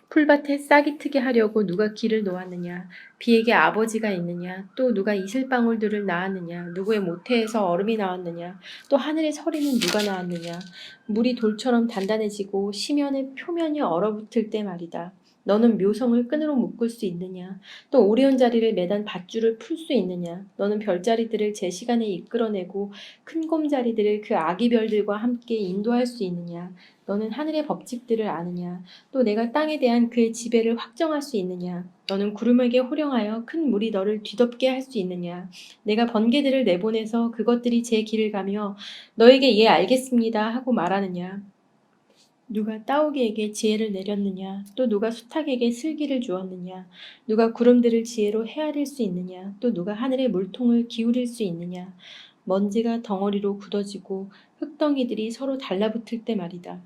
풀밭에 싹이 트게 하려고 누가 길을 놓았느냐? 비에게 아버지가 있느냐? 또 누가 이슬방울들을 낳았느냐? 누구의 모태에서 얼음이 나왔느냐? 또 하늘의 서리는 누가 낳았느냐? 물이 돌처럼 단단해지고 시면의 표면이 얼어붙을 때 말이다. 너는 묘성을 끈으로 묶을 수 있느냐? 또 오리온 자리를 매단 밧줄을 풀 수 있느냐? 너는 별자리들을 제 시간에 이끌어내고 큰 곰자리들을 그 아기 별들과 함께 인도할 수 있느냐? 너는 하늘의 법칙들을 아느냐? 또 내가 땅에 대한 그의 지배를 확정할 수 있느냐? 너는 구름에게 호령하여 큰 물이 너를 뒤덮게 할 수 있느냐? 내가 번개들을 내보내서 그것들이 제 길을 가며 너에게 예 알겠습니다 하고 말하느냐? 누가 따오기에게 지혜를 내렸느냐? 또 누가 수탉에게 슬기를 주었느냐? 누가 구름들을 지혜로 헤아릴 수 있느냐? 또 누가 하늘의 물통을 기울일 수 있느냐? 먼지가 덩어리로 굳어지고 흙덩이들이 서로 달라붙을 때 말이다.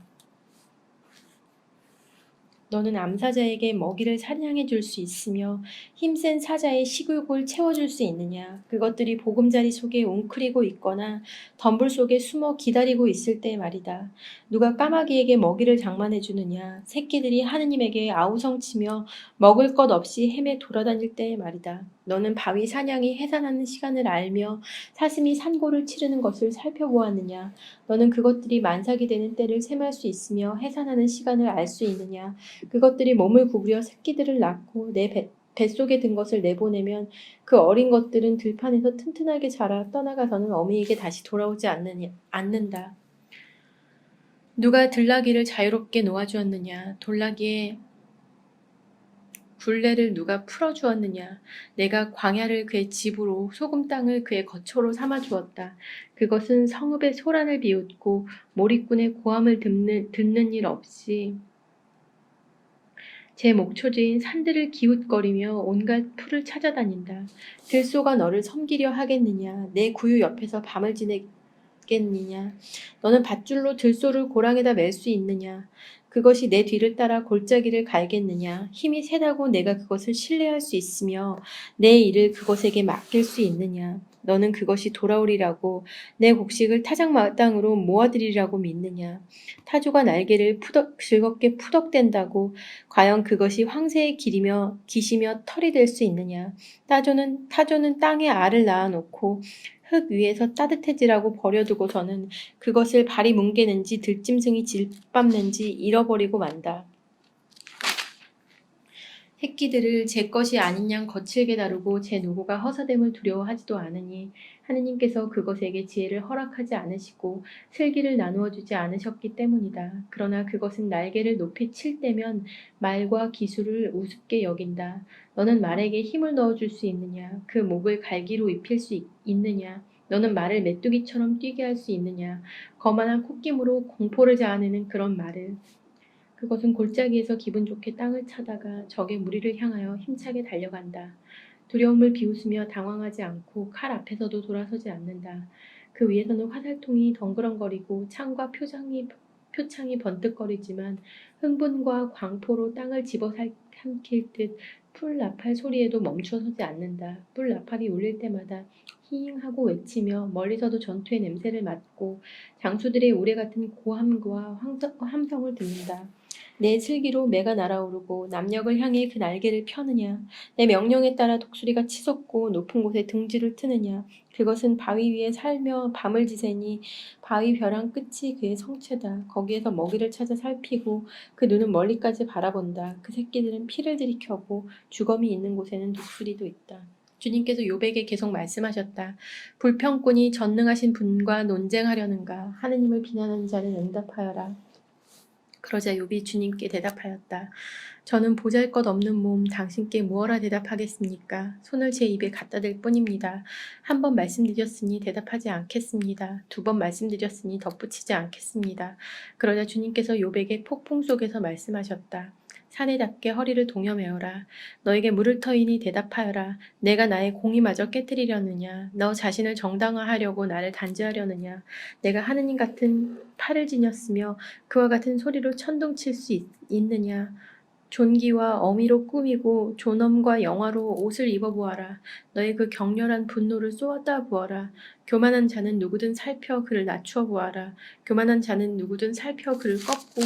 너는 암사자에게 먹이를 사냥해 줄 수 있으며 힘센 사자의 식욕을 채워줄 수 있느냐? 그것들이 보금자리 속에 웅크리고 있거나 덤불 속에 숨어 기다리고 있을 때 말이다. 누가 까마귀에게 먹이를 장만해 주느냐? 새끼들이 하느님에게 아우성치며 먹을 것 없이 헤매 돌아다닐 때 말이다. 너는 바위 사냥이 해산하는 시간을 알며 사슴이 산고를 치르는 것을 살펴보았느냐? 너는 그것들이 만삭이 되는 때를 셈할 수 있으며 해산하는 시간을 알 수 있느냐? 그것들이 몸을 구부려 새끼들을 낳고 내 뱃속에 든 것을 내보내면 그 어린 것들은 들판에서 튼튼하게 자라 떠나가서는 어미에게 다시 돌아오지 않는다. 누가 들나귀를 자유롭게 놓아주었느냐? 돌나귀의 굴레를 누가 풀어주었느냐? 내가 광야를 그의 집으로 소금 땅을 그의 거처로 삼아주었다. 그것은 성읍의 소란을 비웃고 몰입꾼의 고함을 듣는 일 없이 제 목초지인 산들을 기웃거리며 온갖 풀을 찾아다닌다. 들소가 너를 섬기려 하겠느냐? 내 구유 옆에서 밤을 지내겠느냐? 너는 밧줄로 들소를 고랑에다 맬 수 있느냐? 그것이 내 뒤를 따라 골짜기를 갈겠느냐? 힘이 세다고 내가 그것을 신뢰할 수 있으며 내 일을 그것에게 맡길 수 있느냐? 너는 그것이 돌아오리라고 내 곡식을 타작마땅으로 모아들이라고 믿느냐? 타조가 날개를 즐겁게 푸덕댄다고 과연 그것이 황새의 기시며 털이 될 수 있느냐? 타조는 땅에 알을 낳아놓고 흙 위에서 따뜻해지라고 버려두고서는 그것을 발이 뭉개는지 들짐승이 짓밟는지 잃어버리고 만다. 새끼들을 제 것이 아닌 양 거칠게 다루고 제 노고가 허사됨을 두려워하지도 않으니 하느님께서 그것에게 지혜를 허락하지 않으시고 슬기를 나누어 주지 않으셨기 때문이다. 그러나 그것은 날개를 높이 칠 때면 말과 기술을 우습게 여긴다. 너는 말에게 힘을 넣어줄 수 있느냐? 그 목을 갈기로 입힐 수 있느냐? 너는 말을 메뚜기처럼 뛰게 할 수 있느냐? 거만한 콧김으로 공포를 자아내는 그런 말을. 그것은 골짜기에서 기분 좋게 땅을 차다가 적의 무리를 향하여 힘차게 달려간다. 두려움을 비웃으며 당황하지 않고 칼 앞에서도 돌아서지 않는다. 그 위에서는 화살통이 덩그렁거리고 창과 표창이 번뜩거리지만 흥분과 광포로 땅을 집어삼킬 듯 풀나팔 소리에도 멈춰서지 않는다. 풀나팔이 울릴 때마다 히잉하고 외치며 멀리서도 전투의 냄새를 맡고 장수들의 우레 같은 고함과 함성을 듣는다. 내 슬기로 매가 날아오르고 남녘을 향해 그 날개를 펴느냐? 내 명령에 따라 독수리가 치솟고 높은 곳에 둥지를 트느냐? 그것은 바위 위에 살며 밤을 지새니 바위 벼랑 끝이 그의 성체다. 거기에서 먹이를 찾아 살피고 그 눈은 멀리까지 바라본다. 그 새끼들은 피를 들이켜고 주검이 있는 곳에는 독수리도 있다. 주님께서 욥에게 계속 말씀하셨다. 불평꾼이 전능하신 분과 논쟁하려는가? 하느님을 비난하는 자는 응답하여라. 그러자 욥이 주님께 대답하였다. 저는 보잘것없는 몸 당신께 무엇라 대답하겠습니까? 손을 제 입에 갖다 댈 뿐입니다. 한 번 말씀드렸으니 대답하지 않겠습니다. 두 번 말씀드렸으니 덧붙이지 않겠습니다. 그러자 주님께서 욥에게 폭풍 속에서 말씀하셨다. 사내답게 허리를 동여매어라. 너에게 물을 터이니 대답하여라. 내가 나의 공의마저 깨뜨리려느냐? 너 자신을 정당화하려고 나를 단죄하려느냐? 내가 하느님 같은 팔을 지녔으며 그와 같은 소리로 천둥칠 수 있느냐? 존귀와 어미로 꾸미고 존엄과 영화로 옷을 입어보아라. 너의 그 격렬한 분노를 쏘았다 보아라. 교만한 자는 누구든 살펴 그를 낮추어 보아라. 교만한 자는 누구든 살펴 그를 꺾고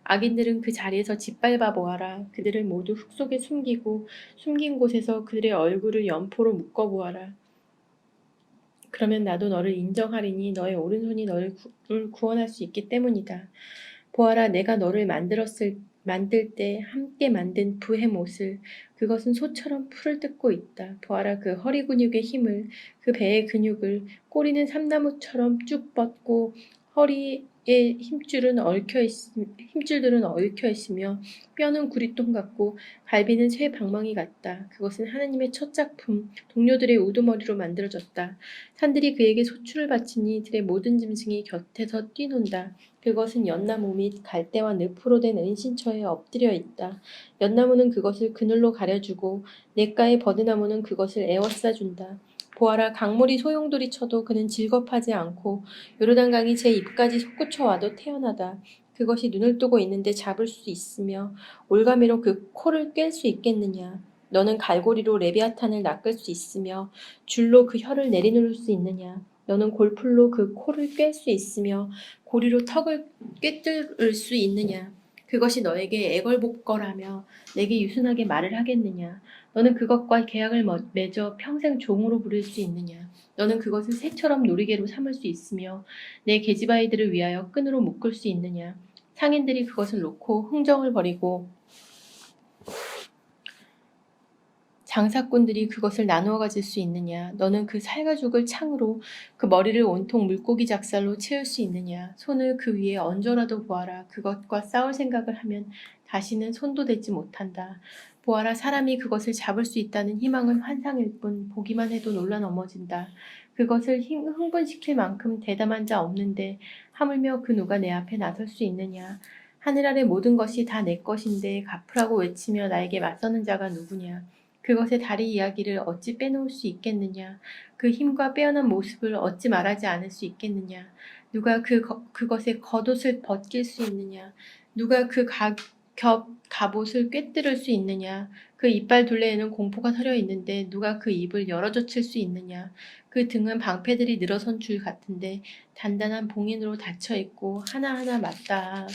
악인들은 그 자리에서 짓밟아 보아라. 그들을 모두 흙 속에 숨기고 숨긴 곳에서 그들의 얼굴을 연포로 묶어보아라. 그러면 나도 너를 인정하리니 너의 오른손이 너를 구원할 수 있기 때문이다. 보아라, 내가 너를 만들 때 함께 만든 부해못을 그것은 소처럼 풀을 뜯고 있다. 보아라, 그 허리 근육의 힘을, 그 배의 근육을, 꼬리는 삼나무처럼 쭉 뻗고 허리의 힘줄들은 얽혀 있으며 뼈는 구리똥 같고 갈비는 새 방망이 같다. 그것은 하나님의 첫 작품, 동료들의 우두머리로 만들어졌다. 산들이 그에게 소출을 바치니 들의 모든 짐승이 곁에서 뛰논다. 그것은 연나무 및 갈대와 늪으로 된 은신처에 엎드려 있다. 연나무는 그것을 그늘로 가려주고 냇가의 버드나무는 그것을 에워싸준다. 보아라, 강물이 소용돌이 쳐도 그는 질겁하지 않고 요르단강이 제 입까지 솟구쳐 와도 태연하다. 그것이 눈을 뜨고 있는데 잡을 수 있으며 올가미로 그 코를 꿰 수 있겠느냐? 너는 갈고리로 레비아탄을 낚을 수 있으며 줄로 그 혀를 내리누를 수 있느냐? 너는 골풀로 그 코를 꿰 수 있으며 고리로 턱을 꿰뚫을 수 있느냐? 그것이 너에게 애걸복걸하며 내게 유순하게 말을 하겠느냐? 너는 그것과 계약을 맺어 평생 종으로 부릴 수 있느냐? 너는 그것을 새처럼 놀이개로 삼을 수 있으며 내 계집아이들을 위하여 끈으로 묶을 수 있느냐? 상인들이 그것을 놓고 흥정을 벌이고 장사꾼들이 그것을 나누어 가질 수 있느냐? 너는 그 살가죽을 창으로 그 머리를 온통 물고기 작살로 채울 수 있느냐? 손을 그 위에 얹어라도 보아라. 그것과 싸울 생각을 하면 다시는 손도 대지 못한다. 보아라, 사람이 그것을 잡을 수 있다는 희망은 환상일 뿐 보기만 해도 놀라 넘어진다. 그것을 흥분시킬 만큼 대담한 자 없는데 하물며 그 누가 내 앞에 나설 수 있느냐? 하늘 아래 모든 것이 다 내 것인데 갚으라고 외치며 나에게 맞서는 자가 누구냐? 그것의 다리 이야기를 어찌 빼놓을 수 있겠느냐? 그 힘과 빼어난 모습을 어찌 말하지 않을 수 있겠느냐? 누가 그것의 겉옷을 벗길 수 있느냐? 누가 그 갑옷을 꿰뚫을 수 있느냐? 그 이빨 둘레에는 공포가 서려 있는데 누가 그 입을 열어젖힐 수 있느냐? 그 등은 방패들이 늘어선 줄 같은데 단단한 봉인으로 닫혀 있고 하나하나 맞닿아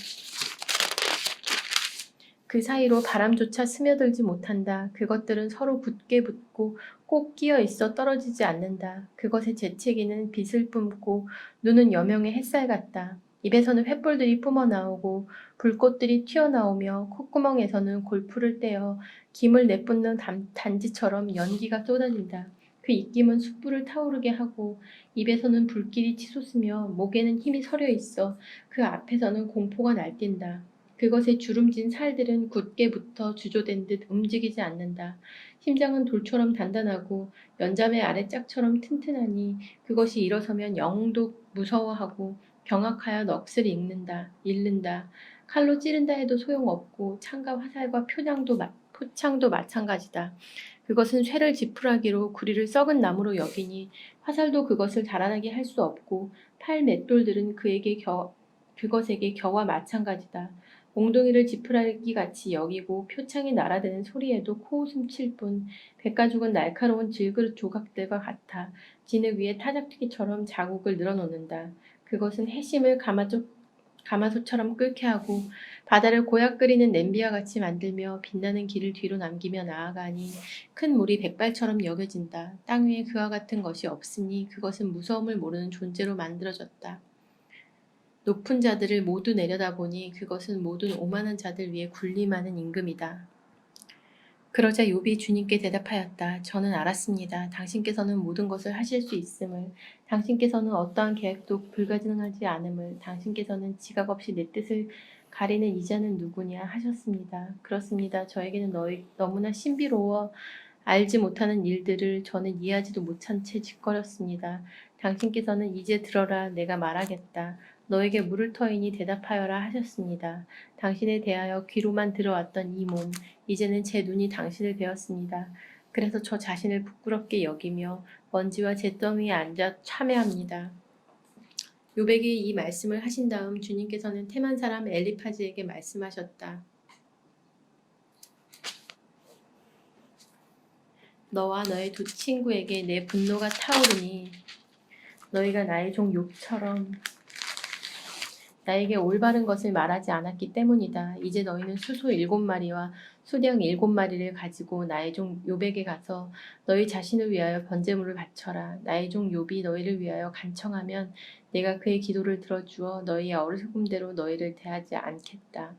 그 사이로 바람조차 스며들지 못한다. 그것들은 서로 굳게 붙고 꼭 끼어 있어 떨어지지 않는다. 그것의 재채기는 빛을 뿜고 눈은 여명의 햇살 같다. 입에서는 횃불들이 뿜어나오고 불꽃들이 튀어나오며 콧구멍에서는 골프를 떼어 김을 내뿜는 단지처럼 연기가 쏟아진다. 그 입김은 숯불을 타오르게 하고 입에서는 불길이 치솟으며 목에는 힘이 서려 있어 그 앞에서는 공포가 날뛴다. 그것의 주름진 살들은 굳게 붙어 주조된 듯 움직이지 않는다. 심장은 돌처럼 단단하고 연자매 아래짝처럼 튼튼하니 그것이 일어서면 영웅도 무서워하고 경악하여 넋을 잃는다. 칼로 찌른다 해도 소용없고 창과 화살과 표창도 마찬가지다. 그것은 쇠를 지푸라기로 구리를 썩은 나무로 여기니 화살도 그것을 달아나게 할 수 없고 팔 맷돌들은 그것에게 겨와 마찬가지다. 몽둥이를 지푸라기 같이 여기고 표창이 날아드는 소리에도 코웃음 칠 뿐 백가죽은 날카로운 질그릇 조각들과 같아 진흙 위에 타작튀기처럼 자국을 늘어놓는다. 그것은 해심을 가마솥처럼 끓게 하고 바다를 고약 끓이는 냄비와 같이 만들며 빛나는 길을 뒤로 남기며 나아가니 큰 물이 백발처럼 여겨진다. 땅 위에 그와 같은 것이 없으니 그것은 무서움을 모르는 존재로 만들어졌다. 높은 자들을 모두 내려다보니 그것은 모든 오만한 자들 위에 군림하는 임금이다. 그러자 욥이 주님께 대답하였다. 저는 알았습니다. 당신께서는 모든 것을 하실 수 있음을, 당신께서는 어떠한 계획도 불가능하지 않음을, 당신께서는 지각 없이 내 뜻을 가리는 이자는 누구냐 하셨습니다. 그렇습니다. 저에게는 너무나 신비로워 알지 못하는 일들을 저는 이해하지도 못한 채 짓거렸습니다. 당신께서는 이제 들어라, 내가 말하겠다. 너에게 물을 터이니 대답하여라 하셨습니다. 당신에 대하여 귀로만 들어왔던 이 몸, 이제는 제 눈이 당신을 배웠습니다. 그래서 저 자신을 부끄럽게 여기며 먼지와 잿더미에 앉아 참회합니다. 요백이 이 말씀을 하신 다음 주님께서는 테만 사람 엘리파즈에게 말씀하셨다. 너와 너의 두 친구에게 내 분노가 타오르니 너희가 나의 종 욥처럼 나에게 올바른 것을 말하지 않았기 때문이다. 이제 너희는 수소 7마리와 수량 7마리를 가지고 나의 종 욥에게 가서 너희 자신을 위하여 번제물을 바쳐라. 나의 종 욥이 너희를 위하여 간청하면 내가 그의 기도를 들어주어 너희의 어리석음대로 너희를 대하지 않겠다.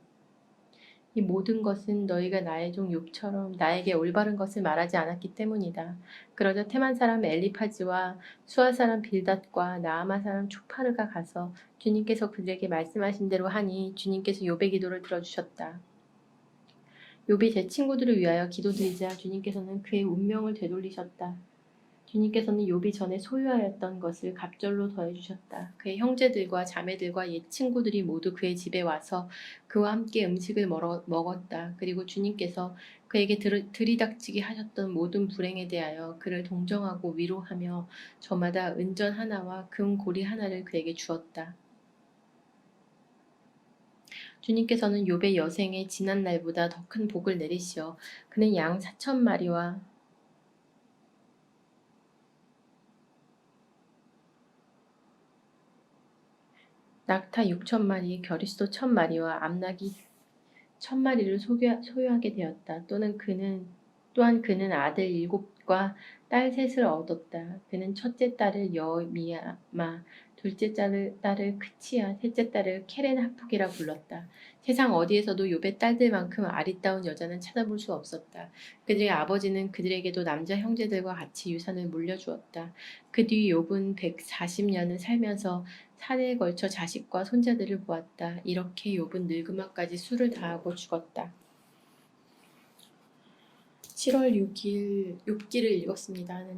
이 모든 것은 너희가 나의 종 욥처럼 나에게 올바른 것을 말하지 않았기 때문이다. 그러자 테만 사람 엘리파즈와 수아 사람 빌닷과 나아마 사람 촉파르가 가서 주님께서 그들에게 말씀하신 대로 하니 주님께서 욥의 기도를 들어주셨다. 욥이 제 친구들을 위하여 기도드리자 주님께서는 그의 운명을 되돌리셨다. 주님께서는 욥이 전에 소유하였던 것을 갑절로 더해주셨다. 그의 형제들과 자매들과 옛 친구들이 모두 그의 집에 와서 그와 함께 음식을 먹었다. 그리고 주님께서 그에게 들이닥치게 하셨던 모든 불행에 대하여 그를 동정하고 위로하며 저마다 은전 하나와 금 고리 하나를 그에게 주었다. 주님께서는 욥의 여생에 지난 날보다 더 큰 복을 내리시어 그는 양 4,000마리와 낙타 6,000마리, 겨리수도 1,000마리와 암낙이 1,000마리를 소유하게 되었다. 또한 그는 아들 7과 딸 3을 얻었다. 그는 첫째 딸을 여미야마, 둘째 딸을 크치야, 셋째 딸을 케렌 하푹이라 불렀다. 세상 어디에서도 욥의 딸들만큼 아리따운 여자는 찾아볼 수 없었다. 그들의 아버지는 그들에게도 남자 형제들과 같이 유산을 물려주었다. 그 뒤 욥은 140년을 살면서 산에 걸쳐 자식과 손자들을 보았다. 이렇게 욥은 늙음아까지 수를 다하고 죽었다. 7월 6일 욥기를 읽었습니다.